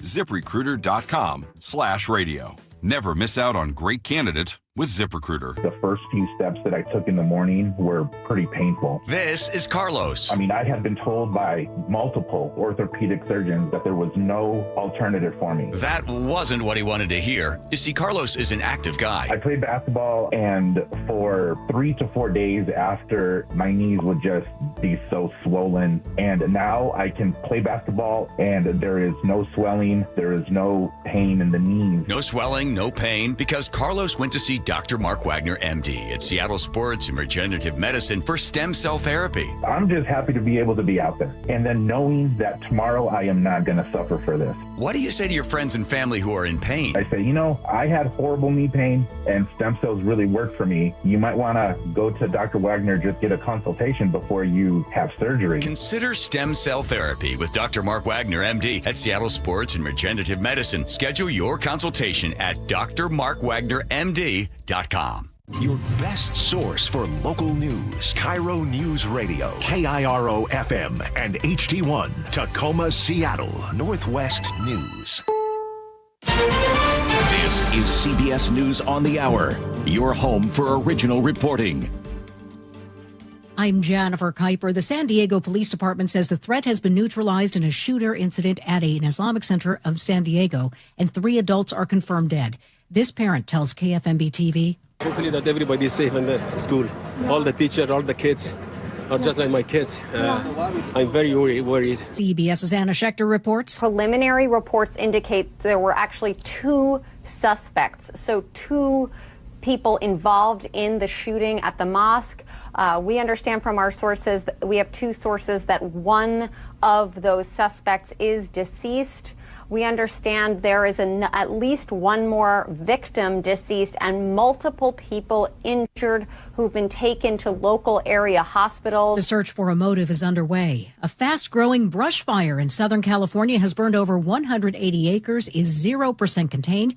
ZipRecruiter.com/radio. Never miss out on great candidates with ZipRecruiter. The first few steps that I took in the morning were pretty painful. This is Carlos. I had been told by multiple orthopedic surgeons that there was no alternative for me. That wasn't what he wanted to hear. You see, Carlos is an active guy. I played basketball, and for 3 to 4 days after, my knees would just be so swollen. And now I can play basketball, and there is no swelling. There is no pain in the knees. No swelling, no pain, because Carlos went to see Dr. Mark Wagner, MD, at Seattle Sports and Regenerative Medicine for stem cell therapy. I'm just happy to be able to be out there. And then knowing that tomorrow I am not going to suffer for this. What do you say to your friends and family who are in pain? I say, I had horrible knee pain and stem cells really worked for me. You might want to go to Dr. Wagner, just get a consultation before you have surgery. Consider stem cell therapy with Dr. Mark Wagner, MD, at Seattle Sports and Regenerative Medicine. Schedule your consultation at drmarkwagnermd.com. Your best source for local news. KIRO News Radio. KIRO FM and HD1. Tacoma, Seattle. Northwest News. This is CBS News on the Hour. Your home for original reporting. I'm Jennifer Kuiper. The San Diego Police Department says the threat has been neutralized in a shooter incident at an Islamic center of San Diego, and 3 adults are confirmed dead. This parent tells KFMB TV. Hopefully that everybody is safe in the school. All the teachers, all the kids are just like my kids. I'm very worried. CBS's Anna Schechter reports. Preliminary reports indicate there were actually 2 suspects, so 2 people involved in the shooting at the mosque. We understand from our sources, we have 2 sources, that one of those suspects is deceased. We understand there is at least one more victim deceased and multiple people injured who've been taken to local area hospitals. The search for a motive is underway. A fast-growing brush fire in Southern California has burned over 180 acres, is 0% contained,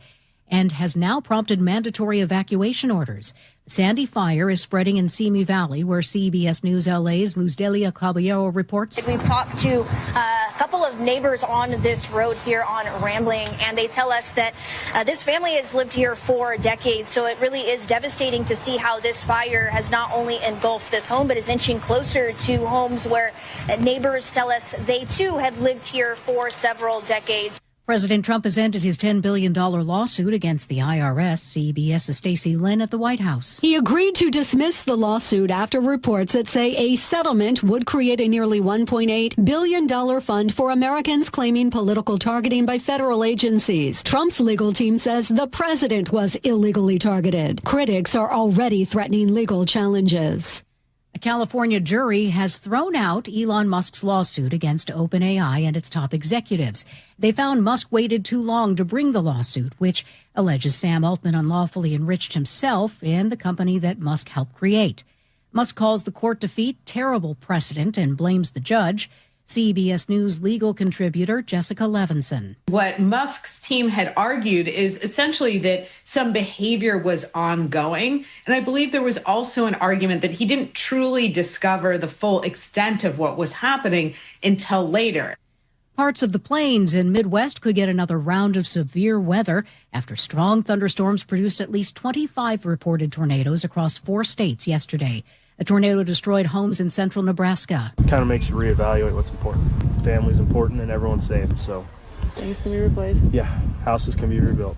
and has now prompted mandatory evacuation orders. The Sandy Fire is spreading in Simi Valley, where CBS News LA's Luz Delia Caballero reports. We've talked to a couple of neighbors on this road here on Rambling, and they tell us that this family has lived here for decades, so it really is devastating to see how this fire has not only engulfed this home, but is inching closer to homes where neighbors tell us they too have lived here for several decades. President Trump has ended his $10 billion lawsuit against the IRS. CBS's Stacey Lynn at the White House. He agreed to dismiss the lawsuit after reports that say a settlement would create a nearly $1.8 billion fund for Americans claiming political targeting by federal agencies. Trump's legal team says the president was illegally targeted. Critics are already threatening legal challenges. A California jury has thrown out Elon Musk's lawsuit against OpenAI and its top executives. They found Musk waited too long to bring the lawsuit, which alleges Sam Altman unlawfully enriched himself in the company that Musk helped create. Musk calls the court defeat terrible precedent and blames the judge. CBS News legal contributor Jessica Levinson. What Musk's team had argued is essentially that some behavior was ongoing. And I believe there was also an argument that he didn't truly discover the full extent of what was happening until later. Parts of the plains and Midwest could get another round of severe weather after strong thunderstorms produced at least 25 reported tornadoes across 4 states yesterday. A tornado destroyed homes in central Nebraska. It kind of makes you reevaluate what's important. Family's important and everyone's safe, so. Things can be replaced. Yeah, houses can be rebuilt.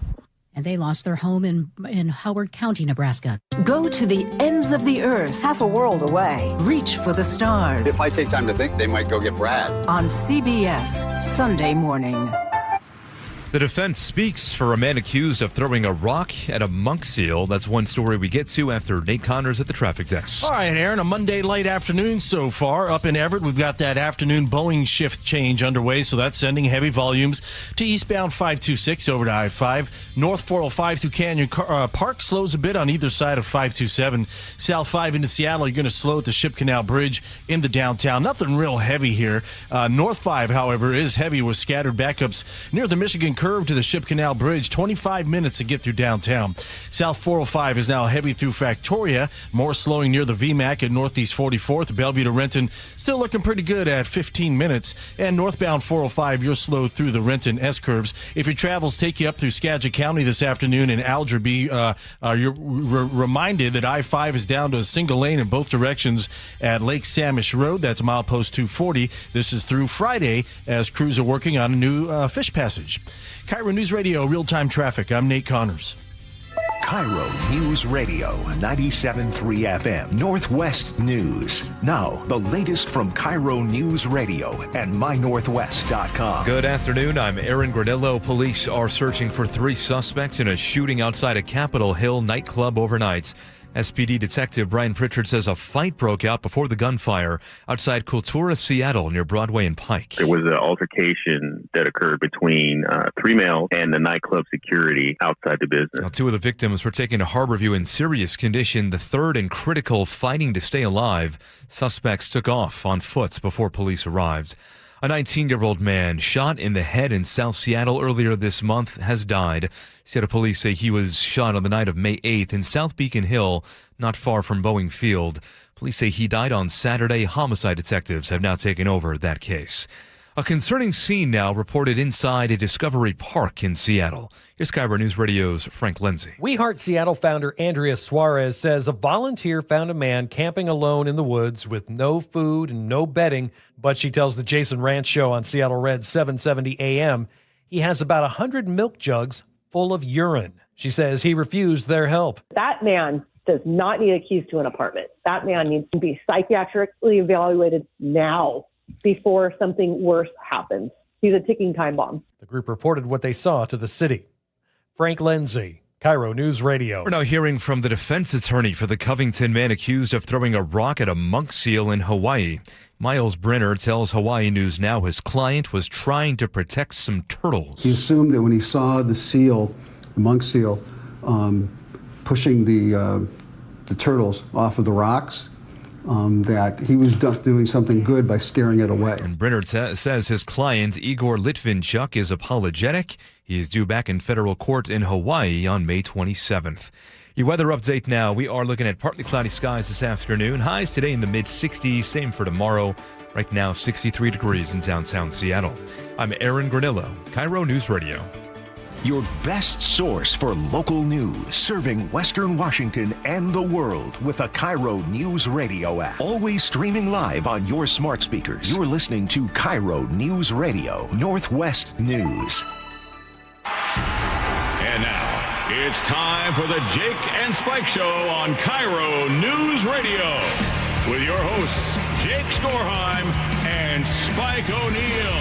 and they lost their home in Howard County, Nebraska. Go to the ends of the earth, half a world away. Reach for the stars. If I take time to think, they might go get Brad. On CBS, Sunday morning. The defense speaks for a man accused of throwing a rock at a monk seal. That's one story we get to after Nate Connors at the traffic desk. All right, Aaron, a Monday late afternoon so far. Up in Everett, we've got that afternoon Boeing shift change underway, so that's sending heavy volumes to eastbound 526 over to I-5. North 405 through Canyon Park slows a bit on either side of 527. South 5 into Seattle, you're going to slow at the Ship Canal Bridge into downtown. Nothing real heavy here. North 5, however, is heavy with scattered backups near the Michigan curve to the Ship Canal Bridge. 25 minutes to get through downtown. South 405 is now heavy through Factoria. More slowing near the VMAC at Northeast 44th. Bellevue to Renton still looking pretty good at 15 minutes. And northbound 405, you're slow through the Renton S-curves. If your travels take you up through Skagit County this afternoon in Algerby, you're reminded that I-5 is down to a single lane in both directions at Lake Samish Road. That's milepost 240. This is through Friday as crews are working on a new fish passage. KIRO News Radio, real-time traffic. I'm Nate Connors. KIRO News Radio, 97.3 FM, Northwest News. Now, the latest from KIRO News Radio and mynorthwest.com. Good afternoon. I'm Aaron Granillo. Police are searching for 3 suspects in a shooting outside a Capitol Hill nightclub overnight. SPD Detective Brian Pritchard says a fight broke out before the gunfire outside Cultura, Seattle, near Broadway and Pike. There was an altercation that occurred between 3 males and the nightclub security outside the business. Now, 2 of the victims were taken to Harborview in serious condition. The third in critical, fighting to stay alive. Suspects took off on foot before police arrived. A 19-year-old man shot in the head in South Seattle earlier this month has died. Seattle police say he was shot on the night of May 8th in South Beacon Hill, not far from Boeing Field. Police say he died on Saturday. Homicide detectives have now taken over that case. A concerning scene now reported inside a Discovery Park in Seattle. Here's KIRO News Radio's Frank Lindsay. We Heart Seattle founder Andrea Suarez says a volunteer found a man camping alone in the woods with no food and no bedding, but she tells the Jason Ranch Show on Seattle Red 770 AM he has about 100 milk jugs full of urine. She says he refused their help. That man does not need a keys to an apartment. That man needs to be psychiatrically evaluated now, before something worse happens. He's a ticking time bomb. The group reported what they saw to the city. Frank Lindsay, KIRO News Radio. We're now hearing from the defense attorney for the Covington man accused of throwing a rock at a monk seal in Hawaii. Miles Brenner tells Hawaii News Now his client was trying to protect some turtles. He assumed that when he saw the seal, the monk seal, pushing the turtles off of the rocks, that he was just doing something good by scaring it away. And Brenner says his client, Igor Litvinchuk, is apologetic. He is due back in federal court in Hawaii on May 27th. Your weather update now. We are looking at partly cloudy skies this afternoon. Highs today in the mid-60s, same for tomorrow. Right now, 63 degrees in downtown Seattle. I'm Aaron Granillo, KIRO News Radio. Your best source for local news, serving Western Washington and the world with the KIRO News Radio app. Always streaming live on your smart speakers. You're listening to KIRO News Radio, Northwest News. And now, it's time for the Jake and Spike Show on KIRO News Radio. With your hosts, Jake Skorheim and Spike O'Neill.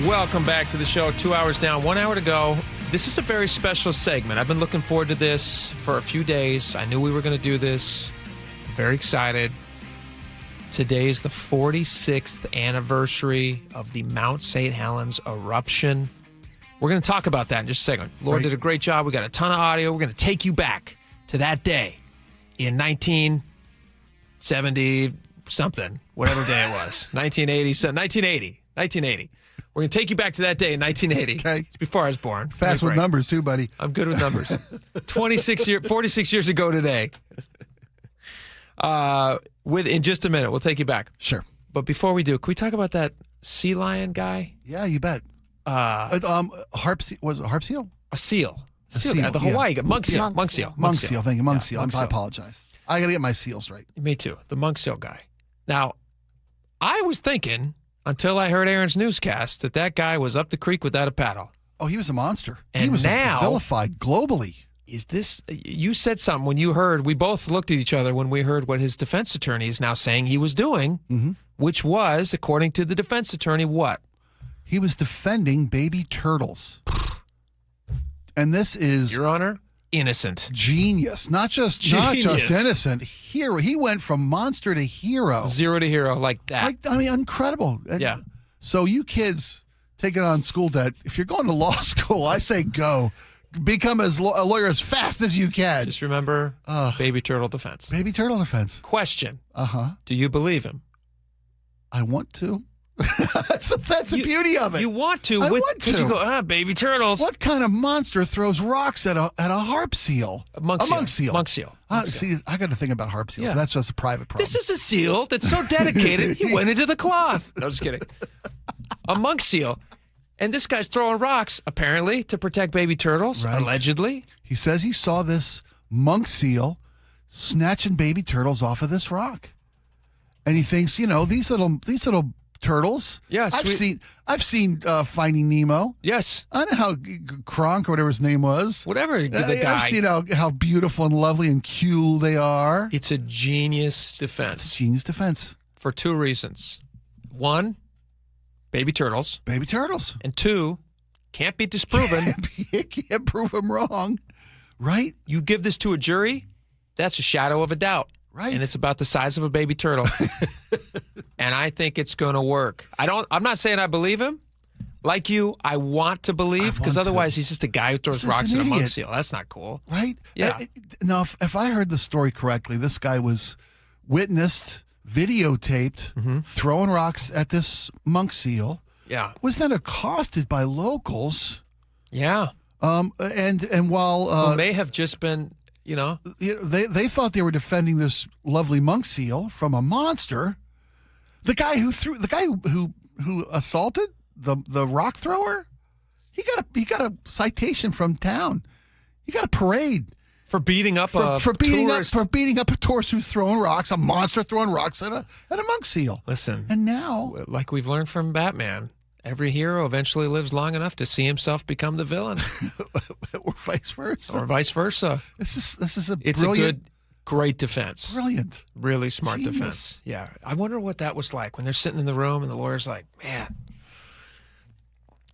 Welcome back to the show. 2 hours down, 1 hour to go. This is a very special segment. I've been looking forward to this for a few days. I knew we were going to do this. I'm very excited. Today is the 46th anniversary of the Mount St. Helens eruption. We're going to talk about that in just a second. Laura did a great job. We got a ton of audio. We're going to take you back to that day in 1970-something, whatever day it was. 1980. We're going to take you back to that day in 1980. Okay. It's before I was born. Fast with numbers, too, buddy. I'm good with numbers. 46 years ago today. In just a minute, we'll take you back. Sure. But before we do, can we talk about that sea lion guy? Yeah, you bet. Was it harp seal? A seal. The Hawaii guy. Monk seal. Thank you. Monk seal. I apologize. I got to get my seals right. Me too. The monk seal guy. Now, I was thinking, until I heard Aaron's newscast, that guy was up the creek without a paddle. Oh, he was a monster. And he was now, vilified globally. Is this, you said something when you heard, we both looked at each other when we heard what his defense attorney is now saying he was doing, which was, according to the defense attorney, what? He was defending baby turtles. And this is, Your Honor, innocent. Genius. Not just innocent. Hero. He went from monster to hero. Zero to hero like that. Incredible. Yeah. So you kids taking on school debt, if you're going to law school, I say go. Become a lawyer as fast as you can. Just remember, baby turtle defense. Baby turtle defense. Question. Uh-huh. Do you believe him? I want to. That's the beauty of it. You want to. I want to. Because you go, baby turtles. What kind of monster throws rocks at a harp seal? A monk seal. See, I got to think about harp seals. Yeah. That's just a private problem. This is a seal that's so dedicated, he went into the cloth. No, just kidding. A monk seal. And this guy's throwing rocks, apparently, to protect baby turtles, allegedly. He says he saw this monk seal snatching baby turtles off of this rock. And he thinks, these little turtles. Yeah, I've seen Finding Nemo. Yes. I know how Kronk or whatever his name was. Whatever the guy. I've seen how beautiful and lovely and cute they are. It's a genius defense. It's a genius defense. For two reasons. One, baby turtles. Baby turtles. And two, can't be disproven. Can't prove him wrong. Right? You give this to a jury, that's a shadow of a doubt. Right. And it's about the size of a baby turtle. And I think it's going to work. I'm not saying I believe him. Like you, I want to believe, because otherwise he's just a guy who throws rocks at a monk seal. That's not cool. Right? Yeah. Now, if I heard the story correctly, this guy was witnessed, videotaped, throwing rocks at this monk seal. Yeah. Was then accosted by locals. Yeah. And while who may have just been, they thought they were defending this lovely monk seal from a monster. The guy who assaulted the rock thrower, he got a citation from town. He got a parade for beating up for beating up a tourist who's throwing rocks, a monster throwing rocks at a monk seal. Listen, and now, like we've learned from Batman, every hero eventually lives long enough to see himself become the villain, or vice versa. This is a great defense. Brilliant, really smart Genius. Defense. Yeah, I wonder what that was like when they're sitting in the room and the lawyer's like, man,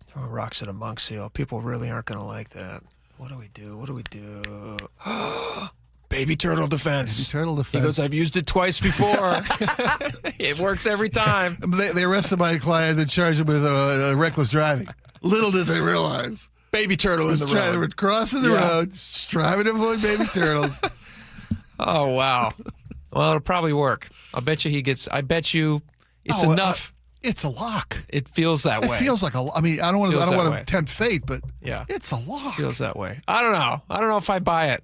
throwing rocks at a monk seal. People really aren't going to like that. What do we do? Baby turtle defense. Baby turtle defense. He goes, I've used it twice before. It works every time. They arrested my client and charged him with reckless driving. Little did they realize. Baby turtle in the road. They were crossing the road, striving to avoid baby turtles. Oh, wow. Well, it'll probably work. I bet you it's enough. It's a lock. It feels that way. It feels like I don't want to tempt fate, but it's a lock. Feels that way. I don't know if I buy it.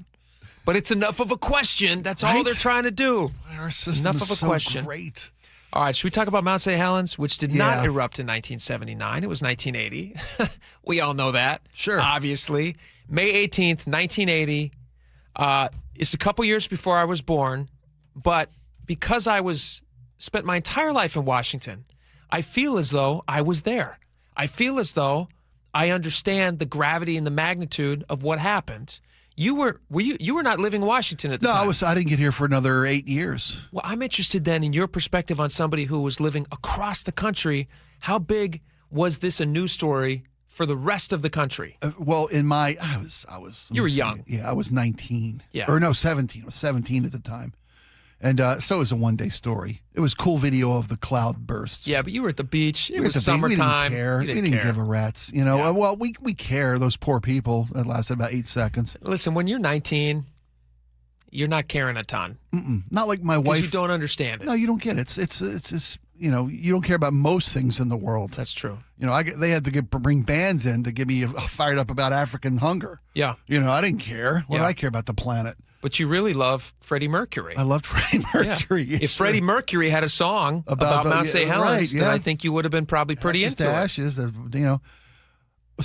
But it's enough of a question. That's all they're trying to do. Our system enough of a question. Great. All right, should we talk about Mount St. Helens, which did not erupt in 1979? It was 1980. We all know that. Sure. Obviously. May 18th, 1980. It's a couple years before I was born, but because I spent my entire life in Washington, I feel as though I was there. I feel as though I understand the gravity and the magnitude of what happened. You were not living in Washington at the time. No, I didn't get here for another 8 years. Well, I'm interested then in your perspective on somebody who was living across the country. How big was this a news story for the rest of the country? Well, I was. You were young. Yeah, I was 19. Yeah. Or no, 17. I was 17 at the time. And so it was a one-day story. It was cool video of the cloud bursts. Yeah, but you were at the beach. It was summertime. We didn't care. We didn't give a rat's. Well, we care. Those poor people. It lasted about 8 seconds. Listen, when you're 19, you're not caring a ton. Not like my wife. You don't understand it. No, you don't get it. It's you don't care about most things in the world. That's true. They had to bring bands in to get me fired up about African hunger. Yeah. I didn't care. What did I care about the planet? But you really love Freddie Mercury. I loved Freddie Mercury. Yeah. If Freddie Mercury had a song about Mount St. Helens, then I think you would have been probably pretty into it. Ashes,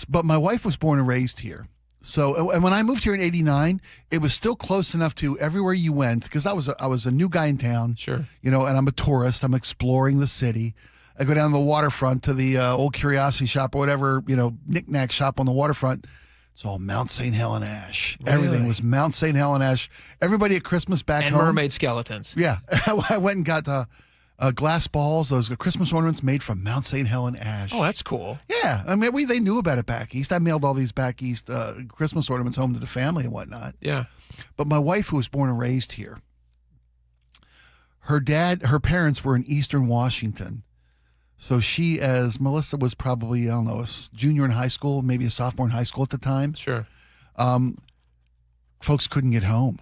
But my wife was born and raised here. So, and when I moved here in '89, it was still close enough to everywhere you went, because I was a new guy in town. Sure. And I'm a tourist. I'm exploring the city. I go down to the waterfront to the old curiosity shop or whatever, knick-knack shop on the waterfront. It's all Mount St. Helen ash. Really? Everything was Mount St. Helen ash. Everybody at Christmas back and home. mermaid skeletons. Yeah. I went and got glass balls, those Christmas ornaments made from Mount St. Helen ash. Oh, that's cool. Yeah. I mean, they knew about it back east. I mailed all these back east Christmas ornaments home to the family and whatnot. Yeah. But my wife, who was born and raised here, her parents were in Eastern Washington. So she, as Melissa was probably, I don't know, a junior in high school, maybe a sophomore in high school at the time. Sure. Folks couldn't get home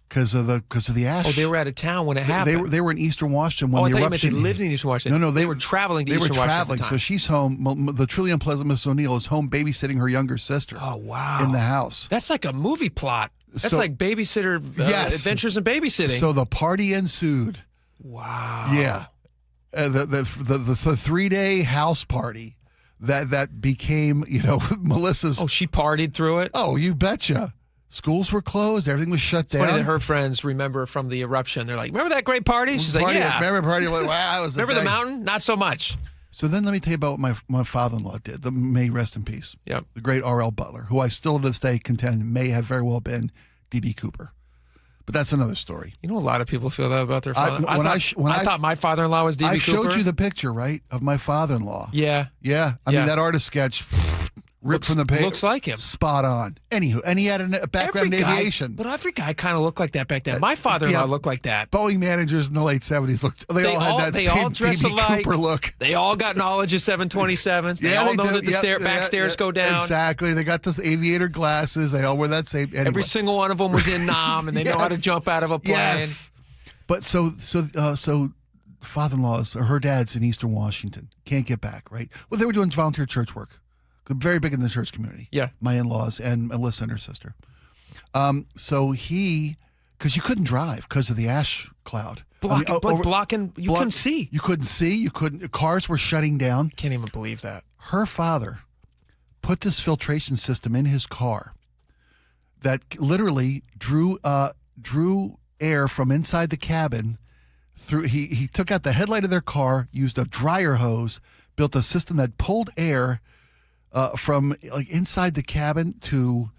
because of the ash. Oh, they were out of town when it happened. They were in Eastern Washington when I the thought eruption. You meant they lived in Eastern Washington. No, they were traveling to Eastern Washington. They were traveling. So she's home. The truly unpleasant Miss O'Neill is home babysitting her younger sister. Oh, wow. In the house. That's like a movie plot. That's like Babysitter Adventures in Babysitting. So the party ensued. Wow. Yeah. The 3-day house party that became, Melissa's. Oh, she partied through it? Oh, you betcha. Schools were closed. Everything was shut down. It's funny that her friends remember from the eruption. They're like, remember that great party? She's like, yeah. Remember party? Wow, it was remember the mountain? Not so much. So then let me tell you about what my father-in-law did. May rest in peace. Yep. The great R.L. Butler, who I still to this day contend may have very well been D.B. Cooper. But that's another story. You know, a lot of people feel that about their father. I thought my father-in-law was D.B. Cooper. I showed you the picture, right, of my father-in-law. Yeah. Yeah. I mean, that artist sketch ripped from the page. Looks like him. Spot on. Anywho, and he had a background in aviation. But every guy kind of looked like that back then. My father-in-law looked like that. Boeing managers in the late 70s looked. They all had that same D.B. Cooper look. They all got knowledge of 727s. They all know that the back stairs go down. Exactly. They got those aviator glasses. They all wear that same. Anyway. Every single one of them was in Nam, and they know how to jump out of a plane. Yes. But so father-in-law's or her dad's in Eastern Washington. Can't get back, right? Well, they were doing volunteer church work. Very big in the church community. Yeah. My in-laws and Melissa and her sister. So because you couldn't drive because of the ash cloud. Blocking, you couldn't see. You couldn't see. Cars were shutting down. Can't even believe that. Her father put this filtration system in his car that literally drew air from inside the cabin through. He took out the headlight of their car, used a dryer hose, built a system that pulled air from like inside the cabin to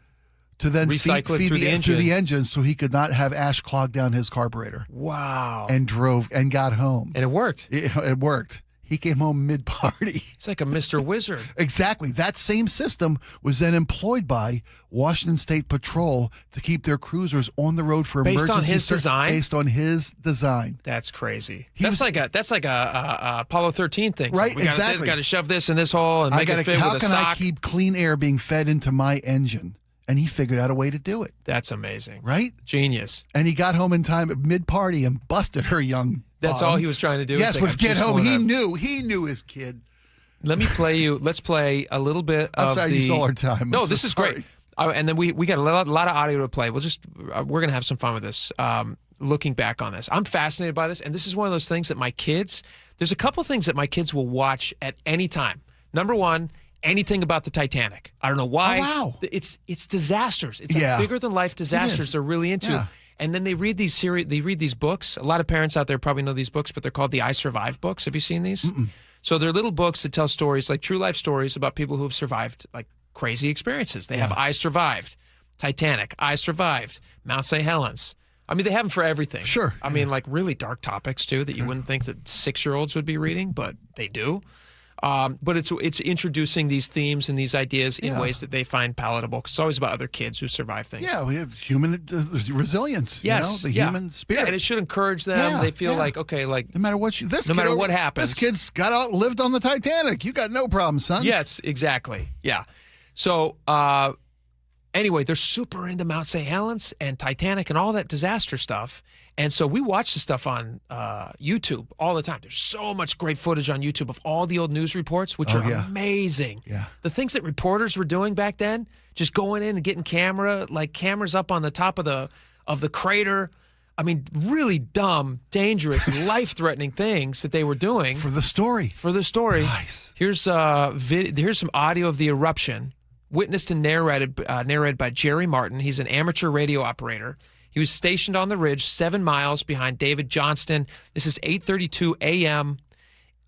then recycle feed through the engine so he could not have ash clog down his carburetor. Wow. And drove and got home. And it worked. It worked. He came home mid-party. It's like a Mr. Wizard. Exactly. That same system was then employed by Washington State Patrol to keep their cruisers on the road for emergency. Based on his design? Based on his design. That's crazy. That's like a Apollo 13 thing. Right, So exactly. Got to shove this in this hole and make it fit with a sock. How can I keep clean air being fed into my engine? And he figured out a way to do it. That's amazing. Right? Genius. And he got home in time at mid-party and busted her young That's all he was trying to do. Yes, was get home. He knew his kid. Let's play a little bit I'm sorry, you stole our time. No, this is great. And then we got a lot of audio to play. We're going to have some fun with this, looking back on this. I'm fascinated by this, and this is one of those things that there's a couple things that my kids will watch at any time. Number one, anything about the Titanic. I don't know why. Oh, wow. It's disasters. It's like bigger than life disasters they're really into. Yeah. And then they read these books. A lot of parents out there probably know these books, but they're called the I Survived books. Have you seen these? Mm-mm. So they're little books that tell stories, like true life stories about people who have survived like crazy experiences. They have I Survived, Titanic, I Survived, Mount St. Helens. I mean, they have them for everything. Sure. I mean, like really dark topics too that you wouldn't think that 6-year-olds would be reading, but they do. But it's introducing these themes and these ideas in ways that they find palatable. It's always about other kids who survive things. Yeah, we have human resilience. Yes, the human spirit. Yeah, and it should encourage them. Yeah, they feel like, okay, like no matter what happens, this kid's lived on the Titanic. You got no problem, son. Yes, exactly. Yeah. So anyway, they're super into Mount St. Helens and Titanic and all that disaster stuff. And so we watch the stuff on YouTube all the time. There's so much great footage on YouTube of all the old news reports, which are amazing. Yeah. The things that reporters were doing back then, just going in and getting cameras up on the top of the crater. I mean, really dumb, dangerous, life-threatening things that they were doing. For the story. Nice. Here's some audio of the eruption, witnessed and narrated by Jerry Martin. He's an amateur radio operator. He was stationed on the ridge 7 miles behind David Johnston. This is 8:32 a.m.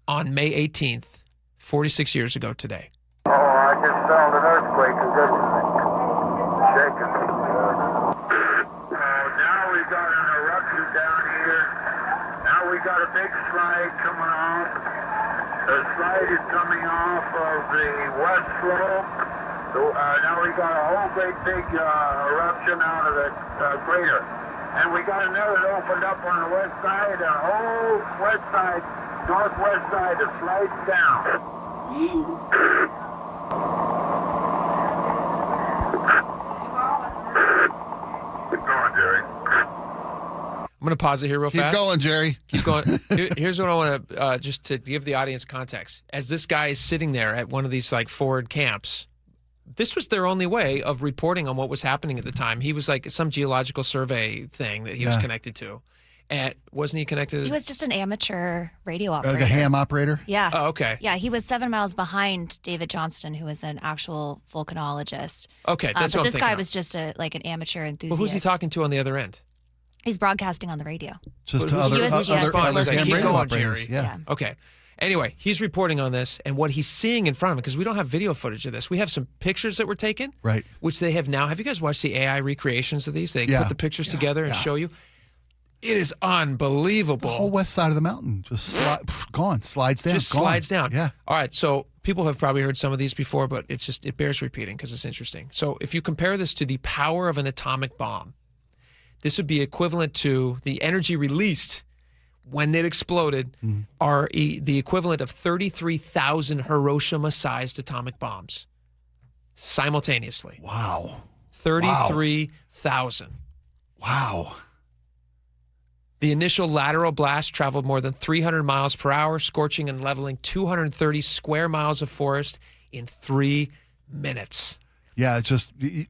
on May 18th, 46 years ago today. Oh, I just felt an earthquake and just shaking. Now we got an eruption down here. Now we got a big slide coming off. The slide is coming off of the west slope. Now we got a whole great big eruption out of the crater. And we got another that opened up on the west side, the whole west side, northwest side, that slides down. Keep going, Jerry. I'm going to pause it here real fast. Keep going, Jerry. Keep going. Here's what I want to, just to give the audience context. As this guy is sitting there at one of these like forward camps, this was their only way of reporting on what was happening at the time. He was like some geological survey thing that he was connected to. And wasn't he connected? He was just an amateur radio operator. Like a ham operator? Yeah. Oh, okay. Yeah, he was 7 miles behind David Johnston, who was an actual volcanologist. Okay, that's what I'm But this guy thinking was just an amateur enthusiast. Well, who's he talking to on the other end? He's broadcasting on the radio. Just to Who's other like, keep radio going, operators. Jerry. Yeah. Okay. Anyway, he's reporting on this, and what he's seeing in front of him, because we don't have video footage of this. We have some pictures that were taken, right? Which they have now. Have you guys watched the AI recreations of these? They put the pictures together and show you. It is unbelievable. The whole west side of the mountain just gone, slides down. Just slides down. Yeah. All right. So people have probably heard some of these before, but it bears repeating because it's interesting. So if you compare this to the power of an atomic bomb, this would be equivalent to the energy released when it exploded are the equivalent of 33,000 Hiroshima-sized atomic bombs simultaneously. Wow. 33,000. Wow. The initial lateral blast traveled more than 300 miles per hour, scorching and leveling 230 square miles of forest in 3 minutes. Yeah, just the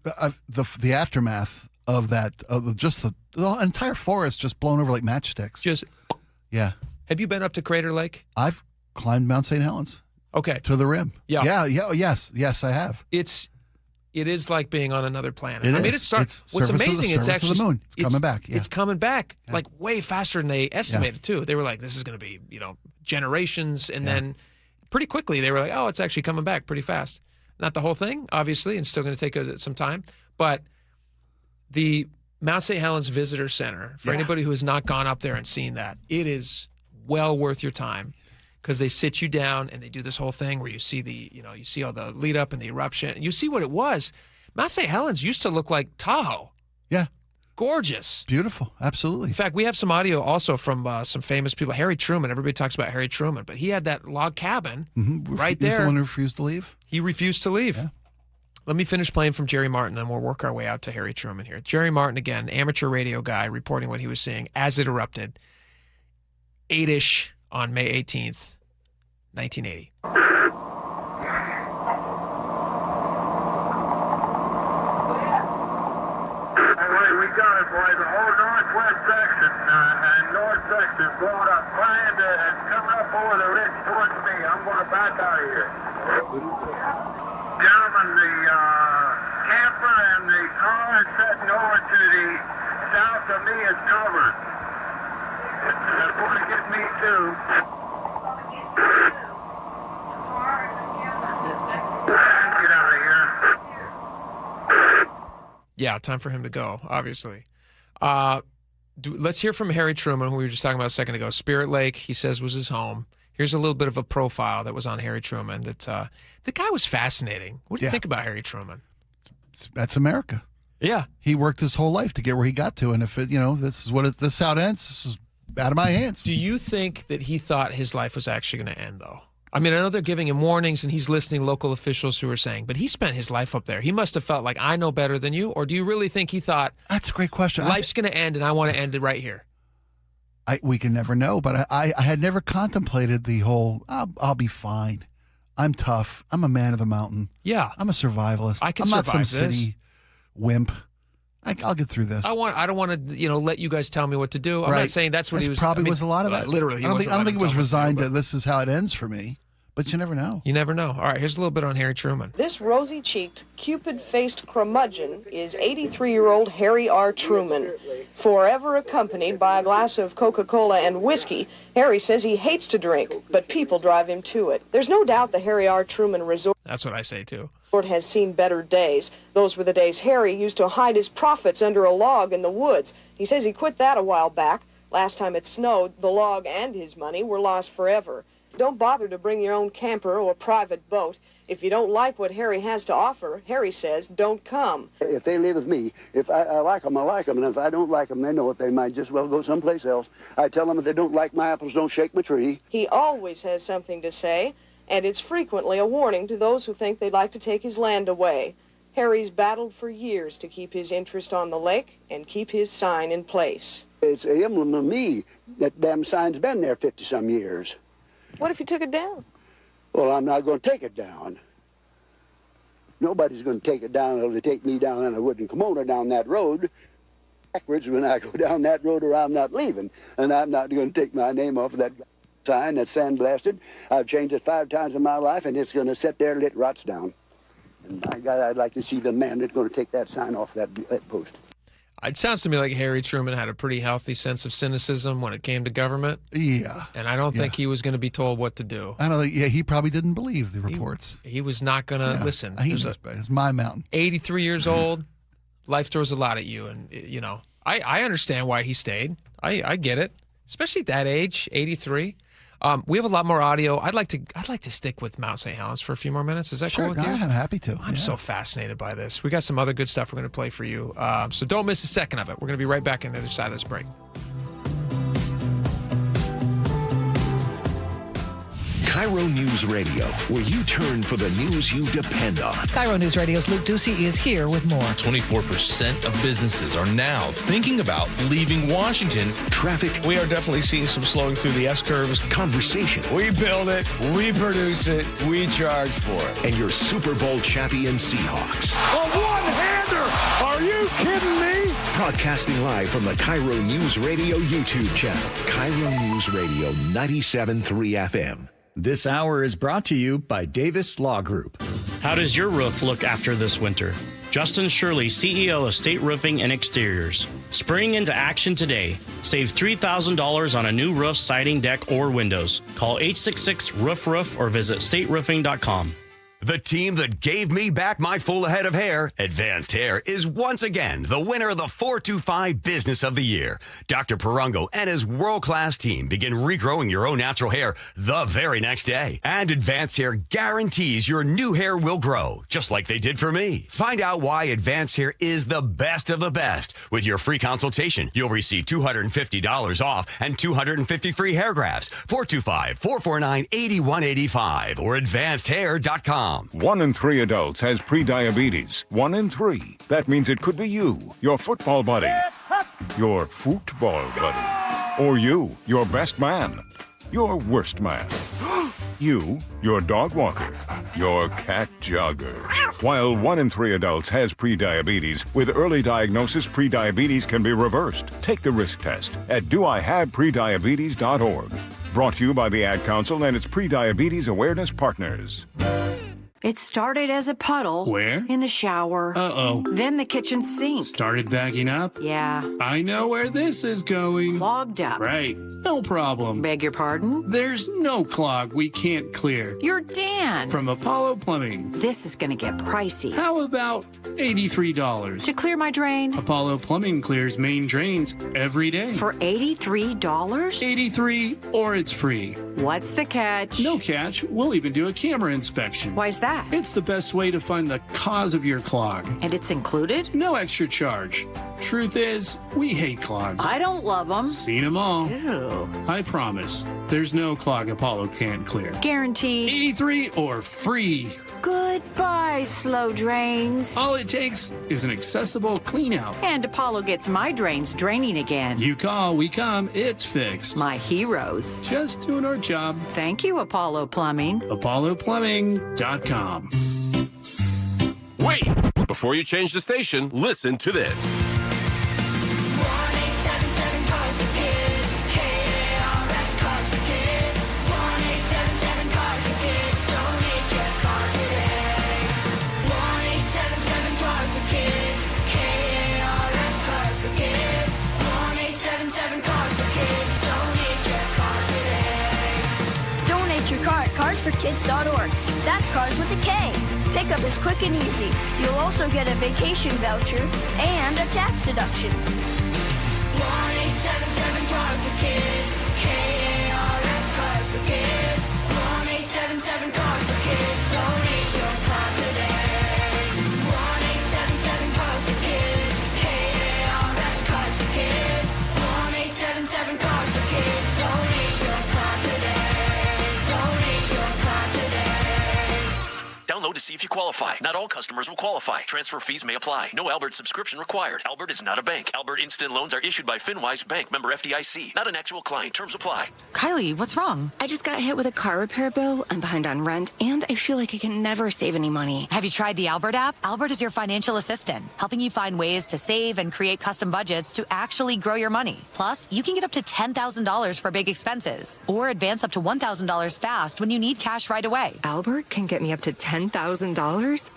aftermath of that, just the entire forest just blown over like matchsticks. Just yeah. Have you been up to Crater Lake? I've climbed Mount St. Helens. Okay. To the rim. Yeah. Yes, I have. It is like being on another planet. It I mean, is. it starts. It's What's amazing? It's surface actually of the moon. It's coming back. Yeah. It's coming back like way faster than they estimated too. They were like, "This is going to be generations," and then pretty quickly they were like, "Oh, it's actually coming back pretty fast." Not the whole thing, obviously, and still going to take some time. But the Mount St. Helens Visitor Center, for anybody who has not gone up there and seen that, it is well worth your time. Because they sit you down and they do this whole thing where you see you see all the lead up and the eruption. And you see what it was. Mount St. Helens used to look like Tahoe. Yeah. Gorgeous. Beautiful. Absolutely. In fact, we have some audio also from some famous people. Harry Truman. Everybody talks about Harry Truman. But he had that log cabin right there. He's the one who refused to leave? He refused to leave. Yeah. Let me finish playing from Jerry Martin, then we'll work our way out to Harry Truman here. Jerry Martin, again, amateur radio guy, reporting what he was seeing as it erupted. 8-ish on May 18th, 1980. We got it, boys. The whole northwest section and north section blowing up, flying and coming up over the ridge towards me. I'm going to back out of here. Gentlemen, the camper and the car is setting over to the south of me is covered. They're going to get me too. Get out of here. Yeah, time for him to go, obviously. Let's hear from Harry Truman, who we were just talking about a second ago. Spirit Lake, he says, was his home. Here's a little bit of a profile that was on Harry Truman. That the guy was fascinating. What do you think about Harry Truman? That's America. Yeah. He worked his whole life to get where he got to. And if this is how it ends, this is out of my hands. Do you think that he thought his life was actually going to end, though? I mean, I know they're giving him warnings and he's listening to local officials who are saying, but he spent his life up there. He must have felt like, I know better than you. Or do you really think he thought, that's a great question. Life's going to end and I want to end it right here? We can never know, but I had never contemplated the whole, I'll be fine. I'm tough. I'm a man of the mountain. Yeah. I'm a survivalist. I can I'm not survive some this. city wimp. I'll get through this. I don't want to, let you guys tell me what to do. I'm not saying that's what he was. Probably was a lot of that. Literally, I don't think it was resigned to this is how it ends for me. But you never know. You never know. All right, here's a little bit on Harry Truman. This rosy-cheeked, cupid-faced curmudgeon is 83-year-old Harry R. Truman. Forever accompanied by a glass of Coca-Cola and whiskey, Harry says he hates to drink, but people drive him to it. There's no doubt the Harry R. Truman Resort That's what I say, too. has seen better days. Those were the days Harry used to hide his profits under a log in the woods. He says he quit that a while back. Last time it snowed, the log and his money were lost forever. Don't bother to bring your own camper or private boat. If you don't like what Harry has to offer, Harry says, don't come. If they live with me, if I like them, I like them. And if I don't like them, they know it. They might just well go someplace else. I tell them if they don't like my apples, don't shake my tree. He always has something to say, and it's frequently a warning to those who think they'd like to take his land away. Harry's battled for years to keep his interest on the lake and keep his sign in place. It's an emblem of me. That damn sign's been there 50-some years. What if you took it down? Well, I'm not going to take it down. Nobody's going to take it down. It'll take me down in a wooden kimono down that road. Backwards when I go down that road, or I'm not leaving. And I'm not going to take my name off of that sign that's sandblasted. I've changed it 5 times in my life, and it's going to sit there till it rots down. And by God, I'd like to see the man that's going to take that sign off that post. It sounds to me like Harry Truman had a pretty healthy sense of cynicism when it came to government. Yeah. And I don't think he was going to be told what to do. I don't think, he probably didn't believe the reports. He was not going to listen. It's my mountain. 83 years old. Life throws a lot at you. And, I understand why he stayed. I get it. Especially at that age, 83. We have a lot more audio. I'd like to stick with Mount St. Helens for a few more minutes. Is that cool with you? I'm happy to. I'm so fascinated by this. We got some other good stuff we're going to play for you. So don't miss a second of it. We're going to be right back on the other side of this break. KIRO News Radio, where you turn for the news you depend on. KIRO News Radio's Luke Ducey is here with more. 24% of businesses are now thinking about leaving Washington. Traffic. We are definitely seeing some slowing through the S-curves. Conversation. We build it, we produce it, we charge for it. And your Super Bowl champion Seahawks. A one-hander! Are you kidding me? Broadcasting live from the KIRO News Radio YouTube channel. KIRO News Radio 97.3 FM. This hour is brought to you by Davis Law Group. How does your roof look after this winter? Justin Shirley, CEO of State Roofing and Exteriors. Spring into action today. Save $3,000 on a new roof, siding, deck, or windows. Call 866-ROOF-ROOF or visit stateroofing.com. The team that gave me back my full head of hair, Advanced Hair, is once again the winner of the 425 Business of the Year. Dr. Parango and his world-class team begin regrowing your own natural hair the very next day. And Advanced Hair guarantees your new hair will grow, just like they did for me. Find out why Advanced Hair is the best of the best. With your free consultation, you'll receive $250 off and 250 free hair grafts. 425-449-8185 or advancedhair.com. 1 in 3 adults has prediabetes. 1 in 3. That means it could be you, your football buddy, your football buddy, or you, your best man, your worst man, you, your dog walker, your cat jogger. While 1 in 3 adults has prediabetes, with early diagnosis, prediabetes can be reversed. Take the risk test at doihaveprediabetes.org. Brought to you by the Ad Council and its prediabetes awareness partners. It started as a puddle. Where? In the shower. Uh-oh. Then the kitchen sink. Started backing up? Yeah. I know where this is going. Clogged up. Right. No problem. Beg your pardon? There's no clog we can't clear. You're Dan. From Apollo Plumbing. This is going to get pricey. How about $83? To clear my drain? Apollo Plumbing clears main drains every day. For $83? 83 or it's free. What's the catch? No catch. We'll even do a camera inspection. Why's that? It's the best way to find the cause of your clog. And it's included? No extra charge. Truth is, we hate clogs. I don't love them. Seen them all. Ew. I promise, there's no clog Apollo can't clear. Guaranteed. 83 or free. Goodbye, slow drains. All it takes is an accessible clean out. And Apollo gets my drains draining again. You call, we come, it's fixed. My heroes. Just doing our job. Thank you, Apollo Plumbing. ApolloPlumbing.com. Wait! Before you change the station, listen to this. carsforkids.org. That's cars with a K. Pickup is quick and easy. You'll also get a vacation voucher and a tax deduction. 1-877 Cars for Kids. KARS Cars for Kids. 1-877 Cars for Kids. Donate your car today. 1-877 Cars for Kids. KARS Cars for Kids. 1-877 Cars for Kids. Donate your car today. Donate your car today. Download to see if you qualify. Not all customers will qualify. Transfer fees may apply. No Albert subscription required. Albert is not a bank. Albert Instant Loans are issued by FinWise Bank, member FDIC. Not an actual client. Terms apply. Kylie, what's wrong? I just got hit with a car repair bill. I'm behind on rent, and I feel like I can never save any money. Have you tried the Albert app? Albert is your financial assistant, helping you find ways to save and create custom budgets to actually grow your money. Plus, you can get up to $10,000 for big expenses, or advance up to $1,000 fast when you need cash right away. Albert can get me up to $10,000?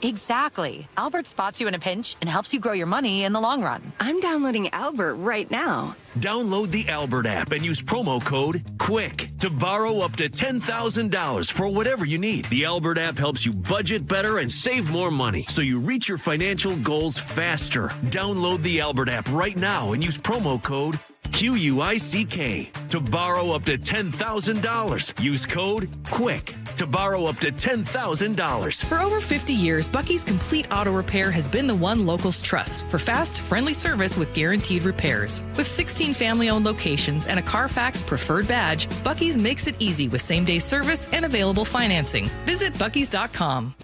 Exactly. Albert spots you in a pinch and helps you grow your money in the long run. I'm downloading Albert right now. Download the Albert app and use promo code QUICK to borrow up to $10,000 for whatever you need. The Albert app helps you budget better and save more money so you reach your financial goals faster. Download the Albert app right now and use promo code QUICK to borrow up to $10,000. Use code QUICK to borrow up to $10,000. For over 50 years, Bucky's Complete Auto Repair has been the one locals trust for fast, friendly service with guaranteed repairs. With 16 family-owned locations and a Carfax preferred badge, Bucky's makes it easy with same-day service and available financing. Visit Bucky's.com.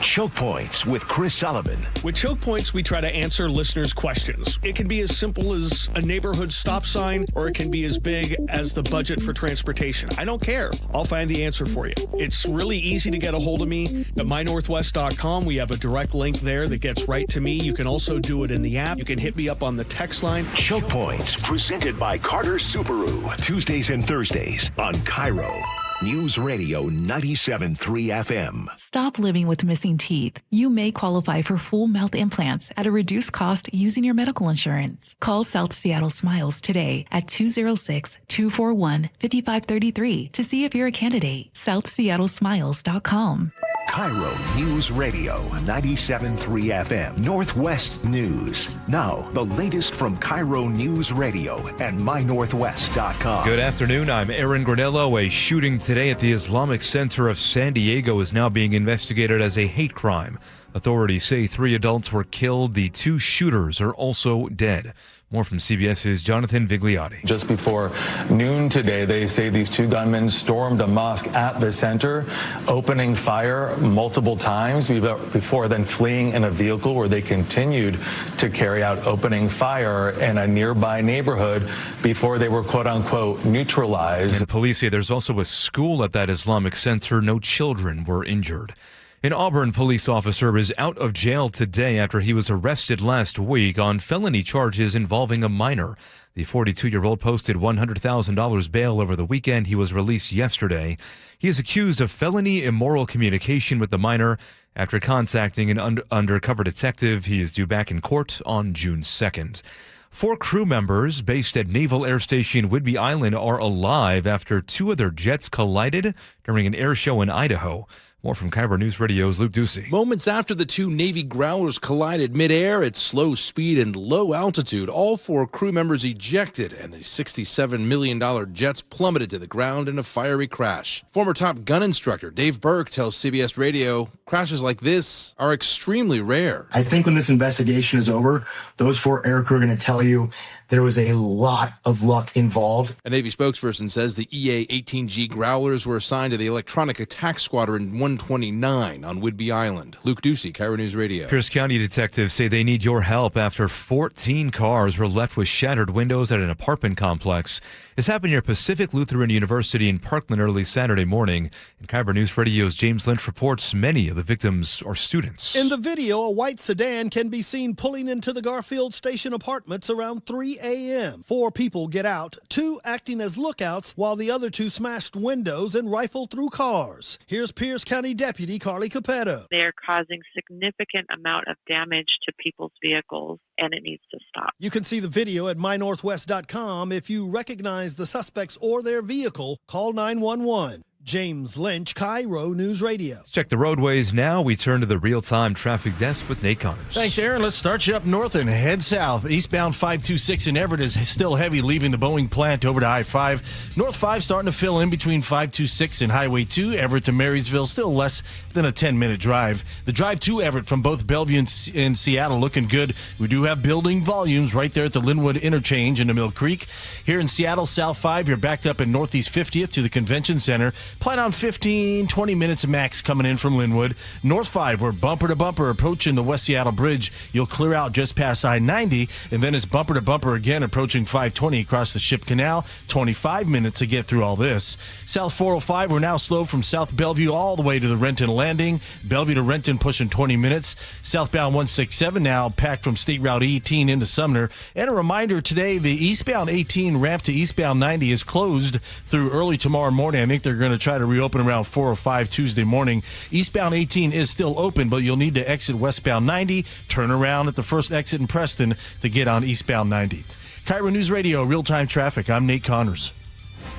Choke Points with Chris Sullivan. With Choke Points, we try to answer listeners' questions. It can be as simple as a neighborhood stop sign, or it can be as big as the budget for transportation. I don't care. I'll find the answer for you. It's really easy to get a hold of me at mynorthwest.com. We have a direct link there that gets right to me. You can also do it in the app. You can hit me up on the text line. Choke Points, presented by Carter Subaru. Tuesdays and Thursdays on KIRO News Radio 97.3 FM. Stop living with missing teeth. You may qualify for full mouth implants at a reduced cost using your medical insurance. Call South Seattle Smiles today at 206-241-5533 to see if you're a candidate. SouthSeattleSmiles.com. KIRO News Radio 97.3 FM. Northwest News. Now, the latest from KIRO News Radio and mynorthwest.com. Good afternoon. I'm Aaron Granello. A shooting today at the Islamic Center of San Diego is now being investigated as a hate crime. Authorities say 3 adults were killed. The 2 shooters are also dead. More from CBS's Jonathan Vigliotti. Just before noon today, they say these 2 gunmen stormed a mosque at the center, opening fire multiple times before then fleeing in a vehicle where they continued to carry out opening fire in a nearby neighborhood before they were quote unquote neutralized. And police say there's also a school at that Islamic center. No children were injured. An Auburn police officer is out of jail today after he was arrested last week on felony charges involving a minor. The 42-year-old posted $100,000 bail over the weekend. He was released yesterday. He is accused of felony immoral communication with the minor after contacting an undercover detective. He is due back in court on June 2nd. 4 crew members based at Naval Air Station Whidbey Island are alive after 2 of their jets collided during an air show in Idaho. More from KIRO News Radio's Luke Ducey. Moments after the 2 Navy Growlers collided midair at slow speed and low altitude, all 4 crew members ejected, and the $67 million jets plummeted to the ground in a fiery crash. Former Top Gun instructor Dave Burke tells CBS Radio crashes like this are extremely rare. I think when this investigation is over, those 4 aircrew are going to tell you there was a lot of luck involved. A Navy spokesperson says the EA-18G Growlers were assigned to the Electronic Attack Squadron 129 on Whidbey Island. Luke Ducey, KIRO News Radio. Pierce County detectives say they need your help after 14 cars were left with shattered windows at an apartment complex. This happened near Pacific Lutheran University in Parkland early Saturday morning. And KIRO News Radio's James Lynch reports many of the victims are students. In the video, a white sedan can be seen pulling into the Garfield Station apartments around 3 a.m. 4 people get out, 2 acting as lookouts, while the other 2 smashed windows and rifled through cars. Here's Pierce County Deputy Carly Capetto. They're causing significant amount of damage to people's vehicles, and it needs to stop. You can see the video at mynorthwest.com. If you recognize the suspects or their vehicle, call 911. James Lynch, KIRO News Radio. Let's check the roadways now. We turn to the real-time traffic desk with Nate Connors. Thanks, Aaron. Let's start you up north and head south. Eastbound 526 in Everett is still heavy, leaving the Boeing plant over to I-5. North 5 starting to fill in between 526 and Highway 2. Everett to Marysville, still less than a 10-minute drive. The drive to Everett from both Bellevue and Seattle looking good. We do have building volumes right there at the Linwood interchange into Mill Creek. Here in Seattle, South 5, you're backed up in Northeast 50th to the Convention Center. Plan on 15, 20 minutes max coming in from Linwood. North 5, we're bumper to bumper approaching the West Seattle Bridge. You'll clear out just past I-90, and then it's bumper to bumper again approaching 520 across the Ship Canal. 25 minutes to get through all this. South 405, we're now slow from South Bellevue all the way to the Renton Landing. Bellevue to Renton pushing 20 minutes. Southbound 167 now packed from State Route 18 into Sumner. And a reminder today, the eastbound 18 ramp to eastbound 90 is closed through early tomorrow morning. I think they're going to try to reopen around 4 or 5 Tuesday morning. Eastbound 18 is still open, but you'll need to exit westbound 90, turn around at the first exit in Preston to get on eastbound 90. KIRO News Radio, real-time traffic. I'm Nate Connors.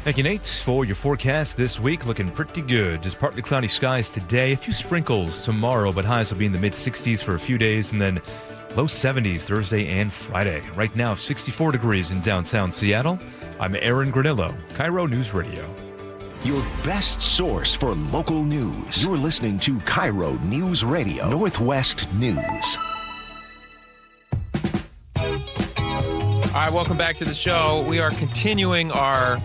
Thank you, Nate. For your forecast this week, looking pretty good. Just partly cloudy skies today, a few sprinkles tomorrow, but highs will be in the mid-60s for a few days, and then low 70s Thursday and Friday. Right now, 64 degrees in downtown Seattle. I'm Aaron Granillo, KIRO News Radio. Your best source for local news. You're listening to KIRO News Radio, Northwest News. All right, welcome back to the show. We are continuing our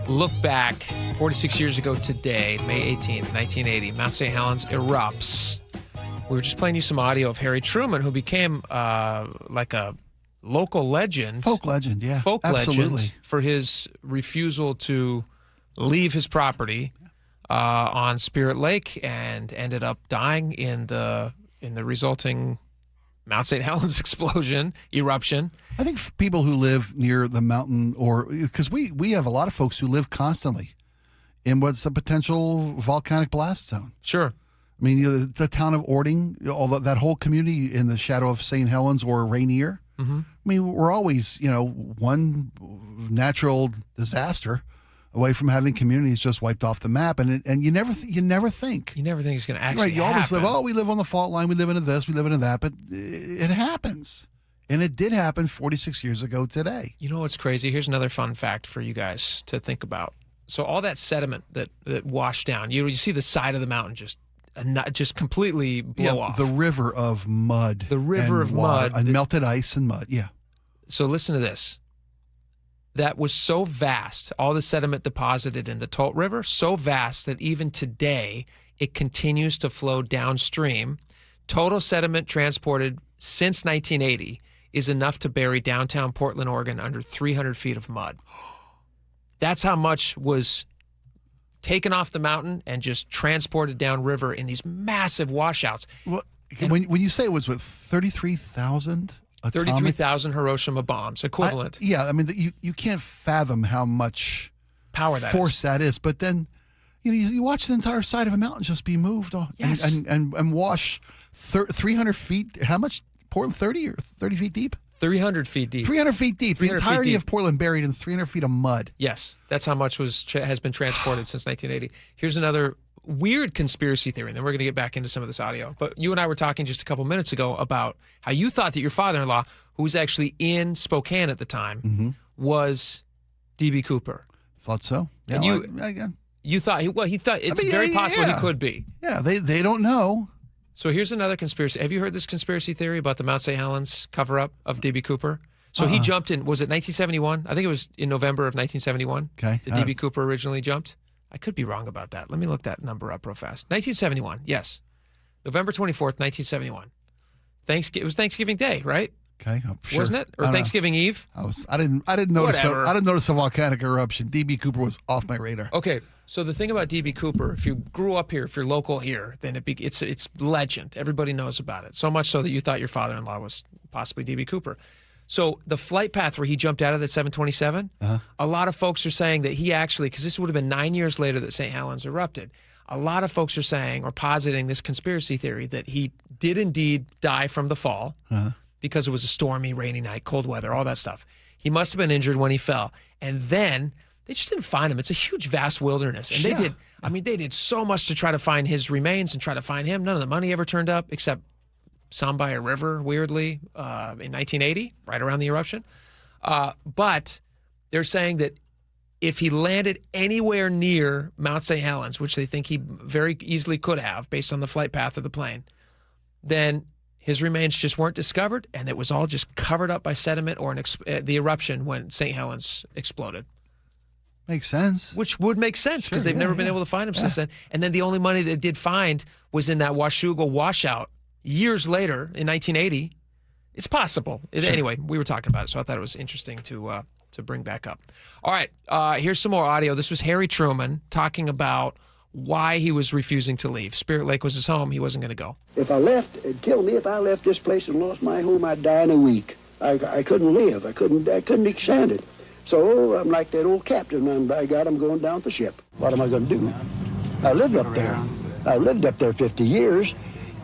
look back 46 years ago today, May 18th, 1980. Mount St. Helens erupts. We were just playing you some audio of Harry Truman, who became like a local legend. Folk legend, yeah. Folk absolutely. legend for his refusal to leave his property on Spirit Lake and ended up dying in the resulting Mount St. Helens eruption. I think people who live near the mountain, or because we have a lot of folks who live constantly in what's a potential volcanic blast zone. Sure. I mean, the town of Ording, that whole community in the shadow of St. Helens or Rainier. Mm-hmm. I mean, we're always, one natural disaster away from having communities just wiped off the map, and you never think it's going to actually you always happen. live. Oh, we live on the fault line. We live into this. We live into that. But it happens, and it did happen 46 years ago today. You know what's crazy? Here's another fun fact for you guys to think about. So all that sediment that washed down, you see the side of the mountain just completely blow off. The river of mud. The river of water, mud and melted ice and mud. Yeah. So listen to this. That was so vast, all the sediment deposited in the Tolt River, so vast that even today it continues to flow downstream. Total sediment transported since 1980 is enough to bury downtown Portland, Oregon under 300 feet of mud. That's how much was taken off the mountain and just transported downriver in these massive washouts. Well, when you say it was, 33,000? 33,000 Hiroshima bombs, equivalent. I mean, you can't fathom how much power that force that is. But then, you watch the entire side of a mountain just be moved and wash 300 feet. How much? Portland, 30 or 30 feet deep? 300 feet deep. 300 feet deep. The entirety of Portland buried in 300 feet of mud. Yes, that's how much has been transported since 1980. Here's another weird conspiracy theory, and then we're going to get back into some of this audio. But you and I were talking just a couple minutes ago about how you thought that your father-in-law, who was actually in Spokane at the time, was D.B. Cooper. Thought so. Yeah, and you thought he thought it's very possible he could be. Yeah, they don't know. So here's another conspiracy. Have you heard this conspiracy theory about the Mount St. Helens cover-up of D.B. Cooper? So he jumped in, was it 1971? I think it was in November of 1971 that D.B. Cooper originally jumped. I could be wrong about that. Let me look that number up real fast. 1971, yes. November 24th, 1971. It was Thanksgiving Day, right? Okay, sure. Wasn't it? Or Thanksgiving Eve? I didn't notice. I didn't notice a volcanic eruption. D.B. Cooper was off my radar. Okay, so the thing about D.B. Cooper, if you grew up here, if you're local here, then it's legend. Everybody knows about it. So much so that you thought your father-in-law was possibly D.B. Cooper. So the flight path where he jumped out of the 727, a lot of folks are saying that he actually, because this would have been 9 years later that St. Helens erupted, a lot of folks are saying or positing this conspiracy theory that he did indeed die from the fall because it was a stormy, rainy night, cold weather, all that stuff. He must have been injured when he fell. And then They just didn't find him. It's a huge, vast wilderness. And they did so much to try to find his remains and try to find him. None of the money ever turned up except some by a river, weirdly, in 1980, right around the eruption. But they're saying that if he landed anywhere near Mount St. Helens, which they think he very easily could have based on the flight path of the plane, then his remains just weren't discovered, and it was all just covered up by sediment or the eruption when St. Helens exploded. Makes sense. Which would make sense because they've never been able to find him since then. And then the only money they did find was in that Washougal washout years later in 1980. It's possible. Anyway, we were talking about it, so I thought it was interesting to bring back up. All right, here's some more audio. This was Harry Truman talking about why he was refusing to leave. Spirit Lake was his home. He wasn't going to go. If I left, it'd kill me. If I left this place and lost my home, I'd die in a week. I couldn't live. I couldn't stand it. So I'm like that old captain. By God, I'm going down the ship. What am I going to do? I lived up there. I lived up there 50 years.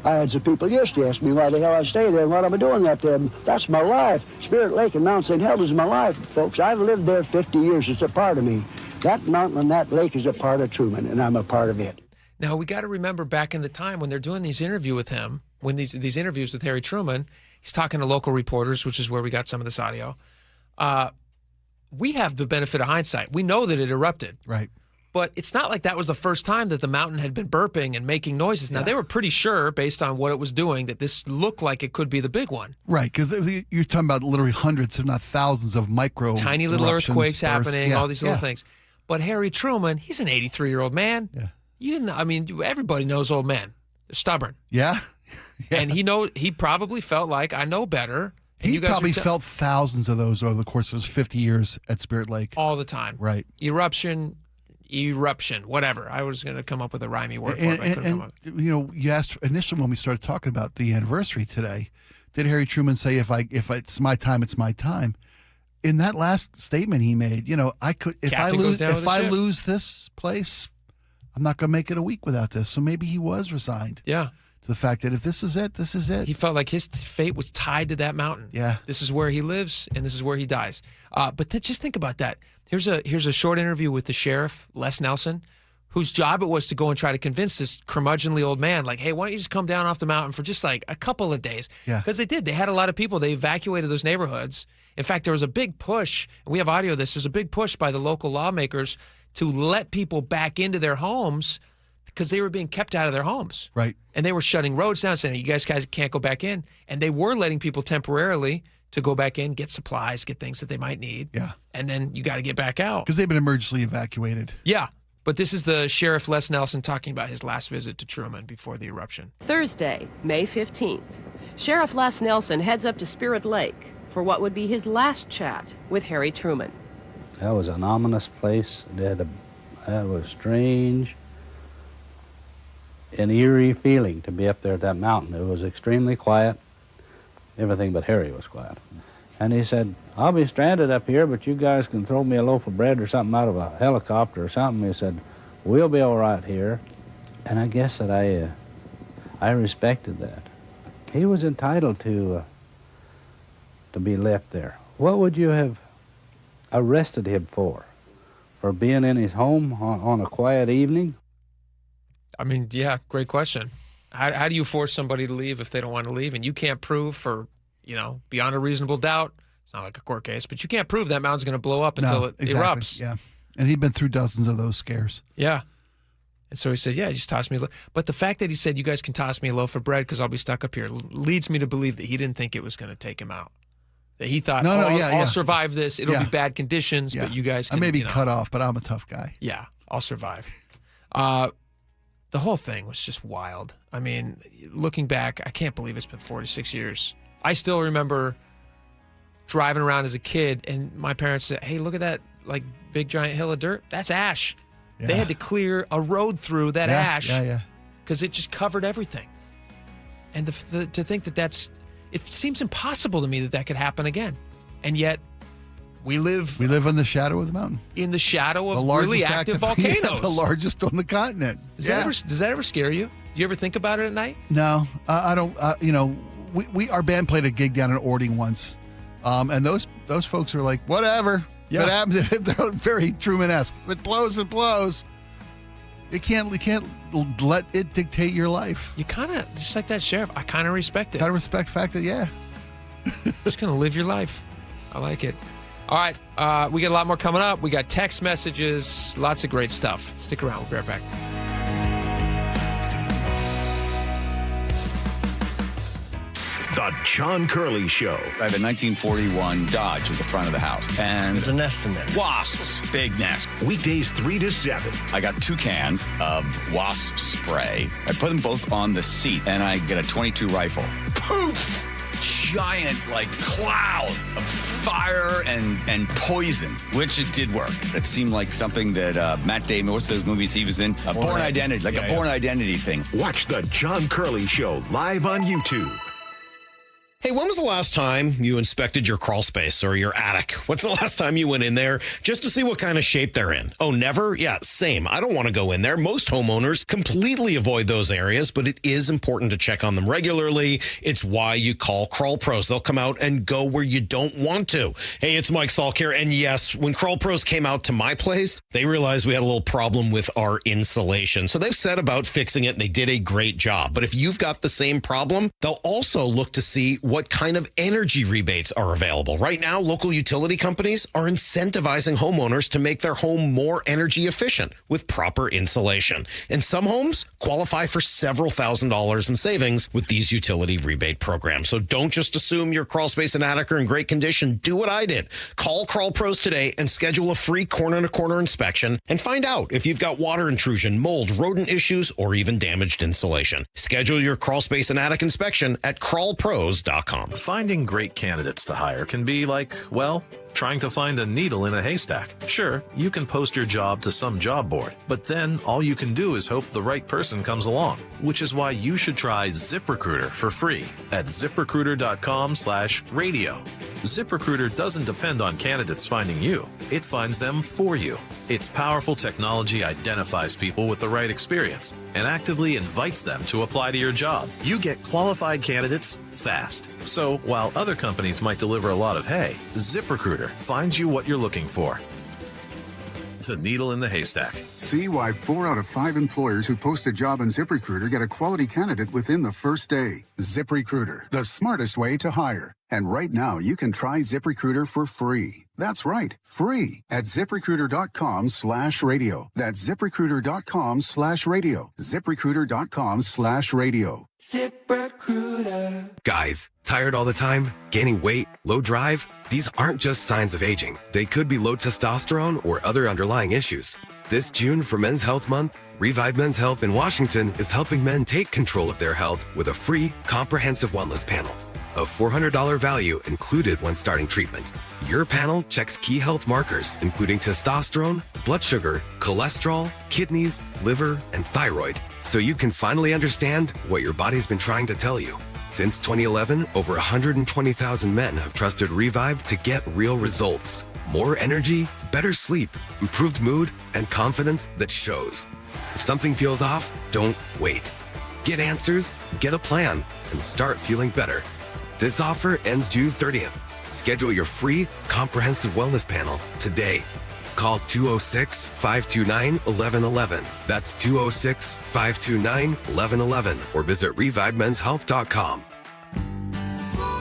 I had some people yesterday ask me why the hell I stay there and what am I doing up there. That's my life. Spirit Lake and Mount St. Helens is my life, folks. I've lived there 50 years. It's a part of me. That mountain and that lake is a part of Truman, and I'm a part of it. Now, we got to remember back in the time when they're doing these interviews with him, when these interviews with Harry Truman, he's talking to local reporters, which is where we got some of this audio. We have the benefit of hindsight. We know that it erupted. Right. But it's not like that was the first time that the mountain had been burping and making noises. Now, they were pretty sure, based on what it was doing, that this looked like it could be the big one. Right, because you're talking about literally hundreds, if not thousands, of micro tiny little earthquakes happening, all these little yeah. things. But Harry Truman, he's an 83-year-old man. Yeah. Everybody knows old men. They're stubborn. Yeah. And he probably felt like, I know better. And He you guys probably felt thousands of those over the course of his 50 years at Spirit Lake. all the time. Right. Eruption, whatever. I was going to come up with a rhymey word for it. But I couldn't come up. You asked initially when we started talking about the anniversary today, did Harry Truman say, if it's my time, it's my time? In that last statement he made, if I lose this place, I'm not going to make it a week without this. So maybe he was resigned. Yeah. To the fact that if this is it, this is it. He felt like his fate was tied to that mountain. Yeah. This is where he lives, and this is where he dies. But just think about that. Here's a short interview with the sheriff, Les Nelson, whose job it was to go and try to convince this curmudgeonly old man, like, hey, why don't you just come down off the mountain for just like a couple of days? Yeah. Because they did. They had a lot of people. They evacuated those neighborhoods. In fact, there was a big push, and we have audio of this. There's a big push by the local lawmakers to let people back into their homes because they were being kept out of their homes. Right. And they were shutting roads down, saying, you guys can't go back in. And they were letting people temporarily to go back in, get supplies, get things that they might need. Yeah. And then you got to get back out. Because they've been emergency evacuated. Yeah. But this is the Sheriff Les Nelson talking about his last visit to Truman before the eruption. Thursday, May 15th. Sheriff Les Nelson heads up to Spirit Lake for what would be his last chat with Harry Truman. That was an ominous place. That was strange, an eerie feeling to be up there at that mountain. It was extremely quiet. Everything but Harry was quiet. And he said, I'll be stranded up here, but you guys can throw me a loaf of bread or something out of a helicopter or something. He said, we'll be all right here. And I guess that I respected that. He was entitled to be left there. What would you have arrested him for? For being in his home on a quiet evening? I mean, yeah, great question. How do you force somebody to leave if they don't want to leave? And you can't prove beyond a reasonable doubt, it's not like a court case, but you can't prove that mountain's going to blow up until it erupts. Yeah. And he'd been through dozens of those scares. Yeah. And so he said, yeah, just toss me a loaf. But the fact that he said, you guys can toss me a loaf of bread because I'll be stuck up here leads me to believe that he didn't think it was going to take him out. That he thought, I'll survive this. It'll be bad conditions, but you guys can. I may be cut off, but I'm a tough guy. Yeah, I'll survive. The whole thing was just wild. I mean, looking back, I can't believe it's been 46 years. I still remember driving around as a kid, and my parents said, hey, look at that like big giant hill of dirt. That's ash. Yeah. They had to clear a road through that ash because it just covered everything. And to think that it seems impossible to me that could happen again. And yet, we live in the shadow of the mountain. In the shadow of really active volcanoes. The largest on the continent. Does that ever scare you? Do you ever think about it at night? No, I don't. Our band played a gig down in Ording once, And those folks are like, whatever. Yeah. If it happens, they're very Truman-esque. If it blows, it blows. You can't let it dictate your life. You kind of, just like that sheriff, I kind of respect it. Kind of respect the fact that, yeah. Just going to live your life. I like it. All right, we got a lot more coming up. We got text messages, lots of great stuff. Stick around. We'll be right back. The John Curley Show. I have a 1941 Dodge at the front of the house. And there's a nest in there. Wasps. Big nest. Weekdays 3 to 7. I got 2 cans of wasp spray. I put them both on the seat, and I get a .22 rifle. Poof! Giant, cloud of fire and poison, which it did work. It seemed like something that Matt Damon, what's those movies he was in? Born Identity, Born Identity thing. Watch The John Curley Show live on YouTube. Hey, when was the last time you inspected your crawl space or your attic? What's the last time you went in there just to see what kind of shape they're in? Oh, never? Yeah, same. I don't want to go in there. Most homeowners completely avoid those areas, but it is important to check on them regularly. It's why you call Crawl Pros. They'll come out and go where you don't want to. Hey, it's Mike Salk here. And yes, when Crawl Pros came out to my place, they realized we had a little problem with our insulation. So they've set about fixing it, and they did a great job. But if you've got the same problem, they'll also look to see what kind of energy rebates are available. Right now, local utility companies are incentivizing homeowners to make their home more energy efficient with proper insulation. And some homes qualify for several $1,000s in savings with these utility rebate programs. So don't just assume your crawl space and attic are in great condition. Do what I did. Call Crawl Pros today and schedule a free corner-to-corner inspection and find out if you've got water intrusion, mold, rodent issues, or even damaged insulation. Schedule your crawl space and attic inspection at crawlpros.com. Finding great candidates to hire can be like, well, trying to find a needle in a haystack. Sure, you can post your job to some job board, but then all you can do is hope the right person comes along, which is why you should try ZipRecruiter for free at ZipRecruiter.com/radio. ZipRecruiter doesn't depend on candidates finding you. It finds them for you. Its powerful technology identifies people with the right experience and actively invites them to apply to your job. You get qualified candidates fast. So while other companies might deliver a lot of hay, ZipRecruiter finds you what you're looking for. The needle in the haystack. See why 4 out of 5 employers who post a job on ZipRecruiter get a quality candidate within the first day. ZipRecruiter, the smartest way to hire. And right now, you can try ZipRecruiter for free. That's right, free at ZipRecruiter.com/radio. That's ZipRecruiter.com/radio. ZipRecruiter.com/radio. ZipRecruiter. Guys, tired all the time? Gaining weight? Low drive? These aren't just signs of aging. They could be low testosterone or other underlying issues. This June for Men's Health Month, Revive Men's Health in Washington is helping men take control of their health with a free, comprehensive wellness panel. A $400 value included when starting treatment. Your panel checks key health markers, including testosterone, blood sugar, cholesterol, kidneys, liver, and thyroid, so you can finally understand what your body's been trying to tell you. Since 2011, over 120,000 men have trusted Revive to get real results. More energy, better sleep, improved mood, and confidence that shows. If something feels off, don't wait. Get answers, get a plan, and start feeling better. This offer ends June 30th. Schedule your free, comprehensive wellness panel today. Call 206-529-1111. That's 206-529-1111 or visit ReviveMen'sHealth.com.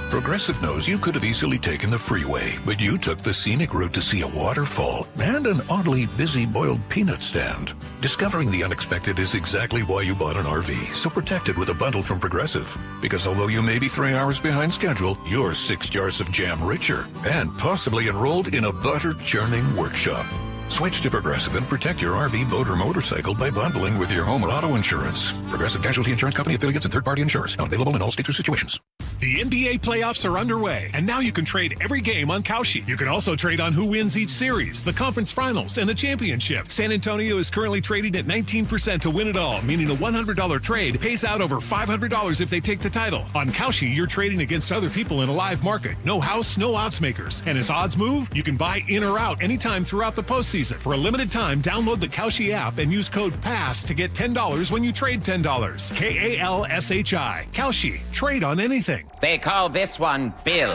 Progressive knows you could have easily taken the freeway, but you took the scenic route to see a waterfall and an oddly busy boiled peanut stand. Discovering the unexpected is exactly why you bought an RV, so protect it with a bundle from Progressive. Because although you may be 3 hours behind schedule, you're 6 jars of jam richer and possibly enrolled in a butter churning workshop. Switch to Progressive and protect your RV, boat, or motorcycle by bundling with your home and auto insurance. Progressive Casualty Insurance Company affiliates and third-party insurers. Not available in all states or situations. The NBA playoffs are underway, and now you can trade every game on Kalshi. You can also trade on who wins each series, the conference finals, and the championship. San Antonio is currently trading at 19% to win it all, meaning a $100 trade pays out over $500 if they take the title. On Kalshi, you're trading against other people in a live market. No house, no odds makers. And as odds move, you can buy in or out anytime throughout the postseason. For a limited time, download the Kalshi app and use code PASS to get $10 when you trade $10. KALSHI. Kalshi. Trade on anything. They call this one Bill.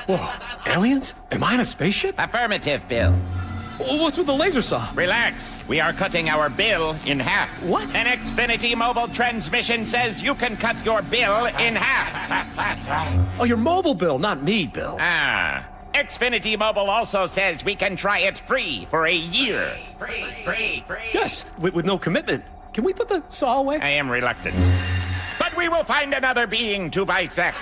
Whoa, aliens? Am I in a spaceship? Affirmative, Bill. What's with the laser saw? Relax. We are cutting our bill in half. What? An Xfinity mobile transmission says you can cut your bill in half. Oh, your mobile bill, not me, Bill. Ah. Xfinity Mobile also says we can try it free for a year. Free. Yes, with no commitment. Can we put the saw away? I am reluctant. But we will find another being to bisect.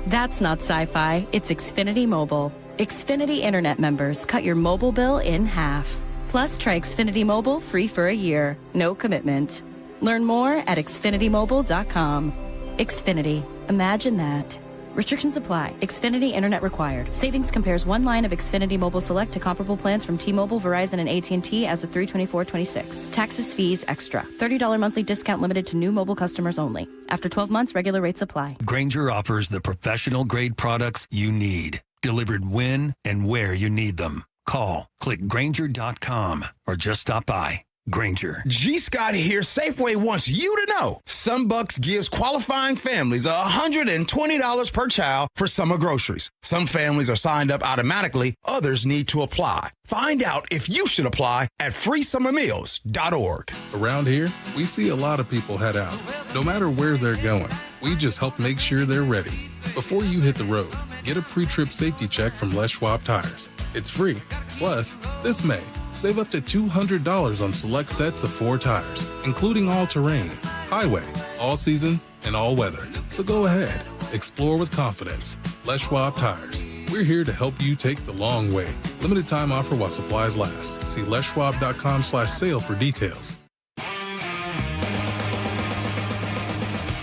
That's not sci-fi. It's Xfinity Mobile. Xfinity Internet members cut your mobile bill in half. Plus, try Xfinity Mobile free for a year. No commitment. Learn more at xfinitymobile.com. Xfinity. Imagine that. Restrictions apply. Xfinity Internet required. Savings compares one line of Xfinity Mobile Select to comparable plans from T-Mobile, Verizon, and AT&T as of 3/24/26. Taxes, fees, extra. $30 monthly discount limited to new mobile customers only. After 12 months, regular rates apply. Grainger offers the professional-grade products you need, delivered when and where you need them. Call, click Grainger.com, or just stop by. Grainger. G. Scott here. Safeway wants you to know SunBucks gives qualifying families $120 per child for summer groceries. Some families are signed up automatically. Others need to apply. Find out if you should apply at freesummermeals.org. Around here, we see a lot of people head out. No matter where they're going, we just help make sure they're ready. Before you hit the road, get a pre-trip safety check from Les Schwab Tires. It's free. Plus, this May, save up to $200 on select sets of 4 tires, including all-terrain, highway, all-season, and all-weather. So go ahead. Explore with confidence. Les Schwab Tires. We're here to help you take the long way. Limited time offer while supplies last. See leschwab.com/sale for details.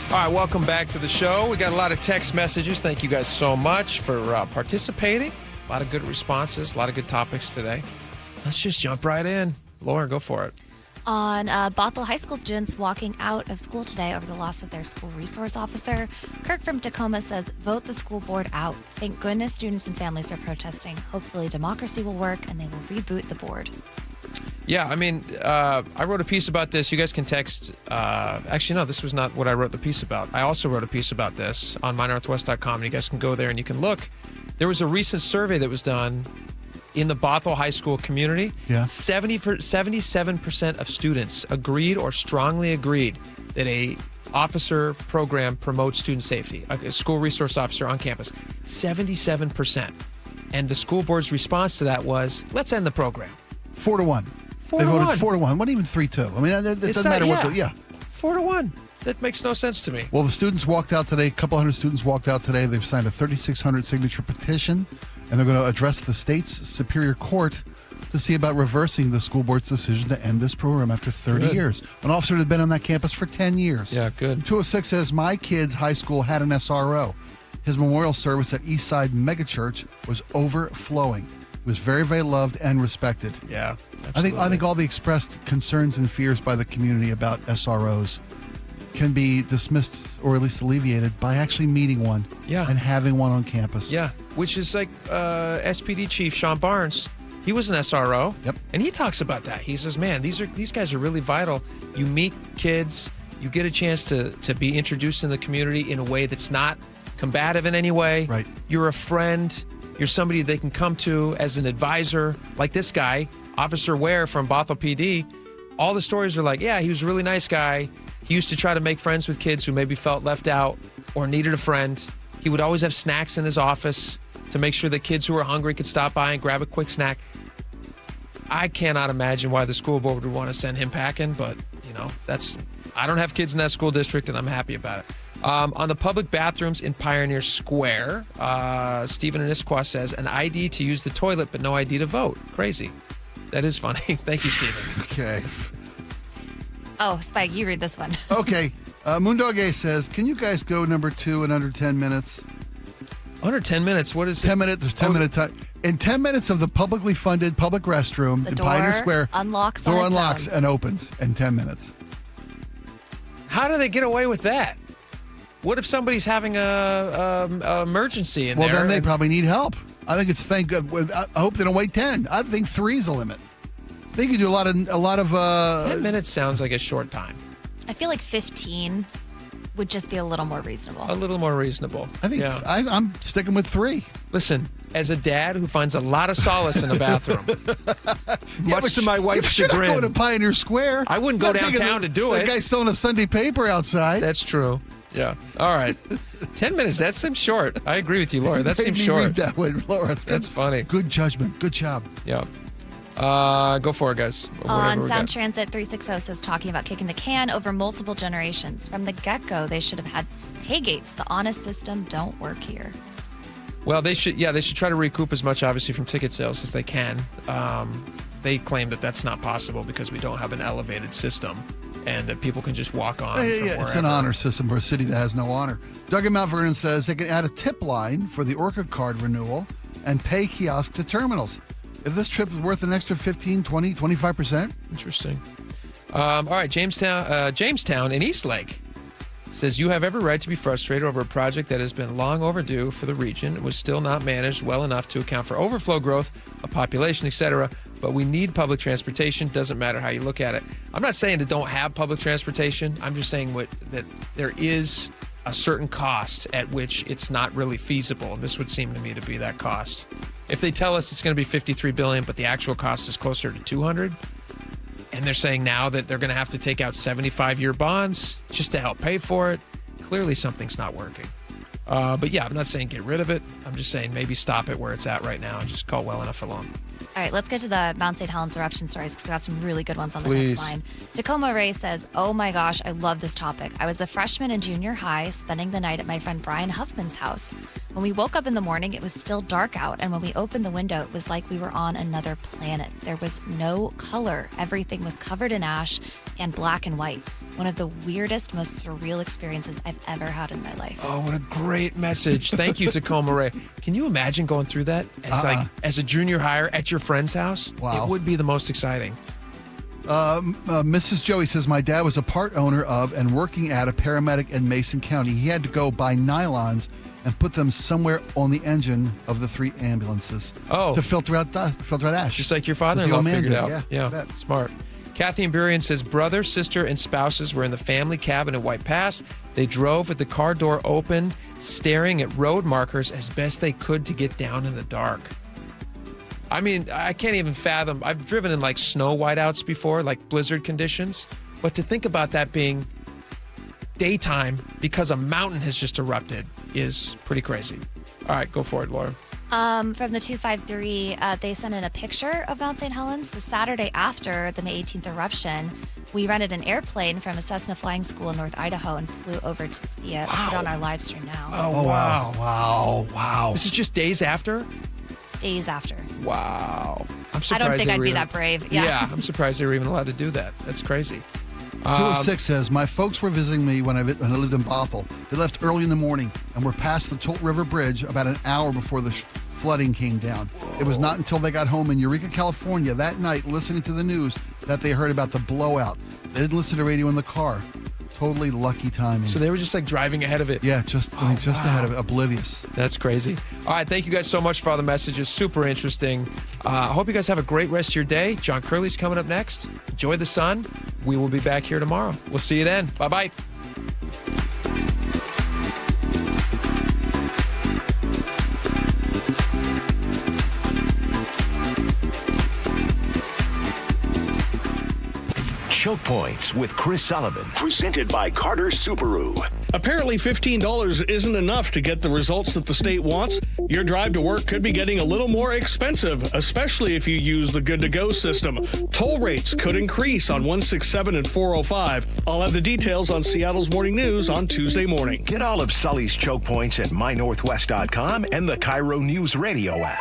All right, welcome back to the show. We got a lot of text messages. Thank you guys so much for participating. A lot of good responses, a lot of good topics today. Let's just jump right in. Lauren, go for it. On Bothell High School students walking out of school today over the loss of their school resource officer. Kirk from Tacoma says, vote the school board out. Thank goodness students and families are protesting. Hopefully democracy will work and they will reboot the board. Yeah, I mean, I wrote a piece about this. You guys can text. Actually, no, this was not what I wrote the piece about. I also wrote a piece about this on mynorthwest.com, and you guys can go there and you can look. There was a recent survey that was done in the Bothell High School community. Yeah. 77% of students agreed or strongly agreed that a officer program promotes student safety, a school resource officer on campus. 77%. And the school board's response to that was, let's end the program. 4-1. They voted 4-1. What even 3-2? I mean, it doesn't matter what. 4-1. That makes no sense to me. Well, the students walked out today. A couple hundred students walked out today. They've signed a 3,600 signature petition, and they're going to address the state's Superior Court to see about reversing the school board's decision to end this program after 30 years. An officer that had been on that campus for 10 years. Yeah, good. 206 says, my kid's high school had an SRO. His memorial service at Eastside Megachurch was overflowing. He was very, very loved and respected. Yeah, absolutely. I think all the expressed concerns and fears by the community about SROs can be dismissed or at least alleviated by actually meeting one and having one on campus. Yeah, which is like SPD Chief Sean Barnes. He was an SRO. Yep. And he talks about that. He says, man, these guys are really vital. You meet kids, you get a chance to be introduced in the community in a way that's not combative in any way. Right. You're a friend. You're somebody they can come to as an advisor, like this guy, Officer Ware from Bothell PD. All the stories are like, yeah, he was a really nice guy. He used to try to make friends with kids who maybe felt left out or needed a friend. He would always have snacks in his office to make sure that kids who were hungry could stop by and grab a quick snack. I cannot imagine why the school board would want to send him packing, but, I don't have kids in that school district, and I'm happy about it. On the public bathrooms in Pioneer Square, Stephen in Issaquah says, an ID to use the toilet, but no ID to vote. Crazy. That is funny. Thank you, Stephen. Okay. Oh, Spike, you read this one. Okay. Moondog A says, can you guys go number 2 in under 10 minutes? Under 10 minutes? What is 10 minutes. There's 10 minute time. In 10 minutes of the publicly funded public restroom in Pioneer Square, unlocks door unlocks and opens in 10 minutes. How do they get away with that? What if somebody's having a emergency in there? Well, then they probably need help. I think it's I hope they don't wait 10. I think 3 is the limit. They could do a lot of 10 minutes sounds like a short time. I feel like 15. would just be a little more reasonable. A little more reasonable. I think I'm sticking with 3. Listen, as a dad who finds a lot of solace in the bathroom, much to my wife's chagrin. You're not going to Pioneer Square. I wouldn't go downtown to do it. The guy selling a Sunday paper outside. That's true. Yeah. All right. 10 minutes. That seems short. I agree with you, Laura. That seems short. Read that way, Laura. That's funny. Good judgment. Good job. Yeah. Go for it, guys. On Sound Transit 360 says, talking about kicking the can over multiple generations. From the get-go, they should have had pay gates. The honest system don't work here. Well, they should try to recoup as much, obviously, from ticket sales as they can. They claim that that's not possible because we don't have an elevated system and that people can just walk on. It's an honor system for a city that has no honor. Doug in Mount Vernon says they can add a tip line for the Orca card renewal and pay kiosks at terminals. If this trip is worth an extra 15, 20, 25%. Interesting. All right, Jamestown in Eastlake says, you have every right to be frustrated over a project that has been long overdue for the region. It was still not managed well enough to account for overflow growth of population, etc. But we need public transportation. Doesn't matter how you look at it. I'm not saying to don't have public transportation. I'm just saying that there is a certain cost at which it's not really feasible. And this would seem to me to be that cost. If they tell us it's going to be $53 billion, but the actual cost is closer to $200, and they're saying now that they're going to have to take out 75-year bonds just to help pay for it, clearly something's not working. But yeah, I'm not saying get rid of it. I'm just saying maybe stop it where it's at right now and just call well enough alone. All right, let's get to the Mount St. Helens eruption stories because we got some really good ones on the text line. Tacoma Ray says, oh my gosh, I love this topic. I was a freshman in junior high spending the night at my friend Brian Huffman's house. When we woke up in the morning, it was still dark out, and when we opened the window, it was like we were on another planet. There was no color. Everything was covered in ash and black and white. One of the weirdest, most surreal experiences I've ever had in my life. Oh, what a great message. Thank you, Tacoma Ray. Can you imagine going through that as a junior hire at your friend's house? Wow. It would be the most exciting. Mrs. Joey says, my dad was a part owner of and working at a paramedic in Mason County. He had to go buy nylons and put them somewhere on the engine of the 3 ambulances to filter out ash. Just like your father-in-law figured out. Yeah, smart. Kathy and Burien says, brother, sister, and spouses were in the family cabin at White Pass. They drove with the car door open, staring at road markers as best they could to get down in the dark. I mean, I can't even fathom. I've driven in like snow whiteouts before, like blizzard conditions. But to think about that being daytime because a mountain has just erupted is pretty crazy. All right, go for it, Laura. From the 253, they sent in a picture of Mount St. Helens. The Saturday after the May 18th eruption, we rented an airplane from a Cessna flying school in North Idaho and flew over to see it. Wow. Put on our live stream now. Oh, wow. This is just days after? Days after. Wow. I'm surprised I don't think I'd be that brave. Yeah, I'm surprised they were even allowed to do that. That's crazy. 206 says, my folks were visiting me when I lived in Bothell. They left early in the morning and were past the Tolt River Bridge about an hour before the flooding came down. Whoa. It was not until they got home in Eureka, California that night listening to the news that they heard about the blowout. They didn't listen to radio in the car. Totally lucky timing. So they were just like driving ahead of it. Yeah, just ahead of it, oblivious. That's crazy. All right, thank you guys so much for all the messages. Super interesting. I hope you guys have a great rest of your day. John Curley's coming up next. Enjoy the sun. We will be back here tomorrow. We'll see you then. Bye-bye. Choke Points with Chris Sullivan, presented by Carter Subaru. Apparently $15 isn't enough to get the results that the state wants. Your drive to work could be getting a little more expensive, especially if you use the Good to Go system. Toll rates could increase on 167 and 405. I'll have the details on Seattle's Morning News on Tuesday morning. Get all of Sully's Choke Points at mynorthwest.com and the KIRO Newsradio app.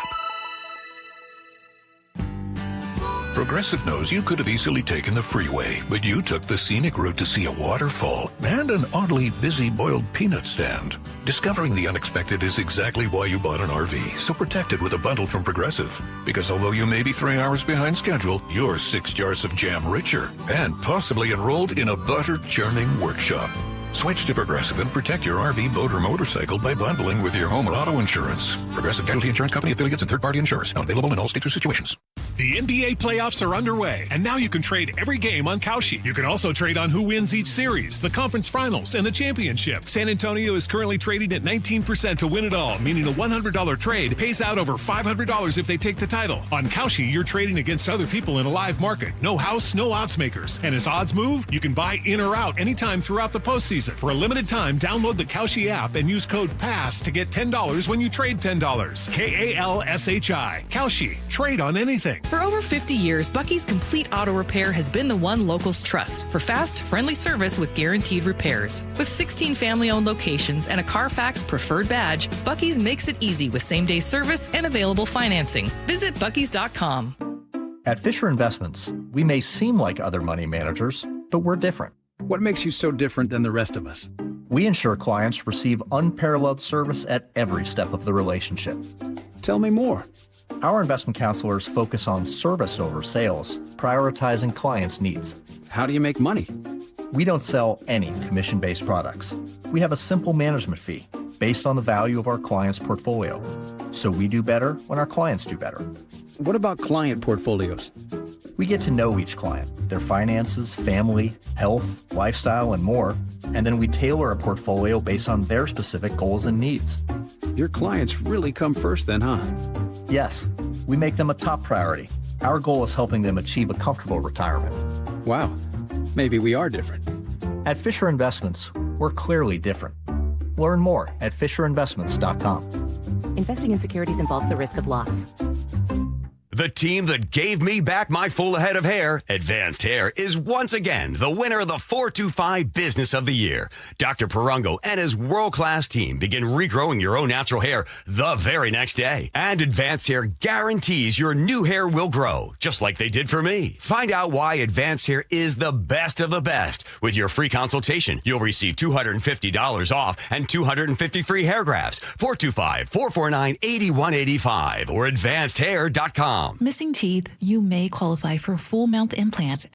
Progressive knows you could have easily taken the freeway, but you took the scenic route to see a waterfall and an oddly busy boiled peanut stand. Discovering the unexpected is exactly why you bought an RV, so protect it with a bundle from Progressive. Because although you may be 3 hours behind schedule, you're 6 jars of jam richer and possibly enrolled in a butter-churning workshop. Switch to Progressive and protect your RV, boat, or motorcycle by bundling with your home or auto insurance. Progressive Casualty Insurance Company affiliates and third-party insurers. Not available in all states or situations. The NBA playoffs are underway, and now you can trade every game on Kalshi. You can also trade on who wins each series, the conference finals, and the championship. San Antonio is currently trading at 19% to win it all, meaning a $100 trade pays out over $500 if they take the title. On Kalshi, you're trading against other people in a live market. No house, no odds makers. And as odds move, you can buy in or out anytime throughout the postseason. For a limited time, download the Kalshi app and use code PASS to get $10 when you trade $10. KALSHI. Kalshi. Trade on anything. For over 50 years, Bucky's Complete Auto Repair has been the one locals trust for fast, friendly service with guaranteed repairs. With 16 family-owned locations and a Carfax preferred badge, Bucky's makes it easy with same-day service and available financing. Visit buckys.com. At Fisher Investments, we may seem like other money managers, but we're different. What makes you so different than the rest of us? We ensure clients receive unparalleled service at every step of the relationship. Tell me more. Our investment counselors focus on service over sales, prioritizing clients' needs. How do you make money? We don't sell any commission-based products. We have a simple management fee based on the value of our clients' portfolio. So we do better when our clients do better. What about client portfolios? We get to know each client, their finances, family, health, lifestyle, and more, and then we tailor a portfolio based on their specific goals and needs. Your clients really come first then, huh? Yes, we make them a top priority. Our goal is helping them achieve a comfortable retirement. Wow, maybe we are different. At Fisher Investments, we're clearly different. Learn more at FisherInvestments.com. Investing in securities involves the risk of loss. The team that gave me back my full head of hair, Advanced Hair, is once again the winner of the 425 Business of the Year. Dr. Perungo and his world-class team begin regrowing your own natural hair the very next day. And Advanced Hair guarantees your new hair will grow, just like they did for me. Find out why Advanced Hair is the best of the best. With your free consultation, you'll receive $250 off and 250 free hair grafts. 425-449-8185 or advancedhair.com. Missing teeth? You may qualify for full mount implants